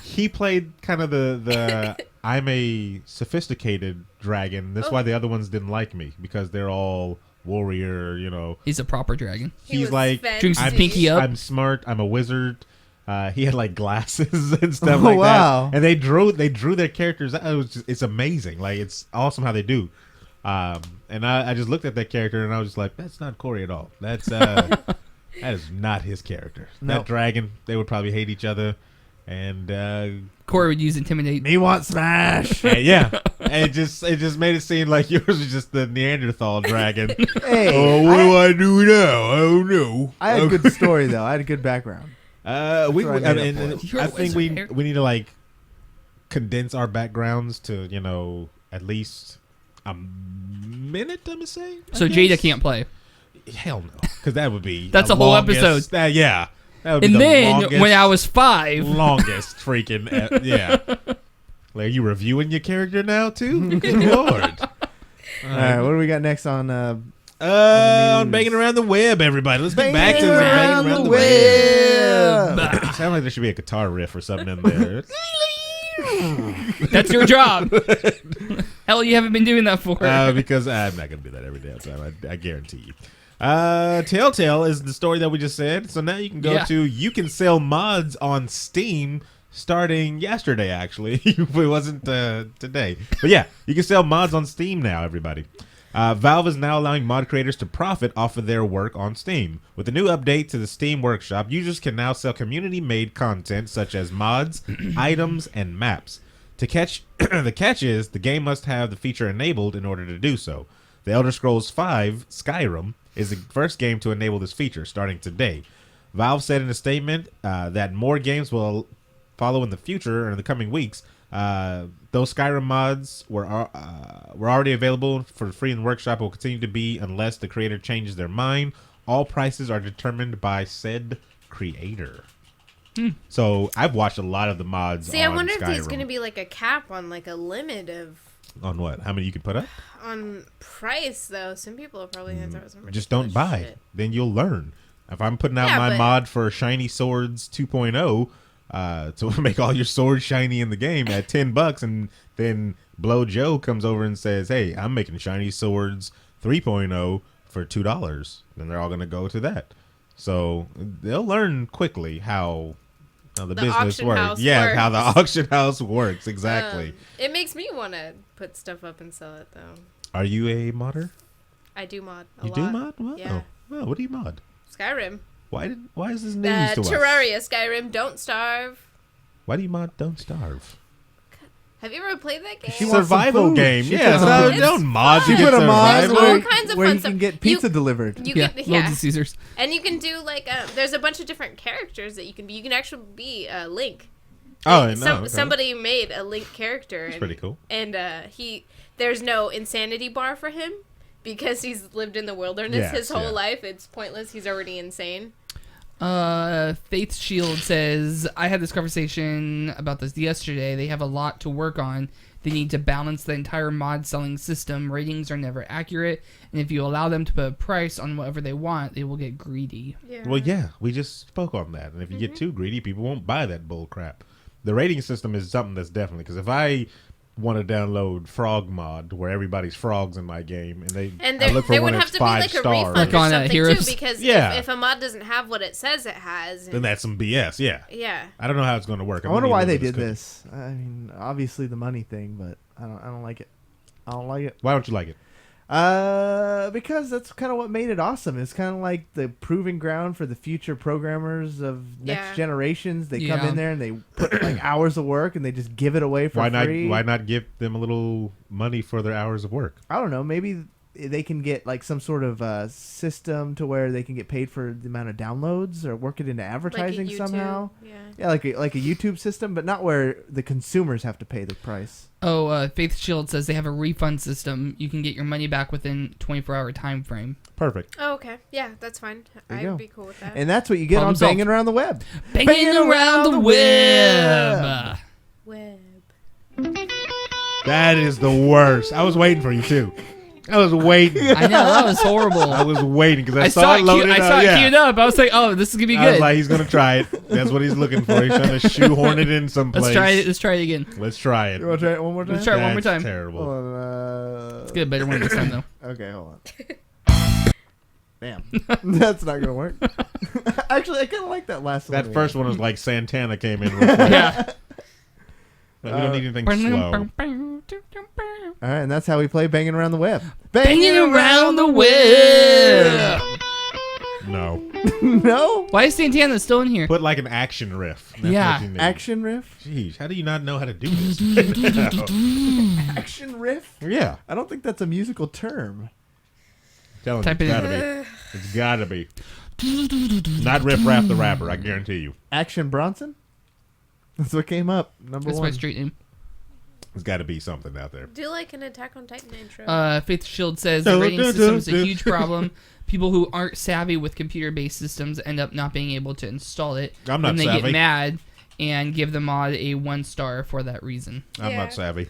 [SPEAKER 5] He played kind of the I'm a sophisticated dragon. That's why the other ones didn't like me, because they're all warrior,
[SPEAKER 8] He's a proper dragon.
[SPEAKER 7] He
[SPEAKER 5] He's
[SPEAKER 7] was
[SPEAKER 5] like,
[SPEAKER 8] Drinks his
[SPEAKER 7] fancy.
[SPEAKER 8] pinky up.
[SPEAKER 5] I'm smart, I'm a wizard. He had like glasses and stuff
[SPEAKER 6] Oh,
[SPEAKER 5] like
[SPEAKER 6] wow.
[SPEAKER 5] that. And they drew their characters. It's amazing. Like, it's awesome how they do. And I just looked at that character and I was just like, that's not Cory at all. That's that is not his character.
[SPEAKER 6] Nope.
[SPEAKER 5] That dragon, they would probably hate each other. And
[SPEAKER 8] Corey would use intimidate.
[SPEAKER 6] Me want smash.
[SPEAKER 5] yeah, and it just made it seem like yours was just the Neanderthal dragon.
[SPEAKER 6] Hey,
[SPEAKER 5] Oh, what do I do now? I don't know.
[SPEAKER 6] I had a good story though. I had a good background.
[SPEAKER 5] I
[SPEAKER 6] what I made up
[SPEAKER 8] for. You're a
[SPEAKER 5] think
[SPEAKER 8] wizard,
[SPEAKER 5] we need to like condense our backgrounds to at least a minute. I'm gonna say.
[SPEAKER 8] So Jada can't play.
[SPEAKER 5] Hell no, because that would be
[SPEAKER 8] That's
[SPEAKER 5] the
[SPEAKER 8] a whole
[SPEAKER 5] longest-
[SPEAKER 8] episode.
[SPEAKER 5] Yeah, that would be
[SPEAKER 8] And
[SPEAKER 5] the
[SPEAKER 8] then
[SPEAKER 5] longest,
[SPEAKER 8] when I was 5,
[SPEAKER 5] longest freaking yeah. Like, are you reviewing your character now too? Good lord.
[SPEAKER 6] All right, what do we got next on?
[SPEAKER 5] On
[SPEAKER 6] news.
[SPEAKER 5] banging around the web, everybody. Let's get back to
[SPEAKER 6] Banging
[SPEAKER 5] banging around the
[SPEAKER 6] web.
[SPEAKER 5] web. Sound like there should be a guitar riff or something in there.
[SPEAKER 8] that's your job. Hell, you haven't been doing that for.
[SPEAKER 5] Because I'm not gonna do that every damn time. I guarantee you. Telltale is the story that we just said. So now you can go to you can sell mods on Steam starting yesterday. Actually, it wasn't today, but yeah, you can sell mods on Steam now. Everybody. Valve is now allowing mod creators to profit off of their work on Steam. With the new update to the Steam Workshop, users can now sell community-made content such as mods, items, and maps. The catch is the game must have the feature enabled in order to do so. The Elder Scrolls V Skyrim is the first game to enable this feature, starting today. Valve said in a statement that more games will follow in the future or in the coming weeks. Those Skyrim mods were already available for free in the workshop, will continue to be unless the creator changes their mind. All prices are determined by said creator. So I've watched a lot of the mods.
[SPEAKER 7] See,
[SPEAKER 5] on
[SPEAKER 7] I wonder if there's
[SPEAKER 5] Skyrim.
[SPEAKER 7] going to be like a cap on like a limit of
[SPEAKER 5] On what? How many you can put up?
[SPEAKER 7] on price though. Some people are probably going to throw some.
[SPEAKER 5] Just don't
[SPEAKER 7] ridiculous
[SPEAKER 5] buy.
[SPEAKER 7] shit.
[SPEAKER 5] Then you'll learn. If I'm putting out
[SPEAKER 7] Yeah,
[SPEAKER 5] my
[SPEAKER 7] but-
[SPEAKER 5] mod for Shiny Swords 2.0 to make all your swords shiny in the game at $10, and then Blow Joe comes over and says, "Hey, I'm making Shiny Swords 3.0 for $2," then they're all going to go to that. So they'll learn quickly how the business
[SPEAKER 7] auction
[SPEAKER 5] works.
[SPEAKER 7] house
[SPEAKER 5] Yeah,
[SPEAKER 7] works.
[SPEAKER 5] how the auction house works exactly.
[SPEAKER 7] It makes me want to put stuff up and sell it though.
[SPEAKER 5] Are you a modder?
[SPEAKER 7] I do mod a
[SPEAKER 5] You
[SPEAKER 7] lot.
[SPEAKER 5] do mod? Wow.
[SPEAKER 7] Yeah.
[SPEAKER 5] Wow. What do you mod?
[SPEAKER 7] Skyrim.
[SPEAKER 5] Why is this news to us?
[SPEAKER 7] Terraria, Skyrim, Don't Starve.
[SPEAKER 5] Why do you mod Don't Starve?
[SPEAKER 7] Have you ever played that game?
[SPEAKER 6] She wants some
[SPEAKER 5] Survival
[SPEAKER 6] food.
[SPEAKER 5] game.
[SPEAKER 6] She
[SPEAKER 5] Yeah,
[SPEAKER 6] put
[SPEAKER 5] so
[SPEAKER 6] some-
[SPEAKER 5] don't mod to
[SPEAKER 6] She
[SPEAKER 5] get
[SPEAKER 6] put a mod
[SPEAKER 7] There's
[SPEAKER 5] survival.
[SPEAKER 7] all
[SPEAKER 6] where,
[SPEAKER 7] kinds of
[SPEAKER 6] where
[SPEAKER 7] fun
[SPEAKER 6] you
[SPEAKER 7] stuff.
[SPEAKER 6] can get pizza delivered.
[SPEAKER 7] You
[SPEAKER 8] Yeah,
[SPEAKER 7] can,
[SPEAKER 8] loads of Caesars.
[SPEAKER 7] and you can do like there's a bunch of different characters that you can be. You can actually be Link.
[SPEAKER 5] Oh, no, okay.
[SPEAKER 7] Somebody made a Link character.
[SPEAKER 5] That's pretty cool.
[SPEAKER 7] And there's no insanity bar for him because he's lived in the wilderness
[SPEAKER 5] Yes,
[SPEAKER 7] his whole
[SPEAKER 5] yeah.
[SPEAKER 7] life. It's pointless. He's already insane.
[SPEAKER 8] Faith Shield says, I had this conversation about this yesterday. They have a lot to work on. They need to balance the entire mod selling system. Ratings are never accurate, and if you allow them to put a price on whatever they want, they will get greedy.
[SPEAKER 7] Yeah.
[SPEAKER 5] Well, yeah, we just spoke on that. And if you get too greedy, people won't buy that bull crap. The rating system is something that's definitely, because if I want to download Frog Mod, where everybody's frogs in my game, and I look for
[SPEAKER 7] there
[SPEAKER 5] one
[SPEAKER 7] would have
[SPEAKER 5] that's
[SPEAKER 7] to be
[SPEAKER 5] 5
[SPEAKER 7] like a
[SPEAKER 5] stars,
[SPEAKER 7] refund
[SPEAKER 8] Like
[SPEAKER 7] or
[SPEAKER 8] on,
[SPEAKER 7] something
[SPEAKER 8] Heroes?
[SPEAKER 7] too, because
[SPEAKER 5] Yeah.
[SPEAKER 7] if a mod doesn't have what it says it has,
[SPEAKER 5] then that's some BS. Yeah,
[SPEAKER 7] yeah.
[SPEAKER 5] I don't know how it's going to work.
[SPEAKER 6] I wonder why they did this. I mean, obviously the money thing, but I don't like it. I don't like it.
[SPEAKER 5] Why don't you like it?
[SPEAKER 6] Because that's kind of what made it awesome. It's kind of like the proving ground for the future programmers of next
[SPEAKER 7] Yeah.
[SPEAKER 6] generations. They come
[SPEAKER 8] Yeah.
[SPEAKER 6] in there and they put like hours of work and they just give it away for free.
[SPEAKER 5] Why not give them a little money for their hours of work?
[SPEAKER 6] I don't know. Maybe they can get like some sort of system to where they can get paid for the amount of downloads or work it into advertising
[SPEAKER 7] YouTube,
[SPEAKER 6] somehow.
[SPEAKER 7] Yeah.
[SPEAKER 6] Yeah, like a YouTube system, but not where the consumers have to pay the price.
[SPEAKER 8] Oh, Faith Shield says they have a refund system. You can get your money back within 24-hour time frame.
[SPEAKER 5] Perfect.
[SPEAKER 7] Oh, okay. Yeah, that's fine.
[SPEAKER 6] There
[SPEAKER 7] I
[SPEAKER 6] you
[SPEAKER 7] would
[SPEAKER 6] go.
[SPEAKER 7] be cool with that.
[SPEAKER 6] And that's what you get
[SPEAKER 8] Problem
[SPEAKER 6] on
[SPEAKER 8] solved.
[SPEAKER 6] Banging Around the Web.
[SPEAKER 8] Banging around the web.
[SPEAKER 7] Web.
[SPEAKER 5] That is the worst. I was waiting for you too. I was waiting.
[SPEAKER 8] I know, that was horrible.
[SPEAKER 5] I was waiting because I,
[SPEAKER 8] I
[SPEAKER 5] saw it loaded up.
[SPEAKER 8] I saw it
[SPEAKER 5] Yeah.
[SPEAKER 8] queued up. I was like, oh, this is going to be
[SPEAKER 5] I was
[SPEAKER 8] good.
[SPEAKER 5] like, he's gonna try it. That's what he's looking for. He's trying to shoehorn it in someplace.
[SPEAKER 8] Let's try it. Let's try it again.
[SPEAKER 5] Let's try it.
[SPEAKER 6] You want to try it one more time?
[SPEAKER 8] Let's try it one more
[SPEAKER 5] That's
[SPEAKER 8] time.
[SPEAKER 5] Terrible.
[SPEAKER 6] Hold on,
[SPEAKER 8] Let's get a better one this time, though.
[SPEAKER 6] Okay, hold on. Damn. That's not going to work. Actually, I kind of like that last one.
[SPEAKER 5] That first one was like Santana came in. Real quick.
[SPEAKER 8] Yeah.
[SPEAKER 5] We don't need anything slow.
[SPEAKER 6] All right, and that's how we play Banging Around the Web.
[SPEAKER 8] Banging around the web.
[SPEAKER 5] No.
[SPEAKER 6] No?
[SPEAKER 8] Why is Santana still in here?
[SPEAKER 5] Put like an action riff. That's
[SPEAKER 8] Yeah.
[SPEAKER 5] what you need.
[SPEAKER 6] Action riff?
[SPEAKER 5] Jeez, how do you not know how to do this? No.
[SPEAKER 6] Action riff?
[SPEAKER 5] Yeah.
[SPEAKER 6] I don't think that's a musical term.
[SPEAKER 5] Telling
[SPEAKER 8] Type
[SPEAKER 5] you,
[SPEAKER 8] it
[SPEAKER 5] it's
[SPEAKER 8] in.
[SPEAKER 5] gotta be. It's gotta be. Not Riff Raff the rapper, I guarantee you.
[SPEAKER 6] Action Bronson? That's what came up. Number
[SPEAKER 8] That's
[SPEAKER 6] one.
[SPEAKER 8] my street name.
[SPEAKER 5] There's gotta be something out there.
[SPEAKER 7] Do like an Attack on Titan intro.
[SPEAKER 8] Faith Shield says the rating system is a huge problem. People who aren't savvy with computer-based systems end up not being able to install it.
[SPEAKER 5] I'm not
[SPEAKER 8] and they
[SPEAKER 5] savvy.
[SPEAKER 8] get mad and give the mod a 1-star for that reason.
[SPEAKER 5] I'm
[SPEAKER 7] Yeah.
[SPEAKER 5] not savvy.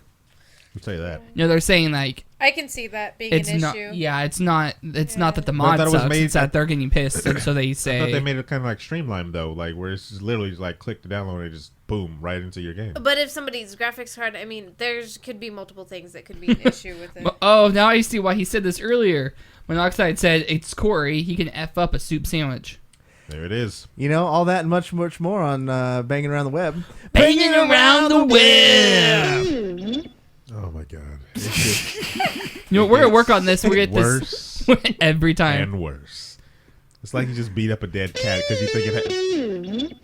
[SPEAKER 5] I'll tell you that.
[SPEAKER 8] No, they're saying like
[SPEAKER 7] I can see that being
[SPEAKER 8] it's
[SPEAKER 7] an
[SPEAKER 8] not.
[SPEAKER 7] issue.
[SPEAKER 8] Yeah, it's not. It's not that the
[SPEAKER 5] I
[SPEAKER 8] mod
[SPEAKER 5] thought it was
[SPEAKER 8] sucks.
[SPEAKER 5] made-
[SPEAKER 8] It's that they're getting pissed, and so they
[SPEAKER 5] I
[SPEAKER 8] say.
[SPEAKER 5] thought they made it kind of like Streamline though, like where it's just literally just like click to download and it just boom right into your game.
[SPEAKER 7] But if somebody's graphics card, I mean, there's could be multiple things that could be an issue with it.
[SPEAKER 8] Oh, now I see why he said this earlier. When Oxide said it's Cory, he can F up a soup sandwich.
[SPEAKER 5] There it is.
[SPEAKER 6] You know, all that and much, much more on Banging Around the Web.
[SPEAKER 8] Banging around the web.
[SPEAKER 5] Oh my god. It's just
[SPEAKER 8] You know, we're gonna work on this. We get
[SPEAKER 5] worse
[SPEAKER 8] this every time.
[SPEAKER 5] and worse. It's like you just beat up a dead cat because you think it had...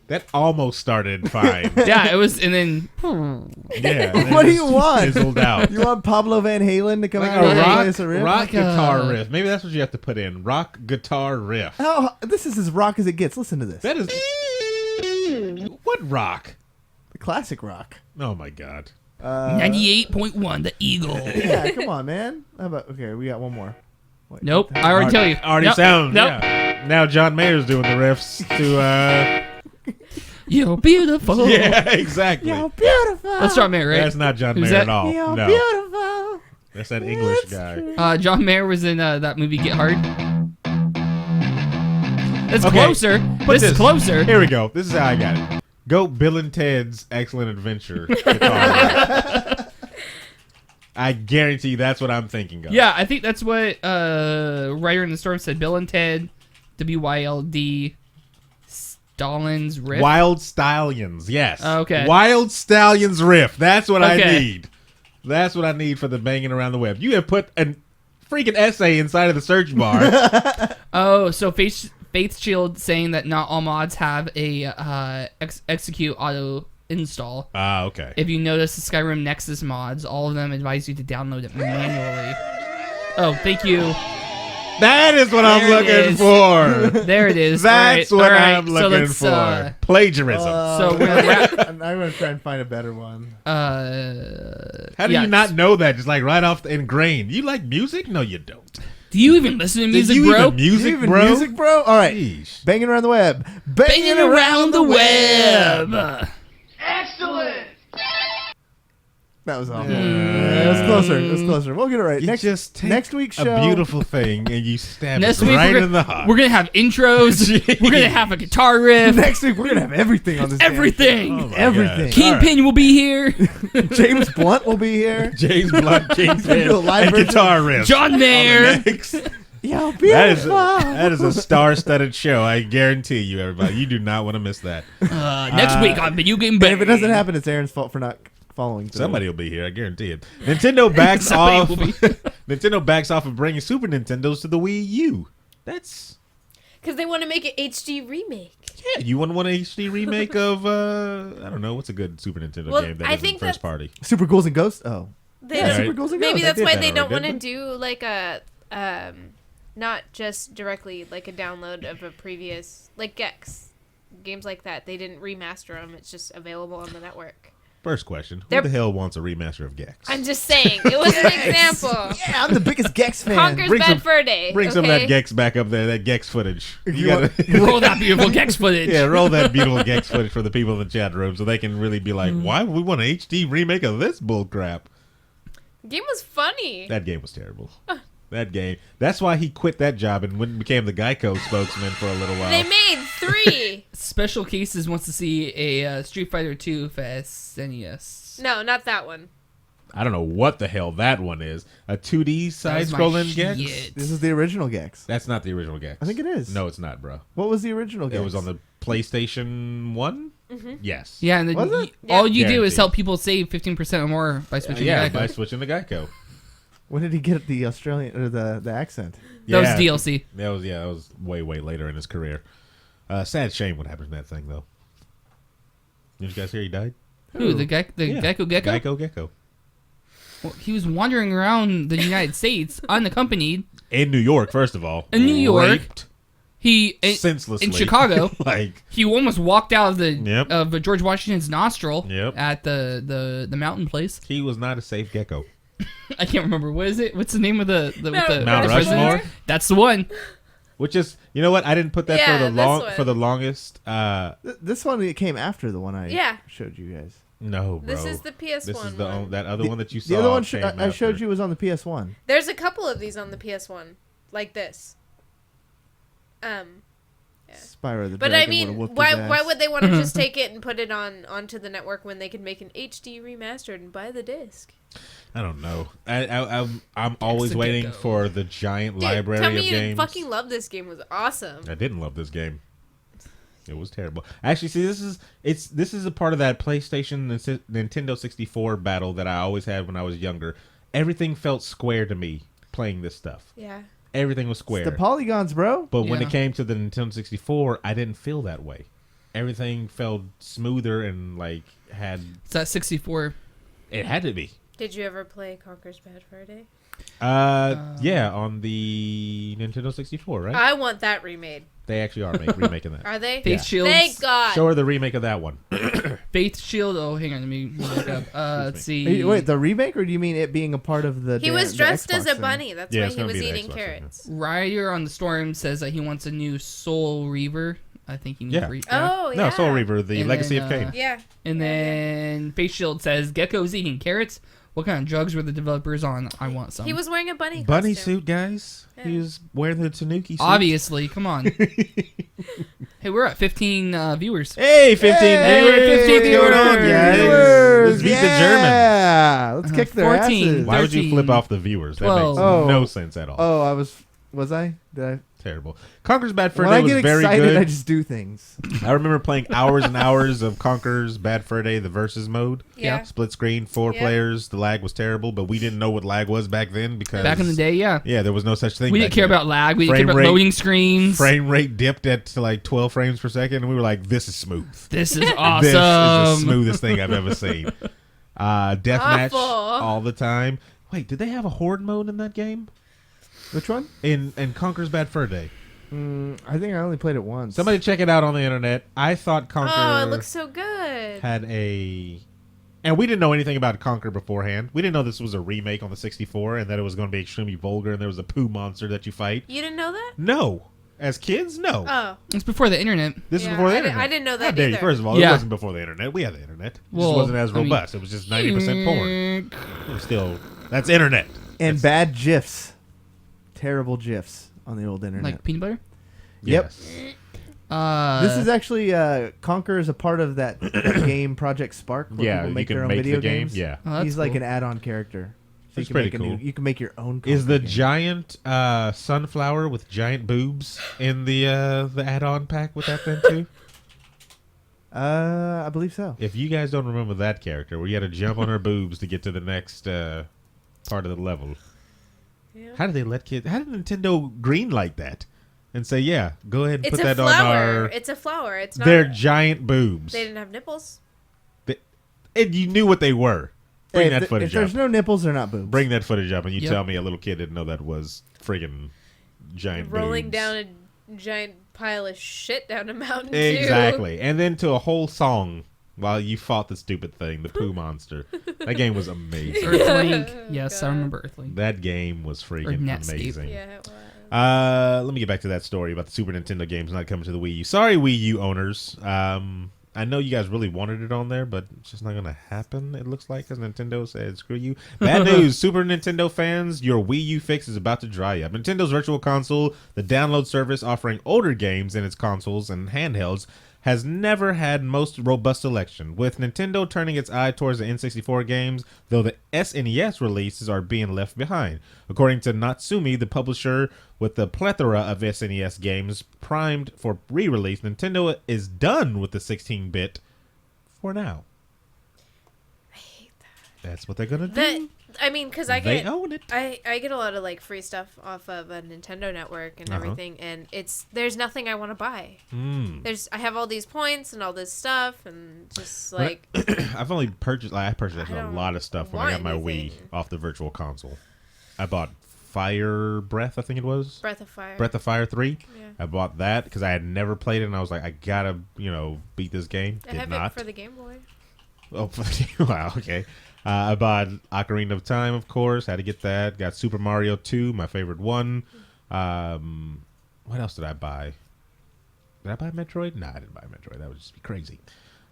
[SPEAKER 5] That almost started fine.
[SPEAKER 8] Yeah, it was, and then
[SPEAKER 5] Yeah. and
[SPEAKER 6] What
[SPEAKER 5] it
[SPEAKER 6] do you
[SPEAKER 5] just
[SPEAKER 6] want?
[SPEAKER 5] Fizzled out.
[SPEAKER 6] You want Pablo Van Halen to come
[SPEAKER 5] Like
[SPEAKER 6] out and
[SPEAKER 5] a
[SPEAKER 6] play
[SPEAKER 5] rock,
[SPEAKER 6] us a riff?
[SPEAKER 5] rock
[SPEAKER 8] Like
[SPEAKER 5] guitar
[SPEAKER 8] a-
[SPEAKER 5] riff. Maybe that's what you have to put in. Rock guitar riff.
[SPEAKER 6] Oh, this is as rock as it gets. Listen to this.
[SPEAKER 5] That is... What rock?
[SPEAKER 6] The classic rock.
[SPEAKER 5] Oh my god.
[SPEAKER 8] 98.1, the Eagle.
[SPEAKER 6] Yeah, come on, man. How about, okay, we got one more. Wait,
[SPEAKER 8] Nope, I already tell you.
[SPEAKER 5] Already
[SPEAKER 8] Nope,
[SPEAKER 5] sound.
[SPEAKER 8] Nope.
[SPEAKER 5] Yeah. Now John Mayer's doing the riffs to
[SPEAKER 8] You're beautiful.
[SPEAKER 5] Yeah, exactly.
[SPEAKER 6] You're beautiful.
[SPEAKER 8] That's John Mayer, right?
[SPEAKER 5] That's not John
[SPEAKER 8] Who's
[SPEAKER 5] Mayer
[SPEAKER 8] that?
[SPEAKER 5] at all.
[SPEAKER 6] You're
[SPEAKER 5] No,
[SPEAKER 6] beautiful.
[SPEAKER 5] that's that English guy.
[SPEAKER 8] John Mayer was in that movie Get Hard. That's
[SPEAKER 5] Okay,
[SPEAKER 8] closer. This is closer.
[SPEAKER 5] Here we go. This is how I got it. Go Bill and Ted's Excellent Adventure. I guarantee you that's what I'm thinking of.
[SPEAKER 8] Yeah, I think that's what Writer in the Storm said. Bill and Ted, WYLD, Stalin's Riff.
[SPEAKER 5] Wild Stallions, yes.
[SPEAKER 8] Okay.
[SPEAKER 5] Wild Stallions Riff. That's what I
[SPEAKER 8] Okay.
[SPEAKER 5] need. That's what I need for the banging around the web. You have put a freaking essay inside of the search bar.
[SPEAKER 8] Oh, so Faith Shield saying that not all mods have a execute auto install.
[SPEAKER 5] Ah, okay.
[SPEAKER 8] If you notice the Skyrim Nexus mods, all of them advise you to download it manually. Oh, thank you.
[SPEAKER 5] That is what I'm
[SPEAKER 8] There it
[SPEAKER 5] looking
[SPEAKER 8] is.
[SPEAKER 5] for.
[SPEAKER 8] There it is.
[SPEAKER 5] That's
[SPEAKER 8] All right,
[SPEAKER 5] what
[SPEAKER 8] all right.
[SPEAKER 5] I'm
[SPEAKER 8] So
[SPEAKER 5] looking
[SPEAKER 8] let's,
[SPEAKER 5] for. Plagiarism.
[SPEAKER 8] So we're gonna wrap.
[SPEAKER 6] I'm going to try and find a better one.
[SPEAKER 5] How do
[SPEAKER 8] yeah.
[SPEAKER 5] you not know that? Just like right off the ingrained. You like music? No, you don't.
[SPEAKER 8] Do you even listen to music,
[SPEAKER 5] you
[SPEAKER 8] bro?
[SPEAKER 5] even music,
[SPEAKER 6] Even
[SPEAKER 5] bro?
[SPEAKER 6] music, bro? All right.
[SPEAKER 5] Sheesh.
[SPEAKER 6] Banging around the web.
[SPEAKER 8] Banging around the web.
[SPEAKER 6] That was awful. Yeah, it was closer. It was closer. We'll get it right.
[SPEAKER 5] You just take
[SPEAKER 6] next week's show.
[SPEAKER 5] a beautiful thing and you stab
[SPEAKER 8] Next
[SPEAKER 5] it
[SPEAKER 8] week
[SPEAKER 5] right
[SPEAKER 8] we're
[SPEAKER 5] in the
[SPEAKER 8] gonna,
[SPEAKER 5] heart.
[SPEAKER 8] we're gonna have intros. We're gonna have a guitar riff.
[SPEAKER 6] Next week we're gonna have everything on this. damn
[SPEAKER 8] Everything.
[SPEAKER 5] Oh my
[SPEAKER 6] Everything.
[SPEAKER 5] gosh.
[SPEAKER 8] Kingpin will be here.
[SPEAKER 6] show. James Blunt will be here.
[SPEAKER 5] James Blunt, Kingpin,
[SPEAKER 6] Do a live
[SPEAKER 5] and
[SPEAKER 6] version.
[SPEAKER 5] guitar riff.
[SPEAKER 8] John Mayer.
[SPEAKER 5] Next.
[SPEAKER 6] Yo,
[SPEAKER 5] That is a star-studded show. I guarantee you, everybody. You do not want to miss that.
[SPEAKER 8] Next week on Videogame
[SPEAKER 6] And
[SPEAKER 8] Bang.
[SPEAKER 6] if it doesn't happen, it's Aaron's fault for not following through.
[SPEAKER 5] Somebody will be here. I guarantee it. Nintendo backs
[SPEAKER 8] Somebody
[SPEAKER 5] off.
[SPEAKER 8] will be.
[SPEAKER 5] Nintendo backs off of bringing Super Nintendos to the Wii U. That's
[SPEAKER 7] Because they want to make an HD remake.
[SPEAKER 5] yeah. You want an HD remake of I don't know what's a good Super Nintendo
[SPEAKER 7] Well,
[SPEAKER 5] game that
[SPEAKER 7] I
[SPEAKER 5] isn't
[SPEAKER 7] think
[SPEAKER 5] first
[SPEAKER 7] that-
[SPEAKER 5] party.
[SPEAKER 6] Super Ghouls and Ghosts. Oh,
[SPEAKER 7] They
[SPEAKER 5] Yeah,
[SPEAKER 6] Super
[SPEAKER 5] right.
[SPEAKER 6] Ghouls and
[SPEAKER 7] Maybe
[SPEAKER 6] Ghosts.
[SPEAKER 7] that's
[SPEAKER 6] They
[SPEAKER 7] why
[SPEAKER 6] did
[SPEAKER 7] they
[SPEAKER 6] that
[SPEAKER 7] don't want
[SPEAKER 6] already,
[SPEAKER 7] to
[SPEAKER 6] didn't
[SPEAKER 7] do like a not just directly like a download of a previous like Gex games like that. They didn't remaster them. It's just available on the network.
[SPEAKER 5] First question: Who
[SPEAKER 7] They're-
[SPEAKER 5] the hell wants a remaster of Gex?
[SPEAKER 7] I'm just saying it was an example.
[SPEAKER 6] Yeah, I'm the biggest Gex fan.
[SPEAKER 7] Conker's
[SPEAKER 5] Bring
[SPEAKER 7] Bad
[SPEAKER 5] some-
[SPEAKER 7] Fur Day.
[SPEAKER 5] Bring some of
[SPEAKER 7] okay?
[SPEAKER 5] that Gex back up there. That Gex footage. You
[SPEAKER 6] want-
[SPEAKER 5] gotta,
[SPEAKER 8] Roll that beautiful Gex footage.
[SPEAKER 5] yeah, roll that beautiful Gex footage for the people in the chat room, so they can really be like, "Why would we want an HD remake of this bull crap?"
[SPEAKER 7] Game was funny.
[SPEAKER 5] That game was terrible. That game. That's why he quit that job and went and became the Geico spokesman for a little while.
[SPEAKER 7] They made 3.
[SPEAKER 8] Special Cases wants to see a Street Fighter 2 for SNES.
[SPEAKER 7] No, not that one.
[SPEAKER 5] I don't know what the hell that one is. A 2D side-scrolling Gex?
[SPEAKER 8] shit.
[SPEAKER 6] This is the original Gex.
[SPEAKER 5] That's not the original Gex.
[SPEAKER 6] I think it is.
[SPEAKER 5] No, it's not, bro.
[SPEAKER 6] What was the original Gex?
[SPEAKER 5] It was on the PlayStation 1?
[SPEAKER 7] Mm-hmm.
[SPEAKER 5] Yes.
[SPEAKER 8] Yeah, and
[SPEAKER 6] Was it?
[SPEAKER 8] all you do is
[SPEAKER 5] Guaranteed.
[SPEAKER 8] help people save 15% or more by switching
[SPEAKER 5] Yeah,
[SPEAKER 8] to
[SPEAKER 5] by
[SPEAKER 8] Geico.
[SPEAKER 5] switching to Geico.
[SPEAKER 6] When did he get the Australian or the accent?
[SPEAKER 8] That
[SPEAKER 5] Yeah.
[SPEAKER 8] was DLC.
[SPEAKER 5] That was way later in his career. Sad shame what happened to that thing though. Did you guys hear he died?
[SPEAKER 8] Who? The
[SPEAKER 5] Yeah.
[SPEAKER 8] Geico Gecko?
[SPEAKER 5] Geico Gecko.
[SPEAKER 8] Well, he was wandering around the United States unaccompanied.
[SPEAKER 5] In New York, first of all.
[SPEAKER 8] In New York.
[SPEAKER 5] Raped
[SPEAKER 8] He
[SPEAKER 5] senselessly.
[SPEAKER 8] in Chicago.
[SPEAKER 5] like
[SPEAKER 8] He almost walked out of the
[SPEAKER 5] Yep.
[SPEAKER 8] of George Washington's nostril
[SPEAKER 5] Yep.
[SPEAKER 8] at the mountain place.
[SPEAKER 5] he was not a safe gecko.
[SPEAKER 8] I can't remember what is it. What's the name of the
[SPEAKER 5] Mount
[SPEAKER 8] president?
[SPEAKER 5] Rushmore?
[SPEAKER 8] That's the one.
[SPEAKER 5] Which is, you know what? I didn't put that
[SPEAKER 7] Yeah,
[SPEAKER 5] for the
[SPEAKER 7] this one.
[SPEAKER 5] for the longest.
[SPEAKER 6] This one it came after the one I
[SPEAKER 7] Yeah.
[SPEAKER 6] showed you guys.
[SPEAKER 5] No, bro.
[SPEAKER 7] This is the PS1
[SPEAKER 5] This is the
[SPEAKER 7] one.
[SPEAKER 5] that other one that you saw.
[SPEAKER 6] The other one
[SPEAKER 5] came
[SPEAKER 6] I showed
[SPEAKER 5] after.
[SPEAKER 6] you was on the PS1.
[SPEAKER 7] There's a couple of these on the PS1, like this. Yeah.
[SPEAKER 6] Spyro the
[SPEAKER 7] But
[SPEAKER 6] Dragon
[SPEAKER 7] I mean,
[SPEAKER 6] would've whooped
[SPEAKER 7] why
[SPEAKER 6] his ass.
[SPEAKER 7] why would they want to just take it and put it onto the network when they could make an HD remastered and buy the disc?
[SPEAKER 5] I don't know. I'm always
[SPEAKER 8] a
[SPEAKER 5] waiting
[SPEAKER 8] gecko.
[SPEAKER 5] for the giant
[SPEAKER 7] Dude,
[SPEAKER 5] library
[SPEAKER 7] tell
[SPEAKER 5] of
[SPEAKER 7] me you
[SPEAKER 5] games.
[SPEAKER 7] fucking love this game. It was awesome.
[SPEAKER 5] I didn't love this game. It was terrible. Actually, see, this is a part of that PlayStation and Nintendo 64 battle that I always had when I was younger. Everything felt square to me playing this stuff.
[SPEAKER 7] Yeah.
[SPEAKER 5] Everything was
[SPEAKER 6] It's
[SPEAKER 5] square.
[SPEAKER 6] the polygons, bro.
[SPEAKER 5] But when
[SPEAKER 8] Yeah.
[SPEAKER 5] it came to the Nintendo 64, I didn't feel that way. Everything felt smoother and like had
[SPEAKER 8] It's that 64.
[SPEAKER 5] it had to be.
[SPEAKER 7] Did you ever play Conker's Bad Fur Day?
[SPEAKER 5] Yeah, on the Nintendo 64, right?
[SPEAKER 7] I want that remade.
[SPEAKER 5] They actually are remaking that.
[SPEAKER 7] Are they?
[SPEAKER 8] Faith Shields.
[SPEAKER 7] Thank God.
[SPEAKER 5] Show her the remake of that one.
[SPEAKER 8] Faith Shield. Oh, hang on. Let me look up. Let's see.
[SPEAKER 6] Hey, wait, the remake, or do you mean it being a part of the?
[SPEAKER 7] He was
[SPEAKER 6] the
[SPEAKER 7] dressed
[SPEAKER 6] Xbox
[SPEAKER 7] as a
[SPEAKER 6] thing?
[SPEAKER 7] bunny. That's
[SPEAKER 5] Yeah,
[SPEAKER 7] why
[SPEAKER 5] it's
[SPEAKER 7] he
[SPEAKER 5] gonna
[SPEAKER 7] was
[SPEAKER 5] be the
[SPEAKER 7] eating
[SPEAKER 5] Xbox thing,
[SPEAKER 7] carrots.
[SPEAKER 8] Ryder on the Storm says that he wants a new Soul Reaver I think you need
[SPEAKER 5] Yeah.
[SPEAKER 8] to read.
[SPEAKER 7] Oh, yeah.
[SPEAKER 5] No, Soul Reaver, the
[SPEAKER 8] And
[SPEAKER 5] Legacy
[SPEAKER 8] then,
[SPEAKER 5] of Kain.
[SPEAKER 7] Yeah.
[SPEAKER 8] And then Face Shield says, Gecko's eating carrots. What kind of drugs were the developers on? I want some.
[SPEAKER 7] He was wearing a bunny
[SPEAKER 5] Bunny
[SPEAKER 7] costume.
[SPEAKER 5] suit, guys.
[SPEAKER 7] Yeah.
[SPEAKER 5] He was wearing the Tanuki suit.
[SPEAKER 8] Obviously, come on. Hey, we're at 15 viewers.
[SPEAKER 5] Hey, 15
[SPEAKER 8] Hey,
[SPEAKER 5] viewers.
[SPEAKER 8] 15
[SPEAKER 5] What's going on,
[SPEAKER 8] viewers.
[SPEAKER 5] guys? Let's beat the Germans.
[SPEAKER 6] Yeah, let's kick their
[SPEAKER 8] 14.
[SPEAKER 6] asses.
[SPEAKER 5] Why would you
[SPEAKER 8] 13,
[SPEAKER 5] flip off the viewers? That
[SPEAKER 8] 12.
[SPEAKER 5] makes
[SPEAKER 6] Oh.
[SPEAKER 5] no sense at all.
[SPEAKER 6] Oh, was I? Did I?
[SPEAKER 5] Terrible. Conker's Bad Fur
[SPEAKER 6] When
[SPEAKER 5] Day
[SPEAKER 6] I
[SPEAKER 5] was
[SPEAKER 6] get
[SPEAKER 5] very
[SPEAKER 6] excited,
[SPEAKER 5] good.
[SPEAKER 6] I just do things.
[SPEAKER 5] I remember playing hours and hours of Conker's Bad Fur Day, the versus mode.
[SPEAKER 7] Yeah.
[SPEAKER 5] Split screen, 4
[SPEAKER 7] Yep.
[SPEAKER 5] players. The lag was terrible, but we didn't know what lag was back then because
[SPEAKER 8] Back in the day, yeah.
[SPEAKER 5] yeah, there was no such thing.
[SPEAKER 8] We
[SPEAKER 5] back
[SPEAKER 8] didn't care
[SPEAKER 5] then.
[SPEAKER 8] about lag. We didn't
[SPEAKER 5] Frame
[SPEAKER 8] care about
[SPEAKER 5] rate-
[SPEAKER 8] loading screens.
[SPEAKER 5] Frame rate dipped at like 12 frames per second, and we were like, "This is smooth.
[SPEAKER 8] This is
[SPEAKER 5] This is the
[SPEAKER 8] awesome.
[SPEAKER 5] smoothest thing I've ever seen." Deathmatch
[SPEAKER 7] Awful.
[SPEAKER 5] all the time. Wait, did they have a horde mode in that game?
[SPEAKER 6] Which one?
[SPEAKER 5] In Conker's Bad Fur Day.
[SPEAKER 6] I think I only played it once.
[SPEAKER 5] Somebody check it out on the internet. I thought Conker
[SPEAKER 7] Oh, it looks so good.
[SPEAKER 5] had and we didn't know anything about Conker beforehand. We didn't know this was a remake on the 64 and that it was going to be extremely vulgar and there was a poo monster that you fight.
[SPEAKER 7] You didn't know that?
[SPEAKER 5] No. As kids, no.
[SPEAKER 7] Oh.
[SPEAKER 8] It's before the internet.
[SPEAKER 5] This is
[SPEAKER 7] Yeah,
[SPEAKER 5] before the
[SPEAKER 7] I
[SPEAKER 5] internet.
[SPEAKER 7] I didn't know
[SPEAKER 5] How
[SPEAKER 7] that
[SPEAKER 5] dare you?
[SPEAKER 7] either.
[SPEAKER 5] First of all,
[SPEAKER 8] Yeah.
[SPEAKER 5] it wasn't before the internet. We had the internet. It
[SPEAKER 8] Well,
[SPEAKER 5] just wasn't as
[SPEAKER 8] I mean-
[SPEAKER 5] robust. It was just 90% porn. It was still, that's internet.
[SPEAKER 6] and
[SPEAKER 5] That's-
[SPEAKER 6] bad GIFs, terrible GIFs on the old internet.
[SPEAKER 8] Like peanut butter?
[SPEAKER 6] Yep.
[SPEAKER 5] Yes.
[SPEAKER 6] This is actually Conker is a part of that game Project Spark. Where
[SPEAKER 5] Yeah,
[SPEAKER 6] people
[SPEAKER 5] you
[SPEAKER 6] make
[SPEAKER 5] can
[SPEAKER 6] their own
[SPEAKER 5] make
[SPEAKER 6] video
[SPEAKER 5] the game.
[SPEAKER 6] games.
[SPEAKER 5] Yeah.
[SPEAKER 8] Oh, that's
[SPEAKER 6] He's like
[SPEAKER 8] cool.
[SPEAKER 6] an add-on character. So
[SPEAKER 5] That's
[SPEAKER 6] you can
[SPEAKER 5] pretty
[SPEAKER 6] make a
[SPEAKER 5] cool.
[SPEAKER 6] you can make your own.
[SPEAKER 5] Is
[SPEAKER 6] Conker
[SPEAKER 5] the
[SPEAKER 6] game.
[SPEAKER 5] giant sunflower with giant boobs in the add-on pack with that then too?
[SPEAKER 6] I believe so.
[SPEAKER 5] If you guys don't remember that character, where you had to jump on her boobs to get to the next part of the level,
[SPEAKER 7] Yeah.
[SPEAKER 5] how did they let kids? How did Nintendo greenlight that and say, "Yeah, go ahead and
[SPEAKER 7] It's
[SPEAKER 5] put
[SPEAKER 7] a
[SPEAKER 5] that on
[SPEAKER 7] flower.
[SPEAKER 5] our"?
[SPEAKER 7] It's a flower. It's not.
[SPEAKER 5] They're giant boobs,
[SPEAKER 7] They didn't have nipples.
[SPEAKER 5] and you knew what they were. Bring
[SPEAKER 6] Hey,
[SPEAKER 5] that
[SPEAKER 6] if
[SPEAKER 5] footage
[SPEAKER 6] there's
[SPEAKER 5] up.
[SPEAKER 6] no nipples, they're not boobs.
[SPEAKER 5] Bring that footage up, and you
[SPEAKER 8] Yep.
[SPEAKER 5] tell me a little kid didn't know that was friggin' giant
[SPEAKER 7] Rolling
[SPEAKER 5] boobs.
[SPEAKER 7] down a giant pile of shit down a mountain.
[SPEAKER 5] Exactly. And then to a whole song while you fought the stupid thing, the poo monster. That game was amazing.
[SPEAKER 8] Earthlink. Yes,
[SPEAKER 7] God.
[SPEAKER 8] I remember Earthlink.
[SPEAKER 5] That game was freaking
[SPEAKER 8] Netscape.
[SPEAKER 5] amazing.
[SPEAKER 7] Yeah, it was.
[SPEAKER 5] Let me get back to that story about the Super Nintendo games not coming to the Wii U. Sorry, Wii U owners. I know you guys really wanted it on there, but it's just not going to happen, it looks like, because Nintendo said, screw you. Bad news, Super Nintendo fans, your Wii U fix is about to dry up. Nintendo's Virtual Console, the download service offering older games in its consoles and handhelds, has never had most robust selection, with Nintendo turning its eye towards the N64 games, though the SNES releases are being left behind. According to Natsumi, the publisher with the plethora of SNES games primed for re-release, Nintendo is done with the 16-bit for now.
[SPEAKER 7] I hate that.
[SPEAKER 5] That's what they're going to do.
[SPEAKER 7] I mean, because I
[SPEAKER 5] They
[SPEAKER 7] get
[SPEAKER 5] own it.
[SPEAKER 7] I get a lot of like free stuff off of a Nintendo Network and everything, and there's nothing I want to buy. I have all these points and all this stuff, and just like
[SPEAKER 5] I've only purchased. I purchased
[SPEAKER 7] I
[SPEAKER 5] a
[SPEAKER 7] don't
[SPEAKER 5] lot of stuff when I got
[SPEAKER 7] want
[SPEAKER 5] my Wii
[SPEAKER 7] anything.
[SPEAKER 5] off the Virtual Console. I bought Fire Breath, I think it was.
[SPEAKER 7] Breath of Fire.
[SPEAKER 5] Breath of Fire 3.
[SPEAKER 7] Yeah.
[SPEAKER 5] I bought that because I had never played it, and I was like, I gotta, beat this game.
[SPEAKER 7] I
[SPEAKER 5] Did
[SPEAKER 7] have
[SPEAKER 5] not.
[SPEAKER 7] it for the Game Boy.
[SPEAKER 5] Oh, wow, okay. I bought Ocarina of Time, of course. Had to get that. Got Super Mario 2, my favorite one. What else did I buy? Did I buy Metroid? Nah, I didn't buy Metroid. That would just be crazy.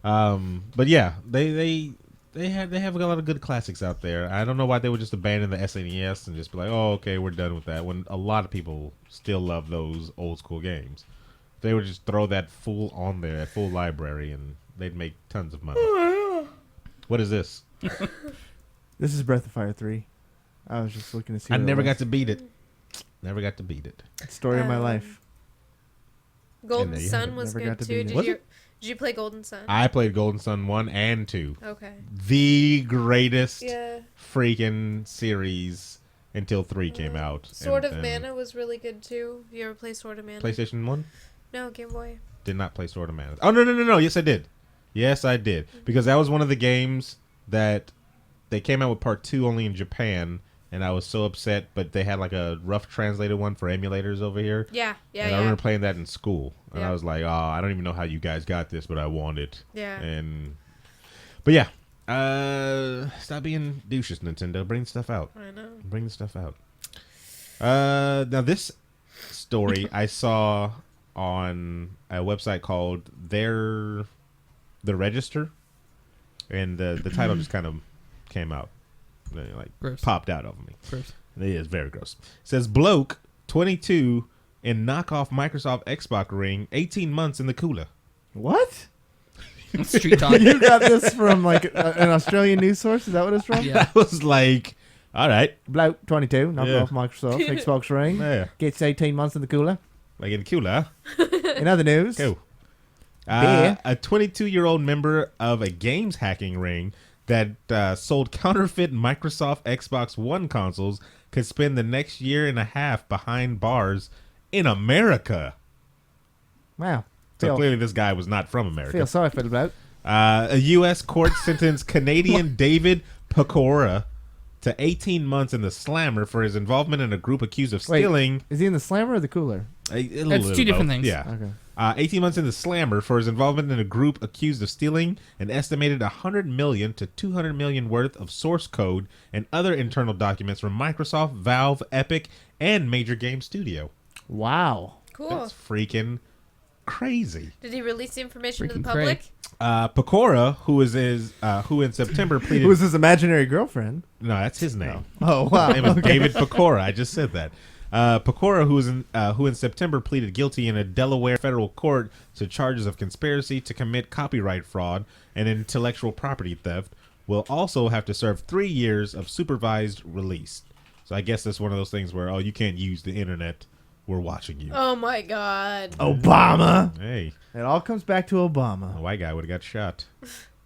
[SPEAKER 5] But yeah, they have a lot of good classics out there. I don't know why they would just abandon the SNES and just be like, oh, okay, we're done with that. When a lot of people still love those old school games, they would just throw that full on there, that full library, and they'd make tons of money. What is this?
[SPEAKER 6] This is Breath of Fire 3. I was just looking to see.
[SPEAKER 5] I
[SPEAKER 6] what it
[SPEAKER 5] never
[SPEAKER 6] was.
[SPEAKER 5] got to beat it. Never got to beat it.
[SPEAKER 6] Story of my life.
[SPEAKER 7] Golden
[SPEAKER 5] there you
[SPEAKER 7] Sun
[SPEAKER 5] have
[SPEAKER 7] was
[SPEAKER 6] Never got
[SPEAKER 7] good
[SPEAKER 6] to beat
[SPEAKER 7] too.
[SPEAKER 6] it.
[SPEAKER 5] Was
[SPEAKER 7] Did you play Golden Sun?
[SPEAKER 5] I played Golden Sun 1 and 2.
[SPEAKER 7] Okay.
[SPEAKER 5] The greatest
[SPEAKER 7] Yeah.
[SPEAKER 5] freaking series until 3 came out.
[SPEAKER 7] Sword
[SPEAKER 5] And
[SPEAKER 7] of Mana was really good too. You ever play Sword of Mana?
[SPEAKER 5] PlayStation 1?
[SPEAKER 7] No, Game Boy.
[SPEAKER 5] Did not play Sword of Mana. Oh, no. Yes, I did. Yes, I did. Because that was one of the games that they came out with part 2 only in Japan, and I was so upset, but they had like a rough translated one for emulators over here.
[SPEAKER 7] Yeah.
[SPEAKER 5] And I remember playing that in school, and I
[SPEAKER 7] Yeah.
[SPEAKER 5] was like, "Oh, I don't even know how you guys got this, but I want it."
[SPEAKER 7] Yeah.
[SPEAKER 5] But yeah, stop being douches, Nintendo. Bring stuff out.
[SPEAKER 7] I know.
[SPEAKER 5] Bring the stuff out. Now this story I saw on a website called The Register, and the title just kind of came out, like
[SPEAKER 8] Gross.
[SPEAKER 5] popped out of me.
[SPEAKER 8] Gross.
[SPEAKER 5] It is very gross. It says bloke 22 in knockoff Microsoft Xbox ring, 18 months in the cooler.
[SPEAKER 6] What?
[SPEAKER 8] Street talk.
[SPEAKER 6] You got this from like an Australian news source? Is that what it's from?
[SPEAKER 8] Yeah.
[SPEAKER 5] I was like, all right,
[SPEAKER 6] Bloke 22, knock
[SPEAKER 5] Yeah.
[SPEAKER 6] off Microsoft Xbox ring.
[SPEAKER 5] yeah,
[SPEAKER 6] Gets 18 months in the cooler.
[SPEAKER 5] like in the cooler.
[SPEAKER 6] In other news,
[SPEAKER 5] Cool.
[SPEAKER 6] Beer.
[SPEAKER 5] A 22-year-old member of a games hacking ring that sold counterfeit Microsoft Xbox One consoles could spend the next year and a half behind bars in America.
[SPEAKER 6] wow.
[SPEAKER 5] So clearly this guy was not from America.
[SPEAKER 6] Feel sorry for the bloke.
[SPEAKER 5] A U.S. court sentenced Canadian David Pecora to 18 months in the slammer for his involvement in a group accused of
[SPEAKER 6] Wait.
[SPEAKER 5] stealing.
[SPEAKER 6] Is he in the slammer or the cooler?
[SPEAKER 8] It's two different things.
[SPEAKER 5] Yeah.
[SPEAKER 6] Okay.
[SPEAKER 5] 18 months in the slammer for his involvement in a group accused of stealing an estimated 100 million to 200 million worth of source code and other internal documents from Microsoft, Valve, Epic, and Major Game Studio.
[SPEAKER 6] Wow.
[SPEAKER 7] Cool.
[SPEAKER 5] That's freaking crazy.
[SPEAKER 7] Did he release the information to the
[SPEAKER 8] Freaking
[SPEAKER 7] public?
[SPEAKER 5] Pecora, who in September pleaded.
[SPEAKER 6] Who was his imaginary girlfriend?
[SPEAKER 5] No, that's his name.
[SPEAKER 6] Oh, wow.
[SPEAKER 5] His name is
[SPEAKER 6] Okay.
[SPEAKER 5] David Pecora. I just said that. Pecora, who in September pleaded guilty in a Delaware federal court to charges of conspiracy to commit copyright fraud and intellectual property theft, will also have to serve 3 years of supervised release. So I guess that's one of those things where, you can't use the internet. We're watching you.
[SPEAKER 7] Oh my god.
[SPEAKER 6] Obama.
[SPEAKER 5] Hey,
[SPEAKER 6] It all comes back to
[SPEAKER 5] a
[SPEAKER 6] Obama.
[SPEAKER 5] white guy would have got shot.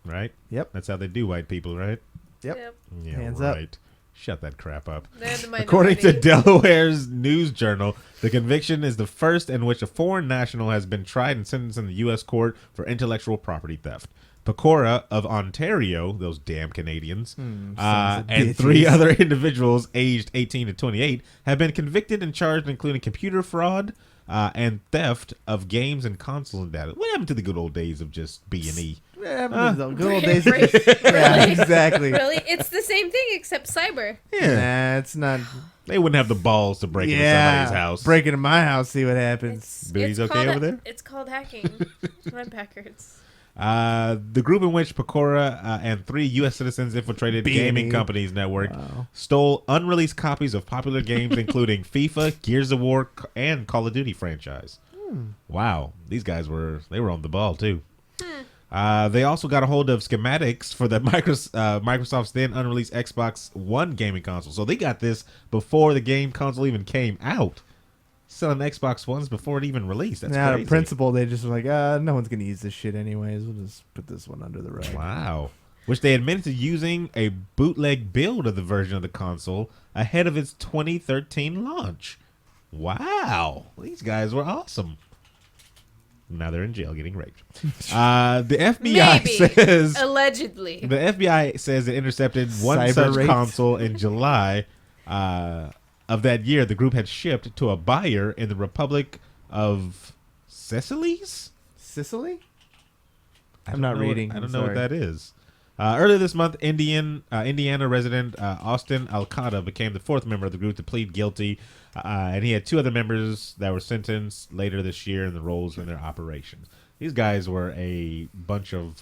[SPEAKER 5] Right?
[SPEAKER 6] Yep.
[SPEAKER 5] That's how they do white people, right?
[SPEAKER 6] Yep.
[SPEAKER 5] Yeah,
[SPEAKER 6] Hands up.
[SPEAKER 5] right. Shut that crap up.
[SPEAKER 7] They're the
[SPEAKER 5] According to
[SPEAKER 7] minority.
[SPEAKER 5] Delaware's News Journal, the conviction is the first in which a foreign national has been tried and sentenced in the U.S. court for intellectual property theft. Pecora of Ontario, those damn Canadians,
[SPEAKER 6] sons of
[SPEAKER 5] and
[SPEAKER 6] bitches.
[SPEAKER 5] 3 other individuals aged 18 to 28 have been convicted and charged, including computer fraud and theft of games and console data. What happened to the good old days of just B&E?
[SPEAKER 6] Yeah, the good old days.
[SPEAKER 7] Right.
[SPEAKER 6] Yeah, exactly.
[SPEAKER 7] Really? It's the same thing except cyber.
[SPEAKER 6] Nah, it's not.
[SPEAKER 5] They wouldn't have the balls to break into somebody's house.
[SPEAKER 6] Break into my house, see what happens.
[SPEAKER 5] Billy's okay over there?
[SPEAKER 7] It's called hacking. Web hackers.
[SPEAKER 5] The group in which Pecora and 3 U.S. citizens infiltrated
[SPEAKER 6] B&E.
[SPEAKER 5] gaming companies' network
[SPEAKER 6] Wow.
[SPEAKER 5] stole unreleased copies of popular games, including FIFA, Gears of War, and Call of Duty franchise. Wow, these guys were on the ball too. They also got a hold of schematics for the Microsoft's then unreleased Xbox One gaming console. So they got this before the game console even came out. Selling Xbox Ones before it even released. That's
[SPEAKER 6] Now,
[SPEAKER 5] crazy.
[SPEAKER 6] in principle, they just were like, no one's going to use this shit anyways. We'll just put this one under the rug.
[SPEAKER 5] Wow. Which they admitted to using a bootleg build of the version of the console ahead of its 2013 launch. Wow. These guys were awesome. Now they're in jail getting raped. The FBI
[SPEAKER 7] Maybe.
[SPEAKER 5] says
[SPEAKER 7] Allegedly.
[SPEAKER 5] the FBI says it intercepted one
[SPEAKER 6] Cyber
[SPEAKER 5] such
[SPEAKER 6] raped.
[SPEAKER 5] console in July of that year. The group had shipped to a buyer in the Republic of Seychelles.
[SPEAKER 6] Sicily?
[SPEAKER 5] I
[SPEAKER 6] I'm
[SPEAKER 5] don't
[SPEAKER 6] not
[SPEAKER 5] know
[SPEAKER 6] reading.
[SPEAKER 5] I
[SPEAKER 6] I'm
[SPEAKER 5] don't know what
[SPEAKER 6] sorry.
[SPEAKER 5] that is. Earlier this month, Indiana resident Austin Alcada became the 4th member of the group to plead guilty, and he had 2 other members that were sentenced later this year in the roles in their operations. These guys were a bunch of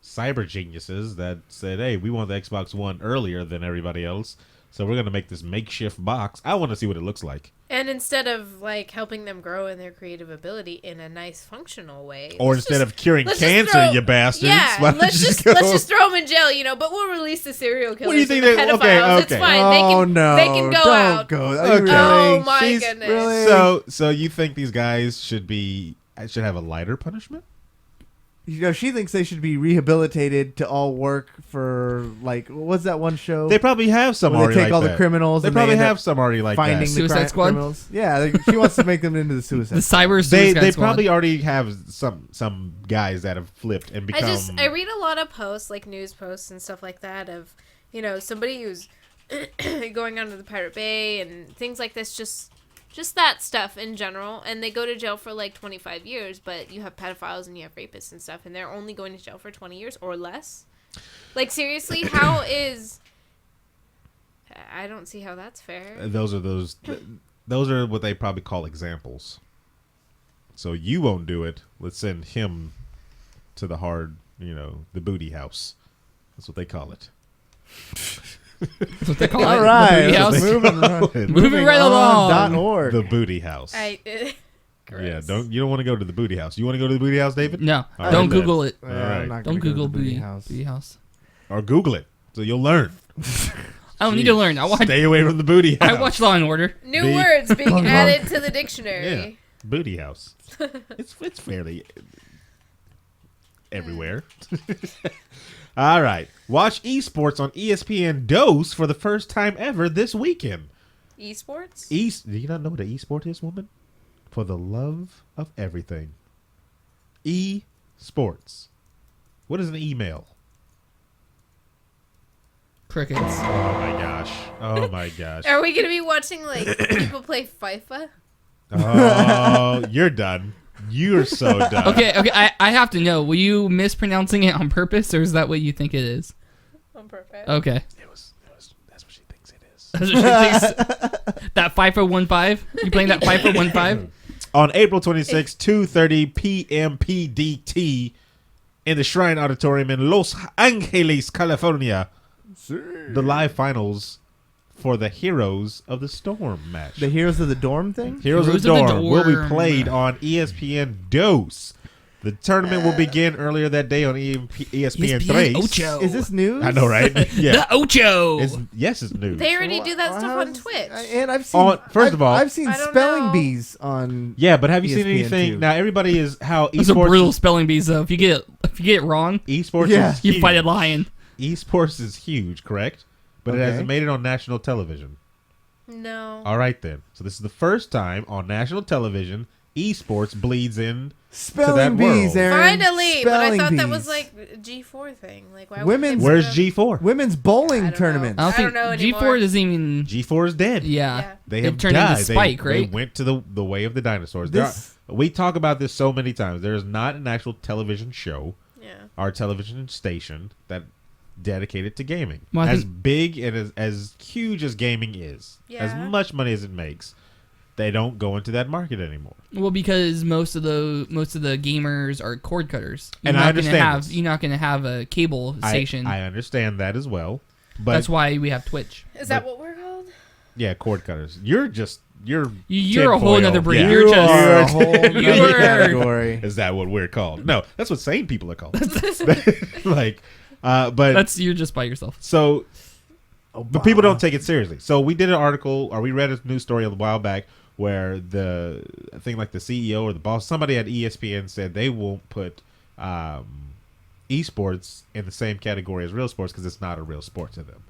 [SPEAKER 5] cyber geniuses that said, hey, we want the Xbox One earlier than everybody else, so we're going to make this makeshift box. I want to see what it looks like.
[SPEAKER 7] And instead of like helping them grow in their creative ability in a nice functional way,
[SPEAKER 5] Or
[SPEAKER 7] let's
[SPEAKER 5] instead
[SPEAKER 7] just-
[SPEAKER 5] of curing
[SPEAKER 7] let's just
[SPEAKER 5] cancer,
[SPEAKER 7] throw-
[SPEAKER 5] you bastards.
[SPEAKER 7] Yeah,
[SPEAKER 5] why don't
[SPEAKER 7] let's
[SPEAKER 5] you
[SPEAKER 7] just
[SPEAKER 5] go-
[SPEAKER 7] let's just throw them in jail, but we'll release the serial killers
[SPEAKER 5] do you think
[SPEAKER 7] and the
[SPEAKER 5] they-
[SPEAKER 7] pedophiles.
[SPEAKER 5] okay,
[SPEAKER 7] It's
[SPEAKER 5] okay.
[SPEAKER 7] fine. They
[SPEAKER 6] Oh,
[SPEAKER 7] can
[SPEAKER 6] no.
[SPEAKER 7] they can go
[SPEAKER 6] Don't
[SPEAKER 7] out.
[SPEAKER 6] go.
[SPEAKER 5] Okay.
[SPEAKER 7] Oh my
[SPEAKER 5] She's-
[SPEAKER 7] goodness.
[SPEAKER 6] really-
[SPEAKER 5] So you think these guys should have a lighter punishment?
[SPEAKER 6] She thinks they should be rehabilitated to all work for, like, what's that one show?
[SPEAKER 5] They probably have some
[SPEAKER 6] where
[SPEAKER 5] already
[SPEAKER 6] they take
[SPEAKER 5] like
[SPEAKER 6] all
[SPEAKER 5] that.
[SPEAKER 6] the criminals
[SPEAKER 5] They
[SPEAKER 6] and
[SPEAKER 5] probably
[SPEAKER 6] end up
[SPEAKER 5] have some already like
[SPEAKER 6] finding
[SPEAKER 5] that.
[SPEAKER 6] the
[SPEAKER 8] Suicide Squad?
[SPEAKER 6] criminals. Yeah, she wants to make them into the Suicide
[SPEAKER 8] The
[SPEAKER 6] Squad.
[SPEAKER 8] cyber
[SPEAKER 5] They
[SPEAKER 8] Suicide Squad.
[SPEAKER 5] probably already have some guys that have flipped and become.
[SPEAKER 7] I read a lot of posts, like news posts and stuff like that, of somebody who's going onto the Pirate Bay and things like this, just that stuff in general, and they go to jail for like 25 years, but you have pedophiles and you have rapists and stuff, and they're only going to jail for 20 years or less. Like, seriously, how is... I don't see how that's fair.
[SPEAKER 5] Those are what they probably call examples. So you won't do it. Let's send him to the hard, the booty house. That's what they call it.
[SPEAKER 8] That's what they call
[SPEAKER 6] All
[SPEAKER 8] it.
[SPEAKER 6] right,
[SPEAKER 8] The
[SPEAKER 6] let's
[SPEAKER 8] booty house. Moving right along.
[SPEAKER 6] .org.
[SPEAKER 5] The booty house. Yeah, you don't want to go to the booty house. You want to go to the booty house, David?
[SPEAKER 8] No,
[SPEAKER 5] All
[SPEAKER 8] don't
[SPEAKER 5] right,
[SPEAKER 8] Google it.
[SPEAKER 5] All right.
[SPEAKER 6] I'm not
[SPEAKER 8] Don't
[SPEAKER 6] gonna go to
[SPEAKER 8] Google
[SPEAKER 6] the
[SPEAKER 8] booty house.
[SPEAKER 5] Or Google it, so you'll learn.
[SPEAKER 8] I don't need to learn.
[SPEAKER 5] Stay away from the booty house.
[SPEAKER 8] I watch Law and Order.
[SPEAKER 7] New
[SPEAKER 5] Be-
[SPEAKER 7] words being added to the dictionary.
[SPEAKER 5] Yeah, booty house. It's fairly everywhere. All right, watch Esports on ESPN Dose for the first time ever this weekend.
[SPEAKER 7] Esports?
[SPEAKER 5] Do you not know what an esport is, woman? For the love of everything. Esports. What is an email?
[SPEAKER 8] Crickets.
[SPEAKER 5] Oh my gosh.
[SPEAKER 7] Are we going to be watching, people play FIFA?
[SPEAKER 5] Oh, you're done. You're so done.
[SPEAKER 8] Okay. I have to know. Were you mispronouncing it on purpose, or is that what you think it is?
[SPEAKER 7] On purpose.
[SPEAKER 8] Okay.
[SPEAKER 5] It was. That's what she thinks it is.
[SPEAKER 8] That's what she thinks. That FIFA 15? You playing that FIFA 15?
[SPEAKER 5] On April 26, 2:30 p.m. PDT in the Shrine Auditorium in Los Angeles, California. The live finals for the Heroes of the Storm match.
[SPEAKER 6] The Heroes of the Dorm thing?
[SPEAKER 5] Heroes of the
[SPEAKER 8] Heroes of the
[SPEAKER 5] Dorm will be
[SPEAKER 8] Dorm.
[SPEAKER 5] played on ESPN Dose. The tournament will begin earlier that day on ESPN 3.
[SPEAKER 8] Ocho.
[SPEAKER 6] Is this news?
[SPEAKER 5] I know, right? Yeah.
[SPEAKER 8] The Ocho.
[SPEAKER 5] It's news.
[SPEAKER 7] They already do that stuff on Twitch.
[SPEAKER 6] And I've seen.
[SPEAKER 5] First of all,
[SPEAKER 6] I've seen
[SPEAKER 7] I don't
[SPEAKER 6] spelling
[SPEAKER 7] know.
[SPEAKER 6] bees on.
[SPEAKER 5] Yeah, but have you seen
[SPEAKER 6] ESPN
[SPEAKER 5] anything?
[SPEAKER 6] too.
[SPEAKER 5] Now everybody is how
[SPEAKER 8] Those are
[SPEAKER 5] esports.
[SPEAKER 8] brutal spelling bees, though. If you get it wrong,
[SPEAKER 5] Esports
[SPEAKER 6] Yeah.
[SPEAKER 5] is
[SPEAKER 8] you
[SPEAKER 5] huge.
[SPEAKER 8] fight a lion.
[SPEAKER 5] Esports is huge, correct? But it
[SPEAKER 6] Okay.
[SPEAKER 5] hasn't made it on national television.
[SPEAKER 7] No.
[SPEAKER 5] All right then. So this is the first time on national television esports bleeds in
[SPEAKER 6] Spelling
[SPEAKER 5] to that
[SPEAKER 6] bees,
[SPEAKER 5] world.
[SPEAKER 6] Aaron.
[SPEAKER 7] Finally, but I
[SPEAKER 6] Spelling
[SPEAKER 7] thought that
[SPEAKER 6] bees.
[SPEAKER 7] was like a G4 thing. Like, why
[SPEAKER 6] Women's-
[SPEAKER 7] would
[SPEAKER 5] Where's G4?
[SPEAKER 6] Women's
[SPEAKER 7] I
[SPEAKER 6] bowling
[SPEAKER 7] don't know.
[SPEAKER 6] tournament.
[SPEAKER 8] I don't
[SPEAKER 7] I
[SPEAKER 8] think
[SPEAKER 7] don't know
[SPEAKER 8] G4
[SPEAKER 7] anymore.
[SPEAKER 8] doesn't even.
[SPEAKER 5] G4 is dead.
[SPEAKER 8] Yeah.
[SPEAKER 7] Yeah.
[SPEAKER 5] They
[SPEAKER 8] It
[SPEAKER 5] have
[SPEAKER 8] turned
[SPEAKER 5] died.
[SPEAKER 8] into Spike,
[SPEAKER 5] they
[SPEAKER 8] right?
[SPEAKER 5] went to the way of the dinosaurs. We talk about this so many times. There is not an actual television show
[SPEAKER 7] Yeah.
[SPEAKER 5] or television station that dedicated to gaming.
[SPEAKER 8] Well, I
[SPEAKER 5] as
[SPEAKER 8] think-
[SPEAKER 5] big and as huge as gaming is,
[SPEAKER 7] Yeah.
[SPEAKER 5] as much money as it makes, they don't go into that market anymore.
[SPEAKER 8] Well, because most of the gamers are cord cutters.
[SPEAKER 5] And I understand this.
[SPEAKER 8] You're not gonna have a cable station.
[SPEAKER 5] I understand that as well. But
[SPEAKER 8] That's why we have Twitch.
[SPEAKER 7] Is that what we're called?
[SPEAKER 5] yeah, cord cutters. You're
[SPEAKER 8] You're a whole
[SPEAKER 5] tinfoil.
[SPEAKER 8] nother breed.
[SPEAKER 5] Yeah.
[SPEAKER 8] You're just
[SPEAKER 6] are a whole nother
[SPEAKER 8] You're-
[SPEAKER 6] category.
[SPEAKER 5] Is that what we're called? No, that's what sane people are called. But
[SPEAKER 8] you're just by yourself.
[SPEAKER 5] so, but people don't take it seriously. So we did an article, or we read a news story a while back where I think like the CEO or the boss, somebody at ESPN said they won't put esports in the same category as real sports because it's not a real sport to them.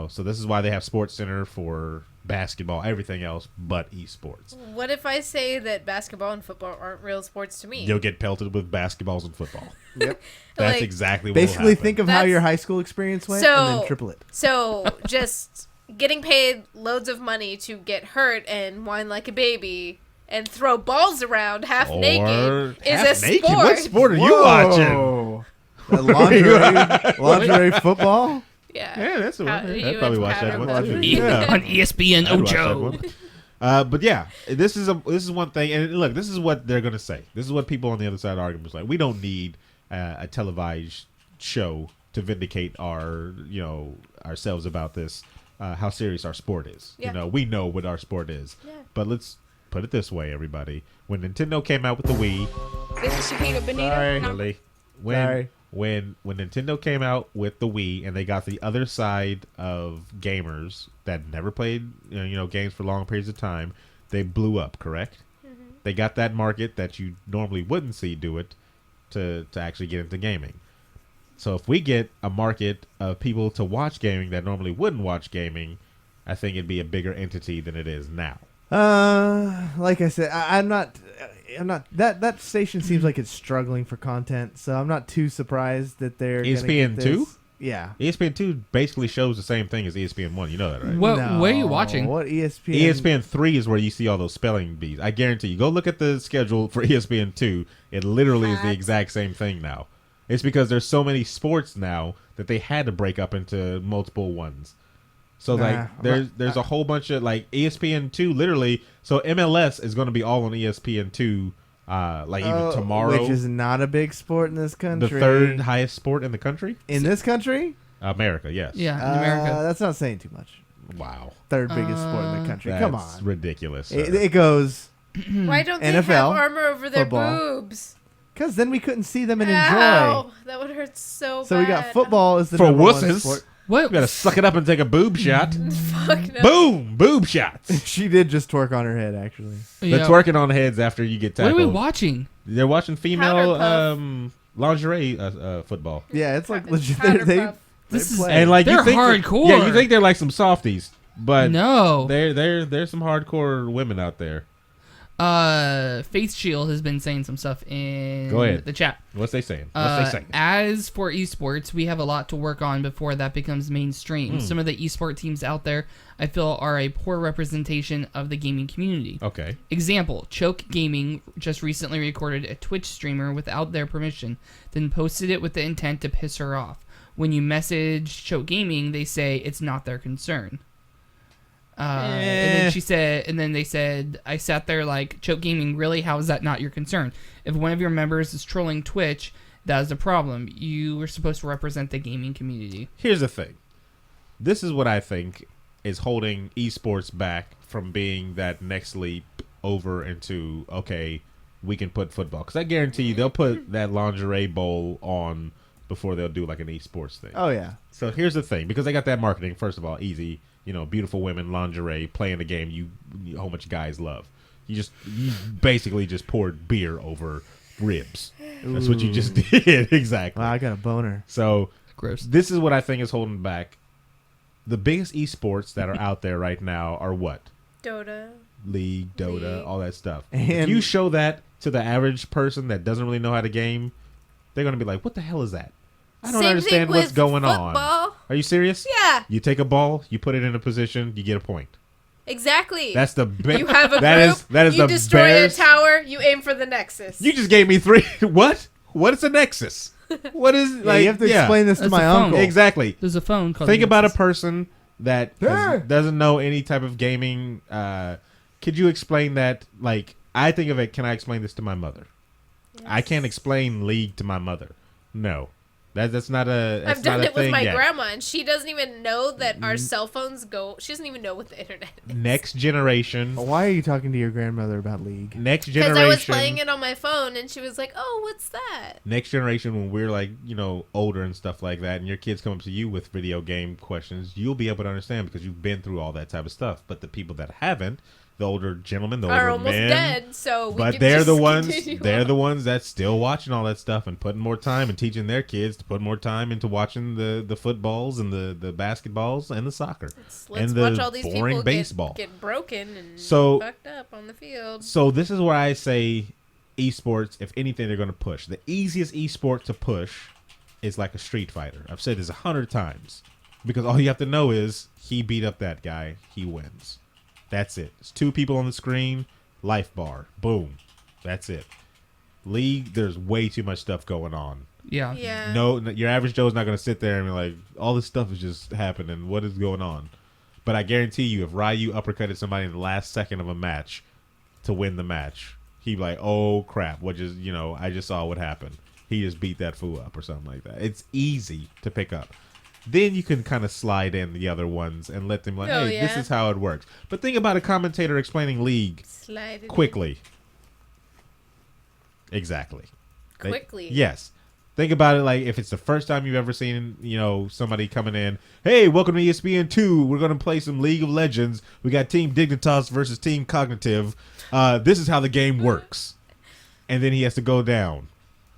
[SPEAKER 5] So this is why they have Sports Center for basketball, everything else but esports.
[SPEAKER 7] What if I say that basketball and football aren't real sports to me?
[SPEAKER 5] You'll get pelted with basketballs and football.
[SPEAKER 6] Yep.
[SPEAKER 5] That's
[SPEAKER 7] Like,
[SPEAKER 5] exactly what
[SPEAKER 6] Basically,
[SPEAKER 5] will happen.
[SPEAKER 6] think of how
[SPEAKER 7] That's-
[SPEAKER 6] your high school experience went, and then triple it.
[SPEAKER 7] So just getting paid loads of money to get hurt and whine like a baby and throw balls around half
[SPEAKER 5] Or
[SPEAKER 7] naked is
[SPEAKER 5] half
[SPEAKER 7] a
[SPEAKER 5] naked?
[SPEAKER 7] sport.
[SPEAKER 5] What sport are you watching?
[SPEAKER 6] Whoa. Lingerie football?
[SPEAKER 7] Yeah.
[SPEAKER 5] Yeah, that's the
[SPEAKER 7] How-
[SPEAKER 5] one.
[SPEAKER 7] you
[SPEAKER 5] I'd probably
[SPEAKER 7] and
[SPEAKER 5] watch that
[SPEAKER 7] Pat
[SPEAKER 5] one
[SPEAKER 7] are
[SPEAKER 5] too.
[SPEAKER 7] both-
[SPEAKER 5] Yeah.
[SPEAKER 8] On ESPN
[SPEAKER 5] I'd watch that
[SPEAKER 8] Ocho.
[SPEAKER 5] one. But yeah, this is one thing, and look, this is what they're gonna say. This is what people on the other side of the argument is like. We don't need a televised show to vindicate ourselves about this, how serious our sport is.
[SPEAKER 7] Yeah.
[SPEAKER 5] We know what our sport is.
[SPEAKER 7] Yeah.
[SPEAKER 5] But let's put it this way, everybody. When Nintendo came out with the Wii,
[SPEAKER 7] This is Shakira Benito.
[SPEAKER 6] Sorry.
[SPEAKER 5] really,
[SPEAKER 6] Sorry.
[SPEAKER 5] when Nintendo came out with the Wii and they got the other side of gamers that never played games for long periods of time, they blew up, correct?
[SPEAKER 7] Mm-hmm.
[SPEAKER 5] They got that market that you normally wouldn't see do it to actually get into gaming. So if we get a market of people to watch gaming that normally wouldn't watch gaming, I think it'd be a bigger entity than it is now.
[SPEAKER 6] Like I said, I'm not. That station seems like it's struggling for content, so I'm not too surprised that they're gonna
[SPEAKER 5] ESPN
[SPEAKER 6] get
[SPEAKER 5] 2?
[SPEAKER 6] this. Yeah.
[SPEAKER 5] ESPN 2 basically shows the same thing as ESPN 1. You know that, right?
[SPEAKER 8] What?
[SPEAKER 6] No.
[SPEAKER 8] Where are you watching?
[SPEAKER 6] What ESPN?
[SPEAKER 5] ESPN 3 is where you see all those spelling bees. I guarantee you. Go look at the schedule for ESPN 2. It literally is the exact same thing now. It's because there's so many sports now that they had to break up into multiple ones. So
[SPEAKER 6] Nah,
[SPEAKER 5] there's a whole bunch of like ESPN2 literally. So MLS is going to be all on ESPN2 even tomorrow.
[SPEAKER 6] Which is not a big sport in this country.
[SPEAKER 5] The third highest sport in the country?
[SPEAKER 6] In this country?
[SPEAKER 5] America, yes.
[SPEAKER 8] Yeah, in America.
[SPEAKER 6] That's not saying too much.
[SPEAKER 5] Wow.
[SPEAKER 6] Third biggest sport in the country. Come
[SPEAKER 5] That's
[SPEAKER 6] on.
[SPEAKER 5] ridiculous.
[SPEAKER 6] It goes
[SPEAKER 7] Why don't they
[SPEAKER 6] NFL,
[SPEAKER 7] have armor over their
[SPEAKER 6] football.
[SPEAKER 7] boobs?
[SPEAKER 6] because then we couldn't see them and enjoy.
[SPEAKER 7] Ow, that would hurt so bad.
[SPEAKER 6] So we got football as the
[SPEAKER 5] For
[SPEAKER 6] number one
[SPEAKER 5] wusses.
[SPEAKER 6] sport.
[SPEAKER 8] What?
[SPEAKER 5] You gotta suck it up and take a boob shot.
[SPEAKER 7] Fuck no.
[SPEAKER 5] Boom! Boob shots.
[SPEAKER 6] She did just twerk on her head, actually.
[SPEAKER 5] They're twerking on heads after you get
[SPEAKER 8] What are
[SPEAKER 5] tackled.
[SPEAKER 8] we watching?
[SPEAKER 5] They're watching female
[SPEAKER 7] Powder
[SPEAKER 5] lingerie football.
[SPEAKER 6] Yeah, it's like legit.
[SPEAKER 7] Powder
[SPEAKER 6] They
[SPEAKER 7] puff.
[SPEAKER 8] This is-
[SPEAKER 6] play.
[SPEAKER 5] And like
[SPEAKER 8] They're
[SPEAKER 5] you think
[SPEAKER 8] hardcore.
[SPEAKER 5] Yeah, you think they're like some softies, but
[SPEAKER 8] No.
[SPEAKER 5] there's some hardcore women out there.
[SPEAKER 8] Faith Shield has been saying some stuff in
[SPEAKER 5] Go ahead.
[SPEAKER 8] the chat.
[SPEAKER 5] What's they saying? What's they saying?
[SPEAKER 8] As for esports, we have a lot to work on before that becomes mainstream.
[SPEAKER 5] Hmm.
[SPEAKER 8] Some of the esport teams out there, I feel, are a poor representation of the gaming community.
[SPEAKER 5] Okay.
[SPEAKER 8] Example, Choke Gaming just recently recorded a Twitch streamer without their permission, then posted it with the intent to piss her off. When you message Choke Gaming, they say it's not their concern. And then they said, I sat there like, Choke Gaming, really? How is that not your concern? If one of your members is trolling Twitch, that is a problem. You were supposed to represent the gaming community.
[SPEAKER 5] Here's the thing. This is what I think is holding esports back from being that next leap over into, okay, we can put football. Because I guarantee you they'll put that lingerie bowl on before they'll do like an esports thing.
[SPEAKER 6] Oh yeah.
[SPEAKER 5] So here's the thing. Because they got that marketing, first of all, easy. Beautiful women, lingerie, playing the game you how much guys love. You basically just poured beer over ribs. That's what you just did. Exactly.
[SPEAKER 6] Wow, I got a boner.
[SPEAKER 5] So
[SPEAKER 8] Gross.
[SPEAKER 5] this is what I think is holding back. The biggest esports that are out there right now are what?
[SPEAKER 7] Dota.
[SPEAKER 5] League, Dota, all that stuff. If
[SPEAKER 6] And-
[SPEAKER 5] you show that to the average person that doesn't really know how to game, they're going to be like, what the hell is that? I don't
[SPEAKER 7] Same
[SPEAKER 5] understand
[SPEAKER 7] thing
[SPEAKER 5] what's
[SPEAKER 7] with
[SPEAKER 5] going
[SPEAKER 7] football.
[SPEAKER 5] on. Are you serious?
[SPEAKER 7] Yeah,
[SPEAKER 5] You take a ball, you put it in a position, you get a point.
[SPEAKER 7] exactly.
[SPEAKER 5] That's the best.
[SPEAKER 7] you have a
[SPEAKER 5] that
[SPEAKER 7] group.
[SPEAKER 5] is
[SPEAKER 7] you
[SPEAKER 5] the
[SPEAKER 7] destroy
[SPEAKER 5] Bears.
[SPEAKER 7] a tower. You aim for the nexus.
[SPEAKER 5] You just gave me three. What? What is a nexus? What is
[SPEAKER 6] Yeah, you have to explain this to
[SPEAKER 8] That's
[SPEAKER 6] my
[SPEAKER 8] a phone.
[SPEAKER 6] uncle.
[SPEAKER 5] Exactly.
[SPEAKER 8] There's a phone called
[SPEAKER 5] Think about a
[SPEAKER 8] Nexus.
[SPEAKER 5] person that doesn't know any type of gaming. Could you explain that? Like, I think of it. Can I explain this to my mother? I can't explain League to my mother. No, that's not a. That's
[SPEAKER 7] I've done
[SPEAKER 5] not a
[SPEAKER 7] it with
[SPEAKER 5] thing
[SPEAKER 7] my
[SPEAKER 5] yet.
[SPEAKER 7] grandma, and she doesn't even know that our cell phones go. She doesn't even know what the internet is.
[SPEAKER 5] Next generation.
[SPEAKER 6] Why are you talking to your grandmother about League?
[SPEAKER 5] Next
[SPEAKER 7] Because
[SPEAKER 5] generation.
[SPEAKER 7] I was playing it on my phone, and she was like, "Oh, what's that?"
[SPEAKER 5] Next generation, when we're like, older and stuff like that, and your kids come up to you with video game questions, you'll be able to understand because you've been through all that type of stuff. But the people that haven't, the older gentlemen, the
[SPEAKER 7] Are
[SPEAKER 5] older
[SPEAKER 7] almost
[SPEAKER 5] men,
[SPEAKER 7] dead, so we
[SPEAKER 5] but
[SPEAKER 7] can
[SPEAKER 5] they're
[SPEAKER 7] just
[SPEAKER 5] the ones.
[SPEAKER 7] continue
[SPEAKER 5] They're
[SPEAKER 7] on.
[SPEAKER 5] the ones that's still watching all that stuff and putting more time and teaching their kids to put more time into watching the footballs and the basketballs and the soccer
[SPEAKER 7] Let's
[SPEAKER 5] and the
[SPEAKER 7] watch all these
[SPEAKER 5] boring
[SPEAKER 7] people
[SPEAKER 5] baseball.
[SPEAKER 7] get broken and
[SPEAKER 5] So-
[SPEAKER 7] fucked up on the field.
[SPEAKER 5] So this is where I say esports, if anything, they're going to push. The easiest esport to push is like a Street Fighter. I've said this 100 times because all you have to know is he beat up that guy, he wins. That's it. It's two people on the screen, life bar, boom. That's it. League, there's way too much stuff going on.
[SPEAKER 8] Yeah.
[SPEAKER 7] Yeah.
[SPEAKER 5] No, your average Joe's not going to sit there and be like, all this stuff is just happening. What is going on? But I guarantee you, if Ryu uppercutted somebody in the last second of a match to win the match, he'd be like, oh, crap. I just saw what happened. He just beat that fool up or something like that. It's easy to pick up. Then you can kind of slide in the other ones and let them like,
[SPEAKER 7] Oh,
[SPEAKER 5] hey, this
[SPEAKER 7] yeah.
[SPEAKER 5] is how it works. But think about a commentator explaining League
[SPEAKER 7] Slide it in.
[SPEAKER 5] quickly. Exactly.
[SPEAKER 7] Quickly.
[SPEAKER 5] Yes. Think about it like if it's the first time you've ever seen, somebody coming in, hey, welcome to ESPN 2. We're going to play some League of Legends. We got Team Dignitas versus Team Cognitive. This is how the game works. And then he has to go down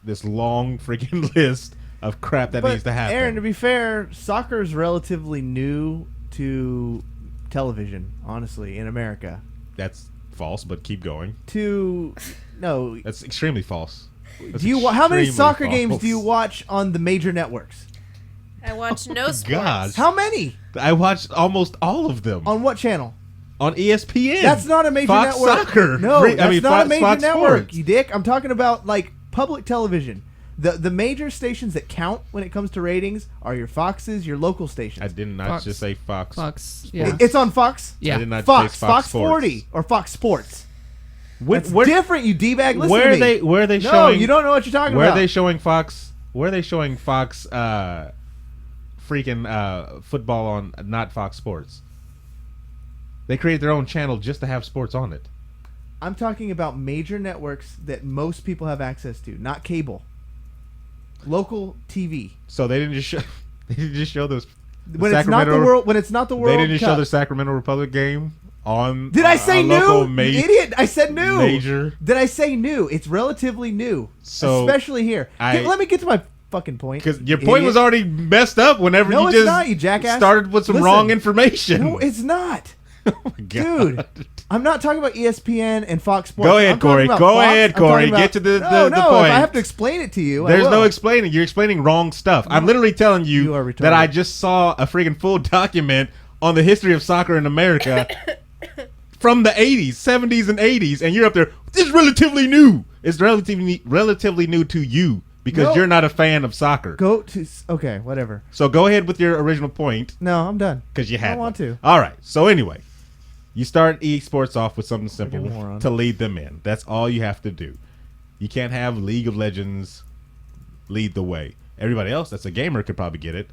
[SPEAKER 5] this long freaking list of crap that needs to happen.
[SPEAKER 6] Aaron, to be fair, soccer is relatively new to television, honestly, in America.
[SPEAKER 5] That's false, but keep going.
[SPEAKER 6] No.
[SPEAKER 5] That's extremely false. That's
[SPEAKER 6] How many
[SPEAKER 5] extremely
[SPEAKER 6] soccer
[SPEAKER 5] false.
[SPEAKER 6] games do you watch on the major networks?
[SPEAKER 7] I watch no sports.
[SPEAKER 5] God.
[SPEAKER 6] How many?
[SPEAKER 5] I watched almost all of them
[SPEAKER 6] On what channel?
[SPEAKER 5] on ESPN.
[SPEAKER 6] That's not a major
[SPEAKER 5] Fox
[SPEAKER 6] network.
[SPEAKER 5] Soccer.
[SPEAKER 6] No, that's not a major
[SPEAKER 5] Fox
[SPEAKER 6] network,
[SPEAKER 5] Sports.
[SPEAKER 6] you dick. I'm talking about like public television. The major stations that count when it comes to ratings are your Foxes, your local stations.
[SPEAKER 5] I did not
[SPEAKER 8] Fox.
[SPEAKER 5] just say Fox.
[SPEAKER 8] Fox. Yeah.
[SPEAKER 6] It's on Fox.
[SPEAKER 8] Yeah.
[SPEAKER 5] I did not
[SPEAKER 6] Fox.
[SPEAKER 5] say
[SPEAKER 6] Fox
[SPEAKER 5] Sports.
[SPEAKER 6] 40 or Fox Sports. That's
[SPEAKER 5] Where-
[SPEAKER 6] different, you d-bag. Listen
[SPEAKER 5] Where
[SPEAKER 6] to
[SPEAKER 5] are
[SPEAKER 6] me.
[SPEAKER 5] they? Where are they
[SPEAKER 6] No,
[SPEAKER 5] showing?
[SPEAKER 6] you don't know what you're talking
[SPEAKER 5] Where
[SPEAKER 6] about.
[SPEAKER 5] are they showing Fox? Where are they showing Fox? Freaking football on not Fox Sports. They created their own channel just to have sports on it.
[SPEAKER 6] I'm talking about major networks that most people have access to, not cable. Local TV.
[SPEAKER 5] So they didn't just show. They didn't just show those.
[SPEAKER 6] When it's not the world. When it's not the World
[SPEAKER 5] They didn't
[SPEAKER 6] Cup.
[SPEAKER 5] show the Sacramento Republic game on.
[SPEAKER 6] Did I say
[SPEAKER 5] local
[SPEAKER 6] new? You idiot! I said new.
[SPEAKER 5] Major.
[SPEAKER 6] Did I say new? It's relatively new,
[SPEAKER 5] So,
[SPEAKER 6] especially here. Let me get to my fucking point.
[SPEAKER 5] Because your point was already messed up whenever
[SPEAKER 6] No,
[SPEAKER 5] you
[SPEAKER 6] it's
[SPEAKER 5] just
[SPEAKER 6] not, you jackass.
[SPEAKER 5] started with some
[SPEAKER 6] Listen.
[SPEAKER 5] wrong information.
[SPEAKER 6] No, it's not.
[SPEAKER 5] Oh my God.
[SPEAKER 6] Dude, I'm not talking about ESPN and Fox Sports.
[SPEAKER 5] Go ahead,
[SPEAKER 6] I'm talking
[SPEAKER 5] Corey.
[SPEAKER 6] about
[SPEAKER 5] Go
[SPEAKER 6] Fox.
[SPEAKER 5] ahead,
[SPEAKER 6] I'm talking
[SPEAKER 5] Corey.
[SPEAKER 6] about-
[SPEAKER 5] Get to the
[SPEAKER 6] no,
[SPEAKER 5] point.
[SPEAKER 6] If I have to explain it to you, I
[SPEAKER 5] There's
[SPEAKER 6] will.
[SPEAKER 5] no explaining. You're explaining wrong stuff. I'm literally telling
[SPEAKER 6] You are
[SPEAKER 5] you
[SPEAKER 6] retarded.
[SPEAKER 5] that I just saw a freaking full document on the history of soccer in America from the 80s, 70s, and 80s, and you're up there. This is relatively new. It's relatively new to you because
[SPEAKER 6] No.
[SPEAKER 5] you're not a fan of soccer.
[SPEAKER 6] Okay, whatever.
[SPEAKER 5] So go ahead with your original point
[SPEAKER 6] No, I'm done.
[SPEAKER 5] because you had
[SPEAKER 6] I don't want
[SPEAKER 5] one.
[SPEAKER 6] to.
[SPEAKER 5] All right. So anyway, you start Esports off with something simple
[SPEAKER 6] Freaking moron.
[SPEAKER 5] to lead them in. That's all you have to do. You can't have League of Legends lead the way. Everybody else that's a gamer could probably get it,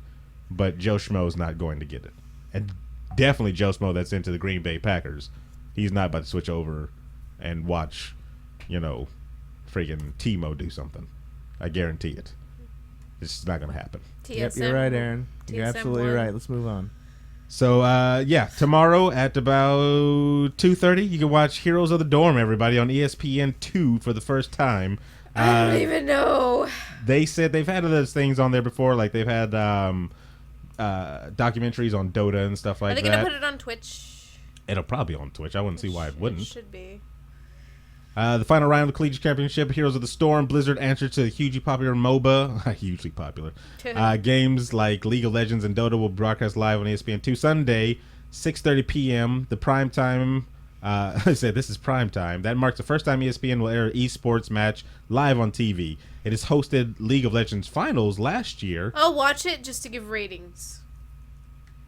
[SPEAKER 5] but Joe Schmo's not going to get it. And definitely Joe Schmo that's into the Green Bay Packers. He's not about to switch over and watch, freaking Timo do something. I guarantee it. It's just not going to happen.
[SPEAKER 6] Yep, you're right, Aaron. You're absolutely right. Let's move on.
[SPEAKER 5] So, tomorrow at about 2:30, you can watch Heroes of the Dorm, everybody, on ESPN 2 for the first time.
[SPEAKER 7] I don't even know.
[SPEAKER 5] They said they've had those things on there before, like they've had documentaries on Dota and stuff like
[SPEAKER 7] Are they
[SPEAKER 5] that.
[SPEAKER 7] going to put it on Twitch?
[SPEAKER 5] It'll probably be on Twitch. I wouldn't see why it wouldn't.
[SPEAKER 7] It should be.
[SPEAKER 5] The final round of the Collegiate Championship, Heroes of the Storm, Blizzard answered to the hugely popular MOBA, hugely popular, games like League of Legends and Dota will broadcast live on ESPN 2 Sunday, 6:30 p.m. The prime time, I said this is prime time. That marks the first time ESPN will air an esports match live on TV. It has hosted League of Legends finals last year.
[SPEAKER 7] I'll watch it just to give ratings.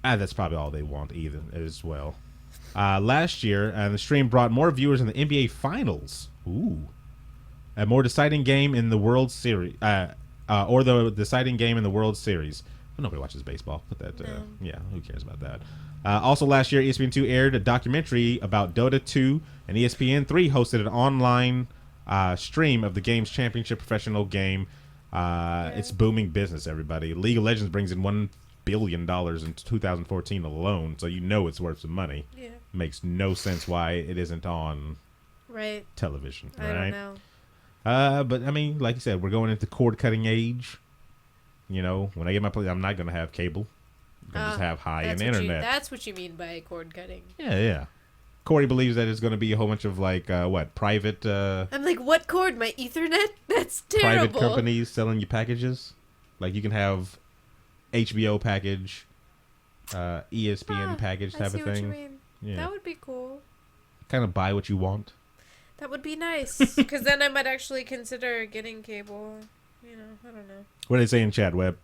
[SPEAKER 5] That's probably all they want either as well. Last year, the stream brought more viewers in the NBA Finals. Ooh. A more deciding game in the World Series. Or the deciding game in the World Series. Well, nobody watches baseball. Put that, yeah, who cares about that? Also last year, ESPN 2 aired a documentary about Dota 2, and ESPN 3 hosted an online stream of the game's championship professional game. It's booming business, everybody. League of Legends brings in $1 billion in 2014 alone, so you know it's worth some money.
[SPEAKER 7] Yeah.
[SPEAKER 5] Makes no sense why it isn't on television.
[SPEAKER 7] I don't know.
[SPEAKER 5] But I mean, like you said, we're going into cord cutting age. When I get my place, I'm not gonna have cable. I'm gonna just have high-end internet.
[SPEAKER 7] That's what you mean by cord cutting.
[SPEAKER 5] Yeah. Corey believes that it's gonna be a whole bunch of private.
[SPEAKER 7] I'm like, what cord? My Ethernet? That's terrible.
[SPEAKER 5] Private companies selling you packages. Like you can have HBO package, ESPN package type of thing.
[SPEAKER 7] What you mean.
[SPEAKER 5] Yeah.
[SPEAKER 7] That would be cool.
[SPEAKER 5] Kind of buy what you want.
[SPEAKER 7] That would be nice, because then I might actually consider getting cable. I don't know.
[SPEAKER 5] What do they say in chat, Webb?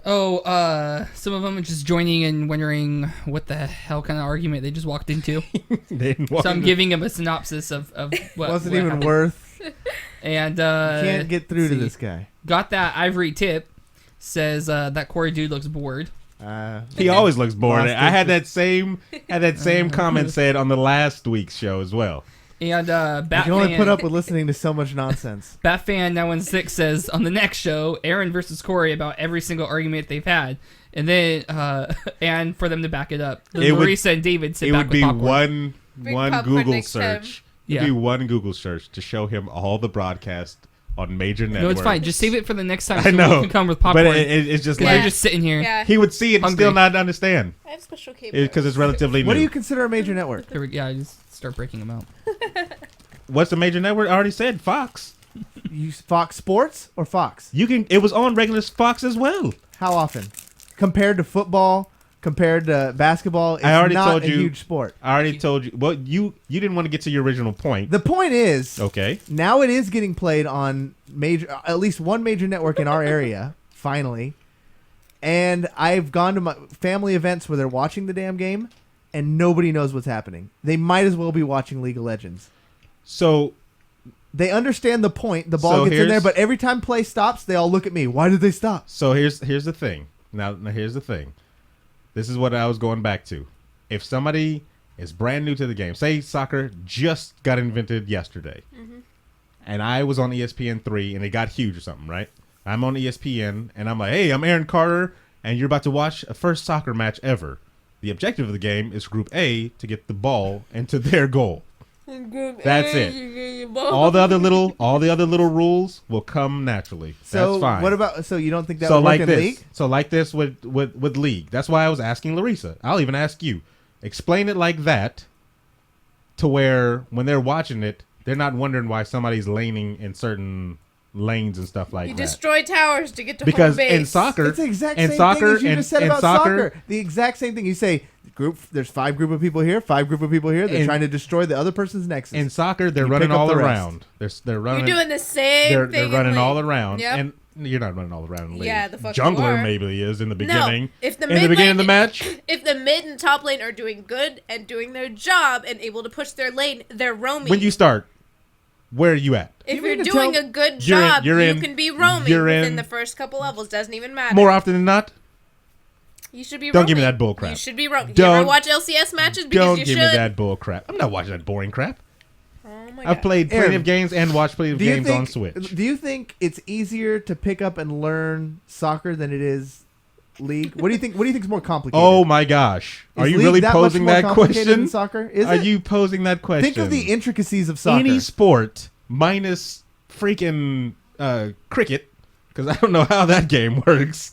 [SPEAKER 8] Oh, some of them are just joining and wondering what the hell kind of argument they just walked into.
[SPEAKER 5] They didn't want
[SPEAKER 8] So I'm
[SPEAKER 5] to-
[SPEAKER 8] giving them a synopsis of what
[SPEAKER 6] Wasn't
[SPEAKER 8] what
[SPEAKER 6] even
[SPEAKER 8] happened.
[SPEAKER 6] worth.
[SPEAKER 8] And
[SPEAKER 6] Can't get through to
[SPEAKER 8] see.
[SPEAKER 6] this guy.
[SPEAKER 8] Got that ivory tip. Says that Cory dude looks bored.
[SPEAKER 5] He always looks bored.
[SPEAKER 6] Lost
[SPEAKER 5] I had
[SPEAKER 6] interest.
[SPEAKER 5] that same comment said on the last week's show as well.
[SPEAKER 8] And
[SPEAKER 6] I
[SPEAKER 8] Batfan,
[SPEAKER 6] can only put up with listening to so much nonsense.
[SPEAKER 8] Batfan 916 says on the next show, Aaron versus Cory about every single argument they've had, and then and for them to back it up,
[SPEAKER 5] It would-
[SPEAKER 8] Lareesa and David sit
[SPEAKER 5] It
[SPEAKER 8] back
[SPEAKER 5] would
[SPEAKER 8] with
[SPEAKER 5] be
[SPEAKER 8] popcorn.
[SPEAKER 7] Bring
[SPEAKER 5] one
[SPEAKER 7] popcorn
[SPEAKER 5] Google
[SPEAKER 7] next time.
[SPEAKER 5] search.
[SPEAKER 8] Yeah.
[SPEAKER 5] It'd be one Google search to show him all the broadcasts on major networks.
[SPEAKER 8] No, it's fine. Just save it for the next time.
[SPEAKER 5] I
[SPEAKER 8] So
[SPEAKER 5] know.
[SPEAKER 8] we can come with popcorn.
[SPEAKER 5] But it's just
[SPEAKER 8] because
[SPEAKER 5] like
[SPEAKER 8] they're just sitting here.
[SPEAKER 7] Yeah.
[SPEAKER 5] he would see it and
[SPEAKER 8] Hungry.
[SPEAKER 5] still not understand
[SPEAKER 7] I have special cable.
[SPEAKER 5] because it's relatively
[SPEAKER 6] What
[SPEAKER 5] new.
[SPEAKER 6] do you consider a major network?
[SPEAKER 8] Yeah, I just start breaking them out.
[SPEAKER 5] What's the major network? I already said Fox.
[SPEAKER 6] You Fox Sports or Fox?
[SPEAKER 5] You can. It was on regular Fox as well.
[SPEAKER 6] How often? Compared to football, compared to basketball. It's
[SPEAKER 5] I already
[SPEAKER 6] not
[SPEAKER 5] told
[SPEAKER 6] a
[SPEAKER 5] you.
[SPEAKER 6] huge sport.
[SPEAKER 5] I already told you. Well, you didn't want to get to your original point.
[SPEAKER 6] The point is,
[SPEAKER 5] Okay.
[SPEAKER 6] now it is getting played on at least one major network in our area, finally. And I've gone to my family events where they're watching the damn game, and nobody knows what's happening. They might as well be watching League of Legends.
[SPEAKER 5] So
[SPEAKER 6] They understand the point. The ball gets in there, but every time play stops, they all look at me. Why did they stop?
[SPEAKER 5] So here's the thing. Now here's the thing. This is what I was going back to. If somebody is brand new to the game, say soccer just got invented yesterday, and I was on ESPN 3 and it got huge or something, right? I'm on ESPN and I'm like, hey, I'm Aaron Carter, and you're about to watch a first soccer match ever. The objective of the game is Group A to get the ball into their goal. That's it. All the other little rules will come naturally.
[SPEAKER 6] So
[SPEAKER 5] That's fine.
[SPEAKER 6] what about? So you don't think that
[SPEAKER 5] so
[SPEAKER 6] would
[SPEAKER 5] like
[SPEAKER 6] work in
[SPEAKER 5] this?
[SPEAKER 6] League?
[SPEAKER 5] So like this with League. That's why I was asking Lareesa. I'll even ask you. Explain it like that, to where when they're watching it, they're not wondering why somebody's laning in certain lanes and stuff like
[SPEAKER 7] You
[SPEAKER 5] that.
[SPEAKER 7] destroy towers to get to
[SPEAKER 5] Because
[SPEAKER 7] home base.
[SPEAKER 5] in soccer,
[SPEAKER 6] It's the exact
[SPEAKER 5] in
[SPEAKER 6] same
[SPEAKER 5] soccer,
[SPEAKER 6] thing as you just said about soccer. The exact same thing. You say there's 5 group of people here, 5 group of people here. They're trying to destroy the other person's nexus.
[SPEAKER 5] in soccer, they're
[SPEAKER 6] You
[SPEAKER 5] running
[SPEAKER 6] pick up
[SPEAKER 5] all
[SPEAKER 6] the rest.
[SPEAKER 5] around. They're running.
[SPEAKER 7] You're doing the same
[SPEAKER 5] They're
[SPEAKER 7] thing.
[SPEAKER 5] running
[SPEAKER 7] in
[SPEAKER 5] all
[SPEAKER 7] League.
[SPEAKER 5] around,
[SPEAKER 7] Yep.
[SPEAKER 5] and you're not running all around in League.
[SPEAKER 7] Yeah, the fuck you
[SPEAKER 5] Jungler
[SPEAKER 7] are.
[SPEAKER 5] maybe is in the beginning.
[SPEAKER 7] No, if the
[SPEAKER 5] in the
[SPEAKER 7] mid
[SPEAKER 5] beginning of the
[SPEAKER 7] lane-
[SPEAKER 5] match.
[SPEAKER 7] If the mid and top lane are doing good and doing their job and able to push their lane, they're roaming.
[SPEAKER 5] When you start, where are you at?
[SPEAKER 7] if
[SPEAKER 6] You
[SPEAKER 7] you're
[SPEAKER 6] mean to
[SPEAKER 7] doing
[SPEAKER 6] tell-
[SPEAKER 7] a good
[SPEAKER 5] You're in-
[SPEAKER 7] job,
[SPEAKER 5] you're
[SPEAKER 7] you
[SPEAKER 5] in-
[SPEAKER 7] can be roaming
[SPEAKER 5] you're
[SPEAKER 7] within
[SPEAKER 5] in-
[SPEAKER 7] the first couple levels. Doesn't even matter.
[SPEAKER 5] More often than not,
[SPEAKER 7] You should be
[SPEAKER 5] Don't
[SPEAKER 7] roaming.
[SPEAKER 5] give me that bull crap.
[SPEAKER 7] You should be roaming. You
[SPEAKER 5] Don't-
[SPEAKER 7] ever watch LCS matches? Because
[SPEAKER 5] don't
[SPEAKER 7] you
[SPEAKER 5] give
[SPEAKER 7] should.
[SPEAKER 5] me that bull crap. I'm not watching that boring crap.
[SPEAKER 7] Oh my
[SPEAKER 5] I've
[SPEAKER 7] God.
[SPEAKER 5] played plenty
[SPEAKER 6] Aaron,
[SPEAKER 5] of games and watched plenty of
[SPEAKER 6] do you
[SPEAKER 5] games
[SPEAKER 6] think,
[SPEAKER 5] on Switch.
[SPEAKER 6] Do you think it's easier to pick up and learn soccer than it is League? What do you think? What do you think is more complicated?
[SPEAKER 5] Oh my gosh. Are
[SPEAKER 6] Is
[SPEAKER 5] you
[SPEAKER 6] League
[SPEAKER 5] really
[SPEAKER 6] that much
[SPEAKER 5] posing
[SPEAKER 6] more
[SPEAKER 5] that
[SPEAKER 6] complicated
[SPEAKER 5] question?
[SPEAKER 6] than soccer? Is
[SPEAKER 5] Are
[SPEAKER 6] it?
[SPEAKER 5] you posing that question?
[SPEAKER 6] Think of the intricacies of soccer.
[SPEAKER 5] Any sport minus freaking cricket, because I don't know how that game works,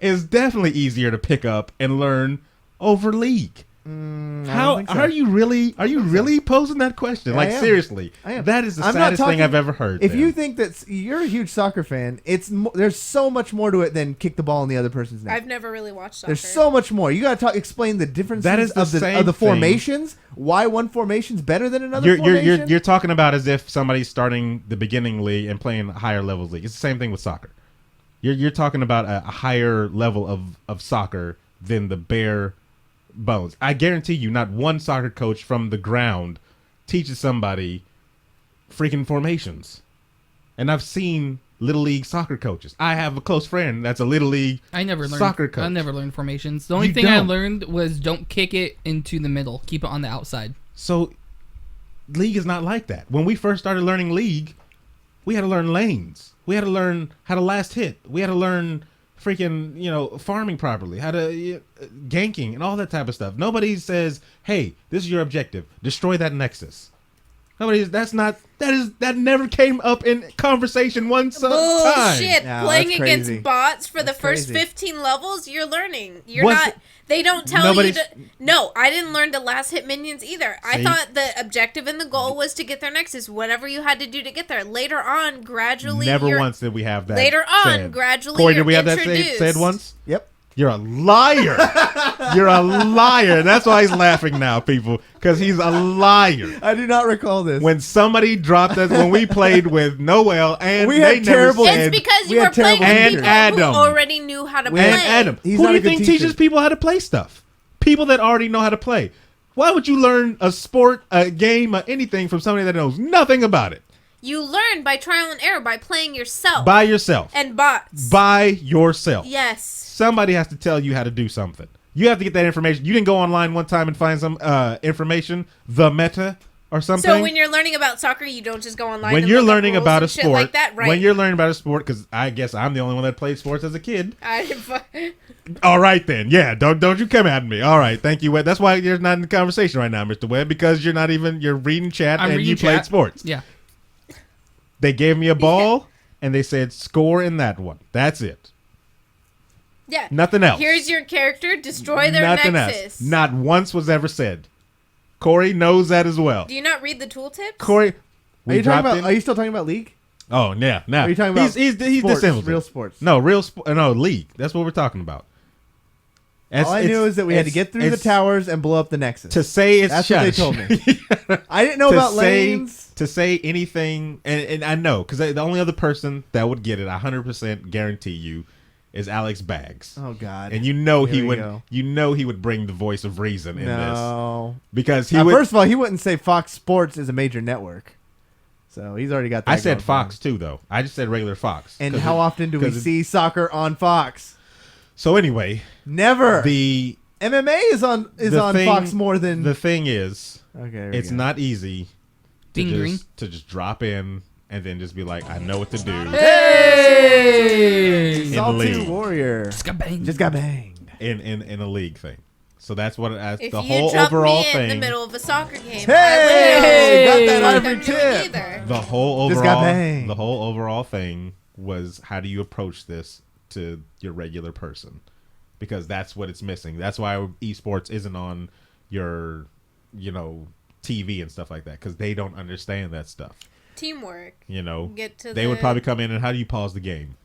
[SPEAKER 5] is definitely easier to pick up and learn over League.
[SPEAKER 6] I don't
[SPEAKER 5] How
[SPEAKER 6] think so.
[SPEAKER 5] are you really? Are you really posing that question?
[SPEAKER 6] Yeah,
[SPEAKER 5] Like
[SPEAKER 6] I am.
[SPEAKER 5] seriously,
[SPEAKER 6] I am.
[SPEAKER 5] that is the
[SPEAKER 6] I'm not
[SPEAKER 5] saddest thing
[SPEAKER 6] talking-
[SPEAKER 5] I've ever heard.
[SPEAKER 6] If
[SPEAKER 5] man.
[SPEAKER 6] you think that you're a huge soccer fan, there's so much more to it than kick the ball in the other person's net.
[SPEAKER 7] I've never really watched soccer.
[SPEAKER 6] There's so much more. You got to explain the differences
[SPEAKER 5] That is the
[SPEAKER 6] of the
[SPEAKER 5] same thing.
[SPEAKER 6] formations. Why one formation's better than another
[SPEAKER 5] you're
[SPEAKER 6] formation?
[SPEAKER 5] you're talking about as if somebody's starting the beginning league and playing higher levels league. It's the same thing with soccer. You're talking about a higher level of soccer than the bare bones. I guarantee you, not one soccer coach from the ground teaches somebody freaking formations. And I've seen little league soccer coaches. I have a close friend that's a little league
[SPEAKER 8] I never learned
[SPEAKER 5] soccer coach.
[SPEAKER 8] I never learned formations. The only
[SPEAKER 5] You
[SPEAKER 8] thing I
[SPEAKER 5] don't.
[SPEAKER 8] learned was don't kick it into the middle. Keep it on the outside.
[SPEAKER 5] So league is not like that. When we first started learning league, we had to learn lanes. We had to learn how to last hit. We had to learn freaking, farming properly, how to ganking and all that type of stuff. Nobody says, "Hey, this is your objective. Destroy that nexus." That never came up in conversation once time.
[SPEAKER 7] Bullshit.
[SPEAKER 6] No,
[SPEAKER 7] Playing
[SPEAKER 6] that's
[SPEAKER 7] against
[SPEAKER 6] crazy.
[SPEAKER 7] bots for
[SPEAKER 6] That's
[SPEAKER 7] the first
[SPEAKER 6] crazy.
[SPEAKER 7] 15 levels, you're learning. You're
[SPEAKER 5] What's-
[SPEAKER 7] not. They don't tell you
[SPEAKER 5] Nobody's-
[SPEAKER 7] to. No, I didn't learn to last hit minions either. I
[SPEAKER 5] See?
[SPEAKER 7] thought the objective and the goal was to get their nexus, whatever you had to do to get there. Later on, gradually.
[SPEAKER 5] Never
[SPEAKER 7] you're,
[SPEAKER 5] once did we have that.
[SPEAKER 7] Later on,
[SPEAKER 5] said.
[SPEAKER 7] gradually.
[SPEAKER 5] Corey, did
[SPEAKER 7] you're
[SPEAKER 5] we have that
[SPEAKER 7] introduced.
[SPEAKER 5] said once?
[SPEAKER 6] Yep.
[SPEAKER 5] You're a liar. You're a liar. That's why he's laughing now, people, because he's a liar.
[SPEAKER 6] I do not recall this.
[SPEAKER 5] When somebody dropped us, when we played with Noel and
[SPEAKER 6] We
[SPEAKER 5] they
[SPEAKER 6] had
[SPEAKER 5] never
[SPEAKER 6] terrible-
[SPEAKER 5] said,
[SPEAKER 7] It's because
[SPEAKER 6] We
[SPEAKER 7] you were
[SPEAKER 6] had
[SPEAKER 7] playing
[SPEAKER 6] terrible
[SPEAKER 7] with
[SPEAKER 5] teachers.
[SPEAKER 7] people
[SPEAKER 5] And
[SPEAKER 7] who
[SPEAKER 5] Adam.
[SPEAKER 7] already knew how to
[SPEAKER 6] We
[SPEAKER 7] play.
[SPEAKER 6] had-
[SPEAKER 5] and Adam.
[SPEAKER 6] He's
[SPEAKER 5] Who
[SPEAKER 6] not
[SPEAKER 5] do you
[SPEAKER 6] a good
[SPEAKER 5] think
[SPEAKER 6] teacher.
[SPEAKER 5] teaches people how to play stuff? People that already know how to play. Why would you learn a sport, a game, or anything from somebody that knows nothing about it?
[SPEAKER 7] You learn by trial and error, by playing yourself.
[SPEAKER 5] By yourself.
[SPEAKER 7] And bots.
[SPEAKER 5] By yourself.
[SPEAKER 7] Yes.
[SPEAKER 5] Somebody has to tell you how to do something. You have to get that information. You didn't go online one time and find some information, the meta or something.
[SPEAKER 7] So when you're learning about soccer, you don't just go online.
[SPEAKER 5] When
[SPEAKER 7] and
[SPEAKER 5] you're
[SPEAKER 7] look up
[SPEAKER 5] learning
[SPEAKER 7] rules
[SPEAKER 5] about a
[SPEAKER 7] and shit
[SPEAKER 5] sport,
[SPEAKER 7] like that, right?
[SPEAKER 5] when you're learning about a sport, because I guess I'm the only one that played sports as a kid.
[SPEAKER 7] I,
[SPEAKER 5] All right then, yeah. Don't you come at me. All right, thank you, Webb. That's why you're not in the conversation right now, Mr. Webb, because you're reading chat
[SPEAKER 8] I'm
[SPEAKER 5] and
[SPEAKER 8] reading
[SPEAKER 5] you played
[SPEAKER 8] chat.
[SPEAKER 5] sports.
[SPEAKER 8] Yeah.
[SPEAKER 5] They gave me a ball and they said score in that one. That's it.
[SPEAKER 7] yeah.
[SPEAKER 5] Nothing else.
[SPEAKER 7] Here's your character. Destroy their
[SPEAKER 5] Nothing
[SPEAKER 7] nexus.
[SPEAKER 5] else. Not once was ever said. Corey knows that as well.
[SPEAKER 7] Do you not read the tooltips?
[SPEAKER 5] Corey,
[SPEAKER 6] Are
[SPEAKER 5] we
[SPEAKER 6] you talking
[SPEAKER 5] dropped
[SPEAKER 6] about?
[SPEAKER 5] in.
[SPEAKER 6] Are you still talking about League?
[SPEAKER 5] Oh, yeah. Now
[SPEAKER 6] Are you talking about
[SPEAKER 5] he's
[SPEAKER 6] sports,
[SPEAKER 5] disabled.
[SPEAKER 6] real sports?
[SPEAKER 5] No, no, league. That's what we're talking about.
[SPEAKER 6] All I knew is that we had to get through the towers and blow up the Nexus.
[SPEAKER 5] To say it's
[SPEAKER 6] That's
[SPEAKER 5] shush.
[SPEAKER 6] what they told me. I didn't know about lanes.
[SPEAKER 5] To say anything, and I know, because the only other person that would get it, 100% guarantee you, is Alex Baggs.
[SPEAKER 6] Oh God!
[SPEAKER 5] And you know
[SPEAKER 6] Here
[SPEAKER 5] he
[SPEAKER 6] we
[SPEAKER 5] would.
[SPEAKER 6] go.
[SPEAKER 5] You know he would bring the voice of reason in this because he would.
[SPEAKER 6] First of all, he wouldn't say Fox Sports is a major network, so he's already got that.
[SPEAKER 5] I said
[SPEAKER 6] going
[SPEAKER 5] Fox
[SPEAKER 6] for him.
[SPEAKER 5] too, though. I just said regular Fox.
[SPEAKER 6] And how often do we see soccer on Fox?
[SPEAKER 5] So anyway,
[SPEAKER 6] never.
[SPEAKER 5] The
[SPEAKER 6] MMA is on Fox more than
[SPEAKER 5] the thing is.
[SPEAKER 6] Okay,
[SPEAKER 5] it's not easy
[SPEAKER 8] to
[SPEAKER 5] just drop in and then just be like, I know what to do.
[SPEAKER 8] Hey!
[SPEAKER 6] Salty Warrior.
[SPEAKER 8] Just got banged.
[SPEAKER 6] Just got banged.
[SPEAKER 5] In a league thing. So that's what
[SPEAKER 7] if
[SPEAKER 5] the
[SPEAKER 7] you
[SPEAKER 5] whole
[SPEAKER 7] drop
[SPEAKER 5] overall
[SPEAKER 7] me
[SPEAKER 5] thing.
[SPEAKER 7] in the middle of a soccer game,
[SPEAKER 6] Hey!
[SPEAKER 7] I
[SPEAKER 6] Got that
[SPEAKER 7] wouldn't
[SPEAKER 6] ivory
[SPEAKER 7] do it
[SPEAKER 6] tip.
[SPEAKER 7] either.
[SPEAKER 5] The whole
[SPEAKER 6] Just got
[SPEAKER 5] overall
[SPEAKER 6] banged.
[SPEAKER 5] the whole overall thing was, how do you approach this to your regular person? Because that's what it's missing. That's why esports isn't on your, TV and stuff like that, because they don't understand that stuff.
[SPEAKER 7] Teamwork.
[SPEAKER 5] They would probably come in and, how do you pause the game?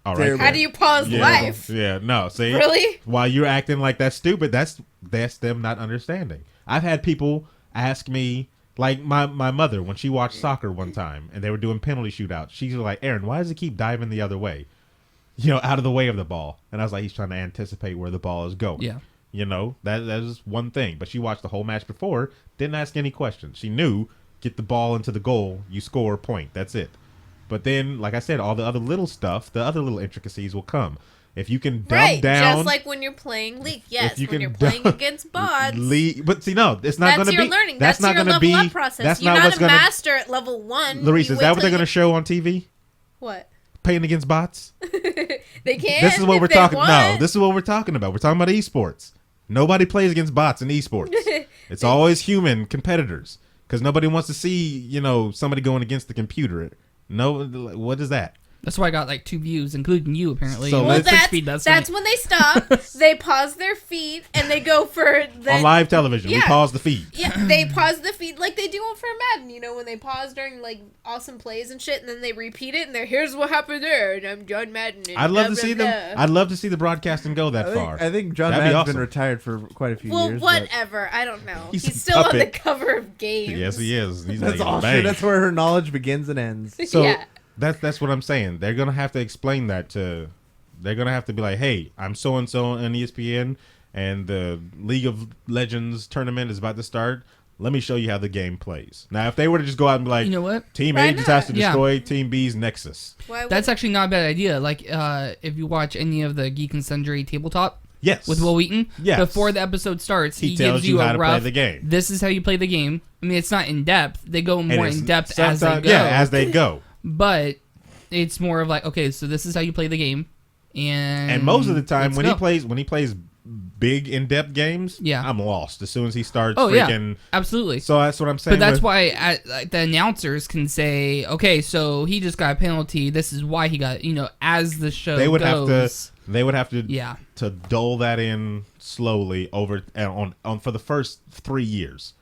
[SPEAKER 5] All right.
[SPEAKER 7] How do you pause life?
[SPEAKER 5] Yeah, no. See,
[SPEAKER 7] really?
[SPEAKER 5] While you're acting like that's stupid, that's them not understanding. I've had people ask me, like my mother, when she watched soccer one time and they were doing penalty shootouts, she's like, Aaron, why does it keep diving the other way? Out of the way of the ball. And I was like, he's trying to anticipate where the ball is going.
[SPEAKER 8] Yeah.
[SPEAKER 5] That is one thing. But she watched the whole match before, didn't ask any questions. She knew, get the ball into the goal, you score a point. That's it. But then, like I said, all the other little stuff, the other little intricacies will come. If you can dumb down,
[SPEAKER 7] just like when you're playing League. Yes, when you're
[SPEAKER 5] dumb-
[SPEAKER 7] playing against bots.
[SPEAKER 5] But see, no, it's not going to be.
[SPEAKER 7] That's your learning.
[SPEAKER 5] That's
[SPEAKER 7] That's
[SPEAKER 5] not
[SPEAKER 7] your
[SPEAKER 5] going to
[SPEAKER 7] level
[SPEAKER 5] be.
[SPEAKER 7] up process.
[SPEAKER 5] That's
[SPEAKER 7] You're
[SPEAKER 5] not
[SPEAKER 7] not
[SPEAKER 5] what's
[SPEAKER 7] a
[SPEAKER 5] going to.
[SPEAKER 7] master at level 1.
[SPEAKER 5] Lareesa, is that what they're going to show on TV?
[SPEAKER 7] What?
[SPEAKER 5] Playing against bots?
[SPEAKER 7] They can.
[SPEAKER 5] This is what
[SPEAKER 7] if
[SPEAKER 5] we're
[SPEAKER 7] they
[SPEAKER 5] talking.
[SPEAKER 7] want.
[SPEAKER 5] No, this is what we're talking about. We're talking about esports. Nobody plays against bots in esports. It's always human competitors, because nobody wants to see somebody going against the computer. No, what is that?
[SPEAKER 8] That's why I got like 2 views, including you apparently.
[SPEAKER 5] So
[SPEAKER 7] Well,
[SPEAKER 8] that's
[SPEAKER 7] that's when they stop. They pause their feed and they go for the
[SPEAKER 5] On live television, we
[SPEAKER 7] Yeah.
[SPEAKER 5] pause the feed.
[SPEAKER 7] Yeah, they pause the feed like they do for Madden. When they pause during like awesome plays and shit, and then they repeat it, and here's what happened there. And I'm John Madden. And
[SPEAKER 5] I'd love
[SPEAKER 7] blah,
[SPEAKER 5] to see
[SPEAKER 7] blah,
[SPEAKER 5] them.
[SPEAKER 7] blah.
[SPEAKER 5] I'd love to see the broadcasting go that far.
[SPEAKER 6] I think John
[SPEAKER 5] That'd be
[SPEAKER 6] Madden's
[SPEAKER 5] awesome.
[SPEAKER 6] been retired for quite a few
[SPEAKER 7] Well,
[SPEAKER 6] years. but-
[SPEAKER 7] whatever. I don't know.
[SPEAKER 5] He's
[SPEAKER 7] He's
[SPEAKER 5] a
[SPEAKER 7] still on the
[SPEAKER 5] puppet.
[SPEAKER 7] cover of games.
[SPEAKER 5] Yes, he is. He's
[SPEAKER 6] That's
[SPEAKER 5] making
[SPEAKER 6] all
[SPEAKER 5] bang.
[SPEAKER 6] true. That's where her knowledge begins and ends.
[SPEAKER 5] So
[SPEAKER 7] Yeah.
[SPEAKER 5] that's what I'm saying. They're gonna have to explain that to. They're gonna have to be like, hey, I'm so and so on ESPN, and the League of Legends tournament is about to start. Let me show you how the game plays. Now, if they were to just go out and be like,
[SPEAKER 8] You know what?
[SPEAKER 5] Team
[SPEAKER 7] Why
[SPEAKER 5] A just has to
[SPEAKER 8] not? Yeah.
[SPEAKER 5] destroy Team B's Nexus.
[SPEAKER 7] Why would-
[SPEAKER 8] That's actually not a bad idea. Like, if you watch any of the Geek and Sundry tabletop
[SPEAKER 5] Yes.
[SPEAKER 8] with Will Wheaton,
[SPEAKER 5] Yes.
[SPEAKER 8] before the episode starts,
[SPEAKER 5] He
[SPEAKER 8] he
[SPEAKER 5] tells
[SPEAKER 8] gives
[SPEAKER 5] you
[SPEAKER 8] you
[SPEAKER 5] how
[SPEAKER 8] a
[SPEAKER 5] to play
[SPEAKER 8] rough.
[SPEAKER 5] the game.
[SPEAKER 8] This is how you play the game. I mean, it's not in depth. They go
[SPEAKER 5] And
[SPEAKER 8] more
[SPEAKER 5] it's
[SPEAKER 8] in depth as they
[SPEAKER 5] sometimes-
[SPEAKER 8] go.
[SPEAKER 5] Yeah, as they go.
[SPEAKER 8] But it's more of like, okay, so this is how you play the game,
[SPEAKER 5] And most of the time,
[SPEAKER 8] let's
[SPEAKER 5] when
[SPEAKER 8] go.
[SPEAKER 5] he plays big in-depth games,
[SPEAKER 8] Yeah.
[SPEAKER 5] I'm lost as soon as he starts
[SPEAKER 8] Oh
[SPEAKER 5] freaking.
[SPEAKER 8] yeah, absolutely.
[SPEAKER 5] So that's what I'm saying.
[SPEAKER 8] But that's
[SPEAKER 5] with-
[SPEAKER 8] why like, the announcers can say, okay, so he just got a penalty. This is why he got, as the show
[SPEAKER 5] they would
[SPEAKER 8] goes.
[SPEAKER 5] have to. They would have to.
[SPEAKER 8] Yeah.
[SPEAKER 5] To dull that in slowly over on for the first 3 years,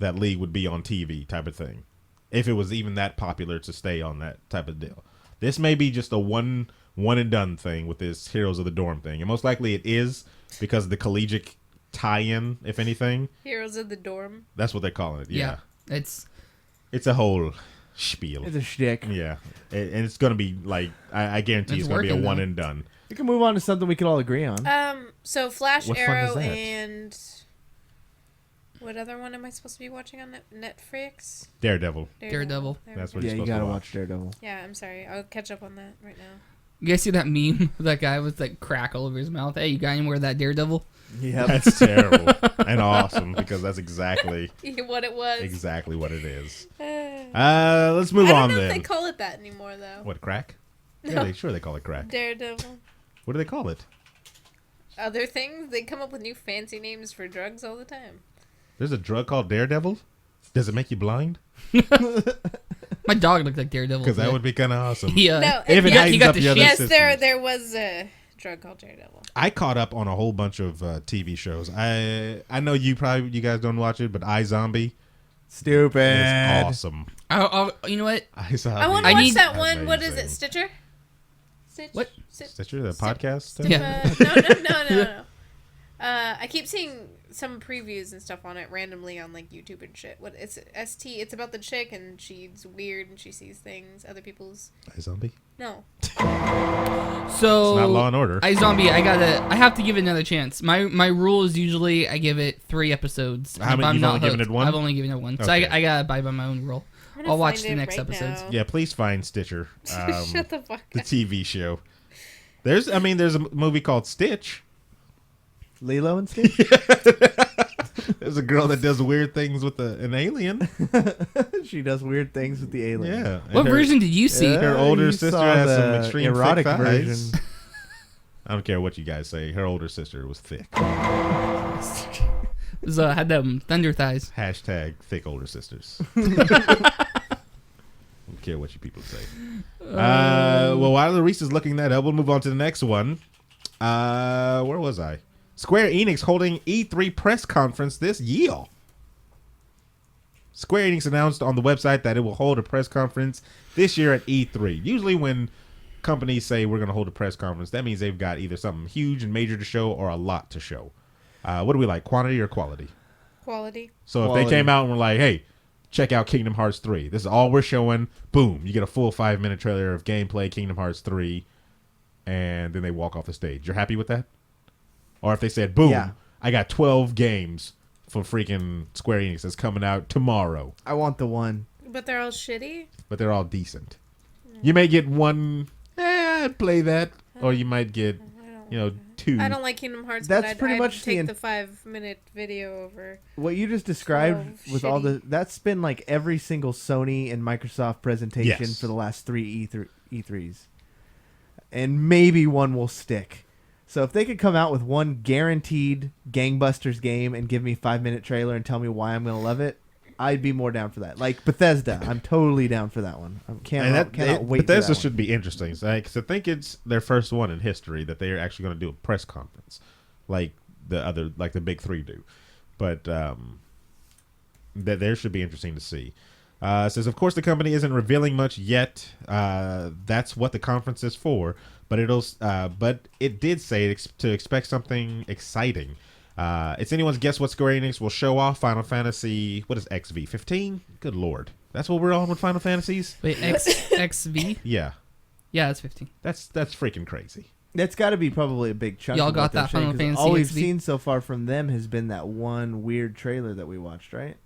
[SPEAKER 5] that league would be on TV type of thing, if it was even that popular to stay on that type of deal. This may be just a one and done thing with this Heroes of the Dorm thing, and most likely it is because of the collegiate tie-in. If anything,
[SPEAKER 7] Heroes of the Dorm.
[SPEAKER 5] that's what they're calling it. Yeah,
[SPEAKER 8] It's
[SPEAKER 5] it's a whole spiel.
[SPEAKER 6] It's a shtick.
[SPEAKER 5] Yeah, and it's gonna be like I guarantee
[SPEAKER 8] It's
[SPEAKER 5] it's gonna be a
[SPEAKER 8] working,
[SPEAKER 5] one
[SPEAKER 8] though.
[SPEAKER 5] and done.
[SPEAKER 6] We can move on to something we can all agree on.
[SPEAKER 7] So Flash,
[SPEAKER 5] What fun is
[SPEAKER 7] Arrow,
[SPEAKER 5] that?
[SPEAKER 7] and what other one am I supposed to be watching on Netflix?
[SPEAKER 5] Daredevil.
[SPEAKER 8] Daredevil.
[SPEAKER 7] There
[SPEAKER 5] That's
[SPEAKER 7] we
[SPEAKER 5] what
[SPEAKER 7] go.
[SPEAKER 6] Yeah,
[SPEAKER 5] you're
[SPEAKER 6] you
[SPEAKER 5] supposed to
[SPEAKER 6] gotta
[SPEAKER 5] watch.
[SPEAKER 6] watch Daredevil.
[SPEAKER 7] Yeah, I'm sorry. I'll catch up on that right now.
[SPEAKER 8] You guys see that meme? That guy with like crack all over his mouth. Hey, you got any more of that Daredevil?
[SPEAKER 6] Yeah,
[SPEAKER 5] That's terrible and awesome because that's exactly
[SPEAKER 7] What it was.
[SPEAKER 5] what it is.
[SPEAKER 7] I
[SPEAKER 5] Let's move
[SPEAKER 7] don't
[SPEAKER 5] on
[SPEAKER 7] know if
[SPEAKER 5] then.
[SPEAKER 7] they call it that anymore though.
[SPEAKER 5] What, crack?
[SPEAKER 7] No.
[SPEAKER 5] Yeah, they call it crack.
[SPEAKER 7] Daredevil.
[SPEAKER 5] What do they call it?
[SPEAKER 7] Other things, they come up with new fancy names for drugs all the time.
[SPEAKER 5] There's a drug called Daredevil? Does it make you blind?
[SPEAKER 8] My dog looked like Daredevil.
[SPEAKER 5] Because that would be kind of awesome.
[SPEAKER 8] Yeah.
[SPEAKER 7] No,
[SPEAKER 5] If it
[SPEAKER 8] he got
[SPEAKER 5] heightens
[SPEAKER 8] the
[SPEAKER 5] up the other
[SPEAKER 7] yes,
[SPEAKER 5] systems.
[SPEAKER 7] there was a drug called Daredevil.
[SPEAKER 5] I caught up on a whole bunch of TV shows. I know you guys don't watch it, but iZombie
[SPEAKER 6] stupid.
[SPEAKER 5] is awesome.
[SPEAKER 8] You know what?
[SPEAKER 5] iZombie.
[SPEAKER 7] I want to
[SPEAKER 8] I
[SPEAKER 7] watch
[SPEAKER 8] need-
[SPEAKER 7] that one. What is it,
[SPEAKER 5] Amazing.
[SPEAKER 7] Stitcher? Stitch.
[SPEAKER 8] What?
[SPEAKER 5] Stitcher, the podcast?
[SPEAKER 8] Yeah.
[SPEAKER 7] No. I keep seeing some previews and stuff on it randomly on like YouTube and shit. What it's ST? It's about the chick and she's weird and she sees things other people's.
[SPEAKER 5] iZombie?
[SPEAKER 7] No.
[SPEAKER 8] So
[SPEAKER 5] It's not Law and Order.
[SPEAKER 8] iZombie, I have to give it another chance. My rule is usually I give it 3 episodes.
[SPEAKER 5] How
[SPEAKER 8] If
[SPEAKER 5] many-
[SPEAKER 8] I'm
[SPEAKER 5] you've
[SPEAKER 8] not
[SPEAKER 5] only given
[SPEAKER 8] hooked,
[SPEAKER 5] it one?
[SPEAKER 8] I've only given it one. So
[SPEAKER 5] Okay.
[SPEAKER 8] I gotta abide by my own rule.
[SPEAKER 7] I'm gonna
[SPEAKER 8] I'll watch
[SPEAKER 7] find
[SPEAKER 8] the
[SPEAKER 7] it
[SPEAKER 8] next
[SPEAKER 7] right
[SPEAKER 8] episodes.
[SPEAKER 7] now.
[SPEAKER 5] Yeah, please find Stitcher.
[SPEAKER 7] Shut the fuck
[SPEAKER 5] The
[SPEAKER 7] up.
[SPEAKER 5] TV show. There's a movie called Stitch.
[SPEAKER 6] Lilo and Stitch.
[SPEAKER 5] There's a girl that does weird things with an alien.
[SPEAKER 6] She does weird things with the alien.
[SPEAKER 5] Yeah.
[SPEAKER 8] What
[SPEAKER 5] And
[SPEAKER 8] version did you see?
[SPEAKER 5] Her older
[SPEAKER 6] you
[SPEAKER 5] sister
[SPEAKER 6] saw
[SPEAKER 5] has some
[SPEAKER 6] the
[SPEAKER 5] extreme
[SPEAKER 6] erotic
[SPEAKER 5] thick thighs.
[SPEAKER 6] version.
[SPEAKER 5] I don't care what you guys say. Her older sister was thick.
[SPEAKER 8] Had them thunder thighs.
[SPEAKER 5] Hashtag thick older sisters. Don't care what you people say. Well, while Lareesa's looking that up, we'll move on to the next one. Where was I? Square Enix holding E3 press conference this year. Square Enix announced on the website that it will hold a press conference this year at E3. Usually when companies say we're going to hold a press conference, that means they've got either something huge and major to show or a lot to show. What do we like, quantity or quality?
[SPEAKER 7] Quality.
[SPEAKER 5] So if
[SPEAKER 6] Quality.
[SPEAKER 5] they came out and were like, hey, check out Kingdom Hearts 3. This is all we're showing. Boom. You get a full 5-minute trailer of gameplay Kingdom Hearts 3. And then they walk off the stage. You're happy with that? Or if they said, boom,
[SPEAKER 6] Yeah.
[SPEAKER 5] I got 12 games for freaking Square Enix that's coming out tomorrow.
[SPEAKER 6] I want the one.
[SPEAKER 7] But they're all shitty.
[SPEAKER 5] But they're all decent. You may get one, I'd play that. Or you might get, 2.
[SPEAKER 7] I don't like Kingdom Hearts.
[SPEAKER 6] That's
[SPEAKER 7] but
[SPEAKER 6] pretty
[SPEAKER 7] I'd
[SPEAKER 6] much
[SPEAKER 7] take
[SPEAKER 6] the
[SPEAKER 7] the 5-minute video over.
[SPEAKER 6] What you just described
[SPEAKER 7] 12
[SPEAKER 6] with all
[SPEAKER 7] shitty.
[SPEAKER 6] that's been like every single Sony and Microsoft presentation
[SPEAKER 5] Yes.
[SPEAKER 6] for the last 3 E3s. And maybe one will stick. So if they could come out with one guaranteed gangbusters game and give me 5-minute trailer and tell me why I'm going to love it, I'd be more down for that. Like Bethesda, I'm totally down for that one. I cannot wait for
[SPEAKER 5] Bethesda
[SPEAKER 6] that one.
[SPEAKER 5] should be interesting. Because I think it's their first one in history that they are actually going to do a press conference, like the big 3 do. But that there should be interesting to see. It says, of course, the company isn't revealing much yet. That's what the conference is for. But it did say to expect something exciting. It's anyone's guess what Square Enix will show off Final Fantasy. What is XV 15? Good lord, that's what we're on with Final Fantasies.
[SPEAKER 8] Wait, XV?
[SPEAKER 5] Yeah,
[SPEAKER 8] Yeah, it's 15.
[SPEAKER 5] that's freaking crazy.
[SPEAKER 6] That's got to be probably a big chunk.
[SPEAKER 8] Y'all
[SPEAKER 6] of
[SPEAKER 8] got
[SPEAKER 6] what they're
[SPEAKER 8] that
[SPEAKER 6] saying,
[SPEAKER 8] Final
[SPEAKER 6] 'cause
[SPEAKER 8] Fantasy
[SPEAKER 6] all we've
[SPEAKER 8] XV?
[SPEAKER 6] seen so far from them has been that one weird trailer that we watched, right?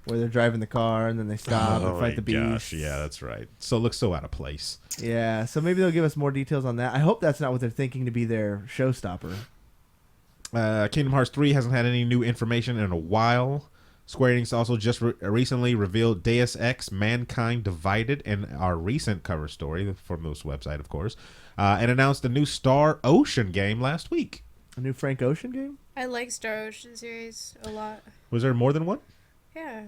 [SPEAKER 6] Where they're driving the car and then they stop and fight the beast.
[SPEAKER 5] Yeah, that's right. So it looks so out of place.
[SPEAKER 6] Yeah, so maybe they'll give us more details on that. I hope that's not what they're thinking to be their showstopper.
[SPEAKER 5] Kingdom Hearts 3 hasn't had any new information in a while. Square Enix also just recently revealed Deus Ex Mankind Divided in our recent cover story from this website, of course, and announced a new Star Ocean game last week.
[SPEAKER 6] A new Frank Ocean game?
[SPEAKER 7] I like Star Ocean series a lot.
[SPEAKER 5] Was there more than one?
[SPEAKER 7] Yeah.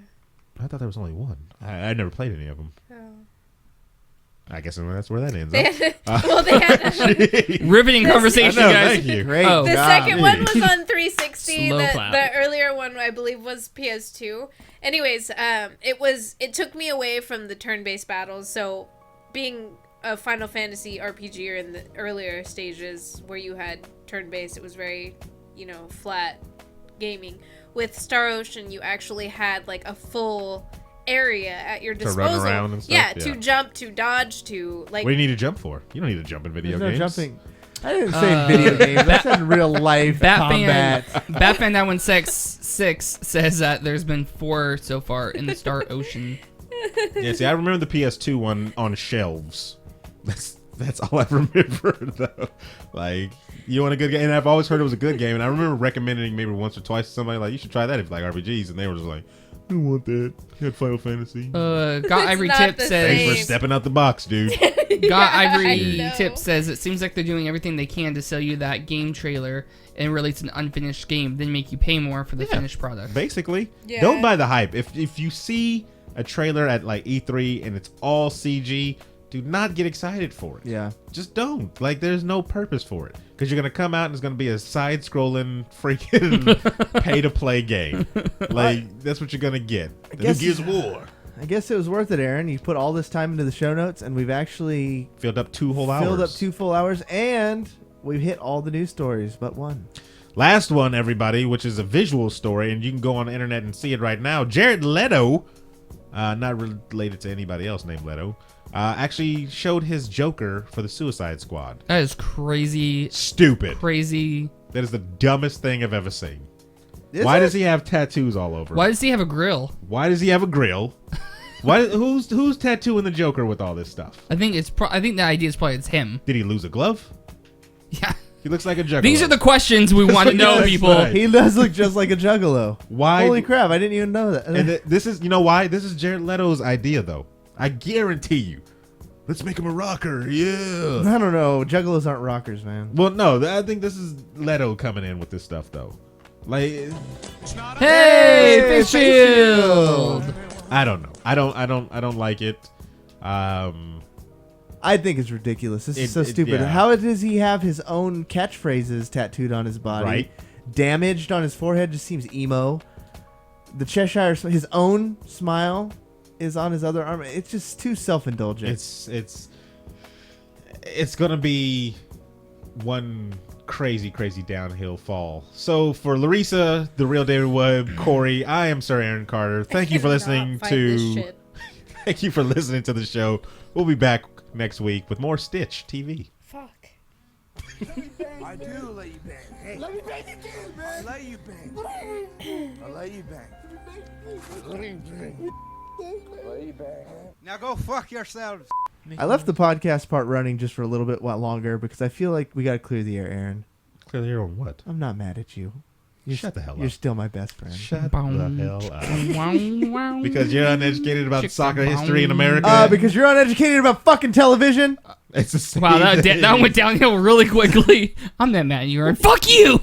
[SPEAKER 5] I thought there was only one. I never played any of them.
[SPEAKER 7] Oh.
[SPEAKER 5] I guess that's where that ends.
[SPEAKER 7] They
[SPEAKER 5] Huh?
[SPEAKER 7] had, well, they had
[SPEAKER 8] Riveting conversation,
[SPEAKER 5] I know,
[SPEAKER 8] guys.
[SPEAKER 5] thank you.
[SPEAKER 6] Great.
[SPEAKER 8] Oh.
[SPEAKER 7] the
[SPEAKER 6] job.
[SPEAKER 7] second one was on 360.
[SPEAKER 8] Slow
[SPEAKER 7] The
[SPEAKER 8] clap.
[SPEAKER 7] earlier one, I believe, was PS2. Anyways, it took me away from the turn-based battles. So, being a Final Fantasy RPGer in the earlier stages where you had turn-based, it was very, flat gaming. With Star Ocean, you actually had like a full area at your
[SPEAKER 5] To
[SPEAKER 7] disposal.
[SPEAKER 5] run around and stuff?
[SPEAKER 7] Yeah,
[SPEAKER 5] Yeah.
[SPEAKER 7] to jump, to dodge, to like.
[SPEAKER 5] What do you need to jump for? You don't need to jump in video
[SPEAKER 6] There's no
[SPEAKER 5] games.
[SPEAKER 6] jumping. I didn't say in video games. I said in real life combat.
[SPEAKER 8] Batman 916 says that there's been 4 so far in the Star Ocean.
[SPEAKER 5] Yeah, see, I remember the PS2 one on shelves. That's all I remember, though. Like, you want a good game? And I've always heard it was a good game. And I remember recommending maybe once or twice to somebody, like, you should try that if you like RPGs. And they were just like, I don't want that. You had Final Fantasy.
[SPEAKER 8] Got
[SPEAKER 7] It's
[SPEAKER 8] Ivory
[SPEAKER 7] not
[SPEAKER 8] Tip
[SPEAKER 7] the
[SPEAKER 8] says.
[SPEAKER 5] Thanks for
[SPEAKER 7] same.
[SPEAKER 5] stepping out the box, dude.
[SPEAKER 8] Got
[SPEAKER 7] I
[SPEAKER 8] Ivory
[SPEAKER 7] know.
[SPEAKER 8] Tip says it seems like they're doing everything they can to sell you that game trailer and release an unfinished game, then make you pay more for the finished product.
[SPEAKER 5] Basically,
[SPEAKER 7] Yeah.
[SPEAKER 5] don't buy the hype. If you see a trailer at like E3 and it's all CG, do not get excited for it.
[SPEAKER 6] Yeah.
[SPEAKER 5] Just don't. Like, there's no purpose for it. Because you're going to come out and it's going to be a side-scrolling freaking pay-to-play game. Like, that's what you're going to get. The new
[SPEAKER 6] guess-
[SPEAKER 5] Gears of War.
[SPEAKER 6] I guess it was worth it, Aaron. You put all this time into the show notes, and we've actually
[SPEAKER 5] Filled up 2 whole hours.
[SPEAKER 6] filled up 2 full hours, and we've hit all the news stories but one.
[SPEAKER 5] Last one, everybody, which is a visual story, and you can go on the internet and see it right now. Jared Leto, not related to anybody else named Leto, actually showed his Joker for the Suicide Squad.
[SPEAKER 8] That is crazy.
[SPEAKER 5] Stupid.
[SPEAKER 8] Crazy.
[SPEAKER 5] That is the dumbest thing I've ever seen.
[SPEAKER 6] Is
[SPEAKER 5] Why
[SPEAKER 6] it?
[SPEAKER 5] does he have tattoos all over?
[SPEAKER 8] Why does he have a grill?
[SPEAKER 5] Why does he have a grill? Who's tattooing the Joker with all this stuff?
[SPEAKER 8] I think I think the idea is probably it's him.
[SPEAKER 5] Did he lose a glove?
[SPEAKER 8] Yeah.
[SPEAKER 5] He looks like a juggalo.
[SPEAKER 8] These are the questions we want to know,
[SPEAKER 5] That's
[SPEAKER 8] people.
[SPEAKER 5] right.
[SPEAKER 6] He does look just like a juggalo.
[SPEAKER 5] Why?
[SPEAKER 6] Holy crap, I didn't even know that.
[SPEAKER 5] And this is, you know why? This is Jared Leto's idea, though. I guarantee you. Let's make him a rocker. Yeah.
[SPEAKER 6] I don't know. Juggalos aren't rockers, man.
[SPEAKER 5] Well, no, I think this is Leto coming in with this stuff, though. Like,
[SPEAKER 8] Hey, Fishfield.
[SPEAKER 5] I don't know. I don't like it.
[SPEAKER 6] I think it's ridiculous. This is so stupid.
[SPEAKER 5] yeah.
[SPEAKER 6] How does he have his own catchphrases tattooed on his body?
[SPEAKER 5] Right.
[SPEAKER 6] Damaged on his forehead just seems emo. The Cheshire, his own smile is on his other arm. It's just too self-indulgent.
[SPEAKER 5] It's gonna be one crazy downhill fall. So for Lareesa, the real David Webb, Cory, I am Sir Aaron Carter. Thank you for listening to. Thank you for listening to the show. We'll be back next week with more Stitch TV.
[SPEAKER 7] Fuck.
[SPEAKER 1] I do let you bang. Hey. Let me bang again, man. I let you bang. I let you bang. Let you bang. Now go fuck yourselves.
[SPEAKER 6] I left the podcast part running just for a little bit longer because I feel like we got to clear the air, Aaron.
[SPEAKER 5] Clear the air on what?
[SPEAKER 6] I'm not mad at you.
[SPEAKER 5] Shut the hell up.
[SPEAKER 6] You're still my best friend.
[SPEAKER 5] Shut the hell up.
[SPEAKER 8] Because
[SPEAKER 5] Because you're uneducated about soccer history in America.
[SPEAKER 6] Because you're uneducated about fucking television.
[SPEAKER 5] It's the same
[SPEAKER 8] wow, that
[SPEAKER 5] thing.
[SPEAKER 8] went downhill really quickly. I'm that mad at you, Aaron. Fuck you.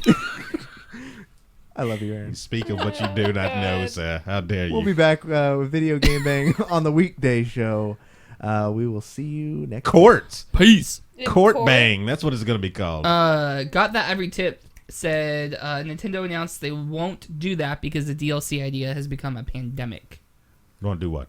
[SPEAKER 6] I love you, Aaron.
[SPEAKER 5] Speak of what you do not know, sir. How dare you?
[SPEAKER 6] We'll be back with Video Game Bang on the weekday show. We will see you next
[SPEAKER 5] Court.
[SPEAKER 8] Peace.
[SPEAKER 5] Court Bang. That's what it's going to be called.
[SPEAKER 8] Got that every tip. Said Nintendo announced they won't do that because the DLC idea has become a pandemic.
[SPEAKER 5] You want to do what?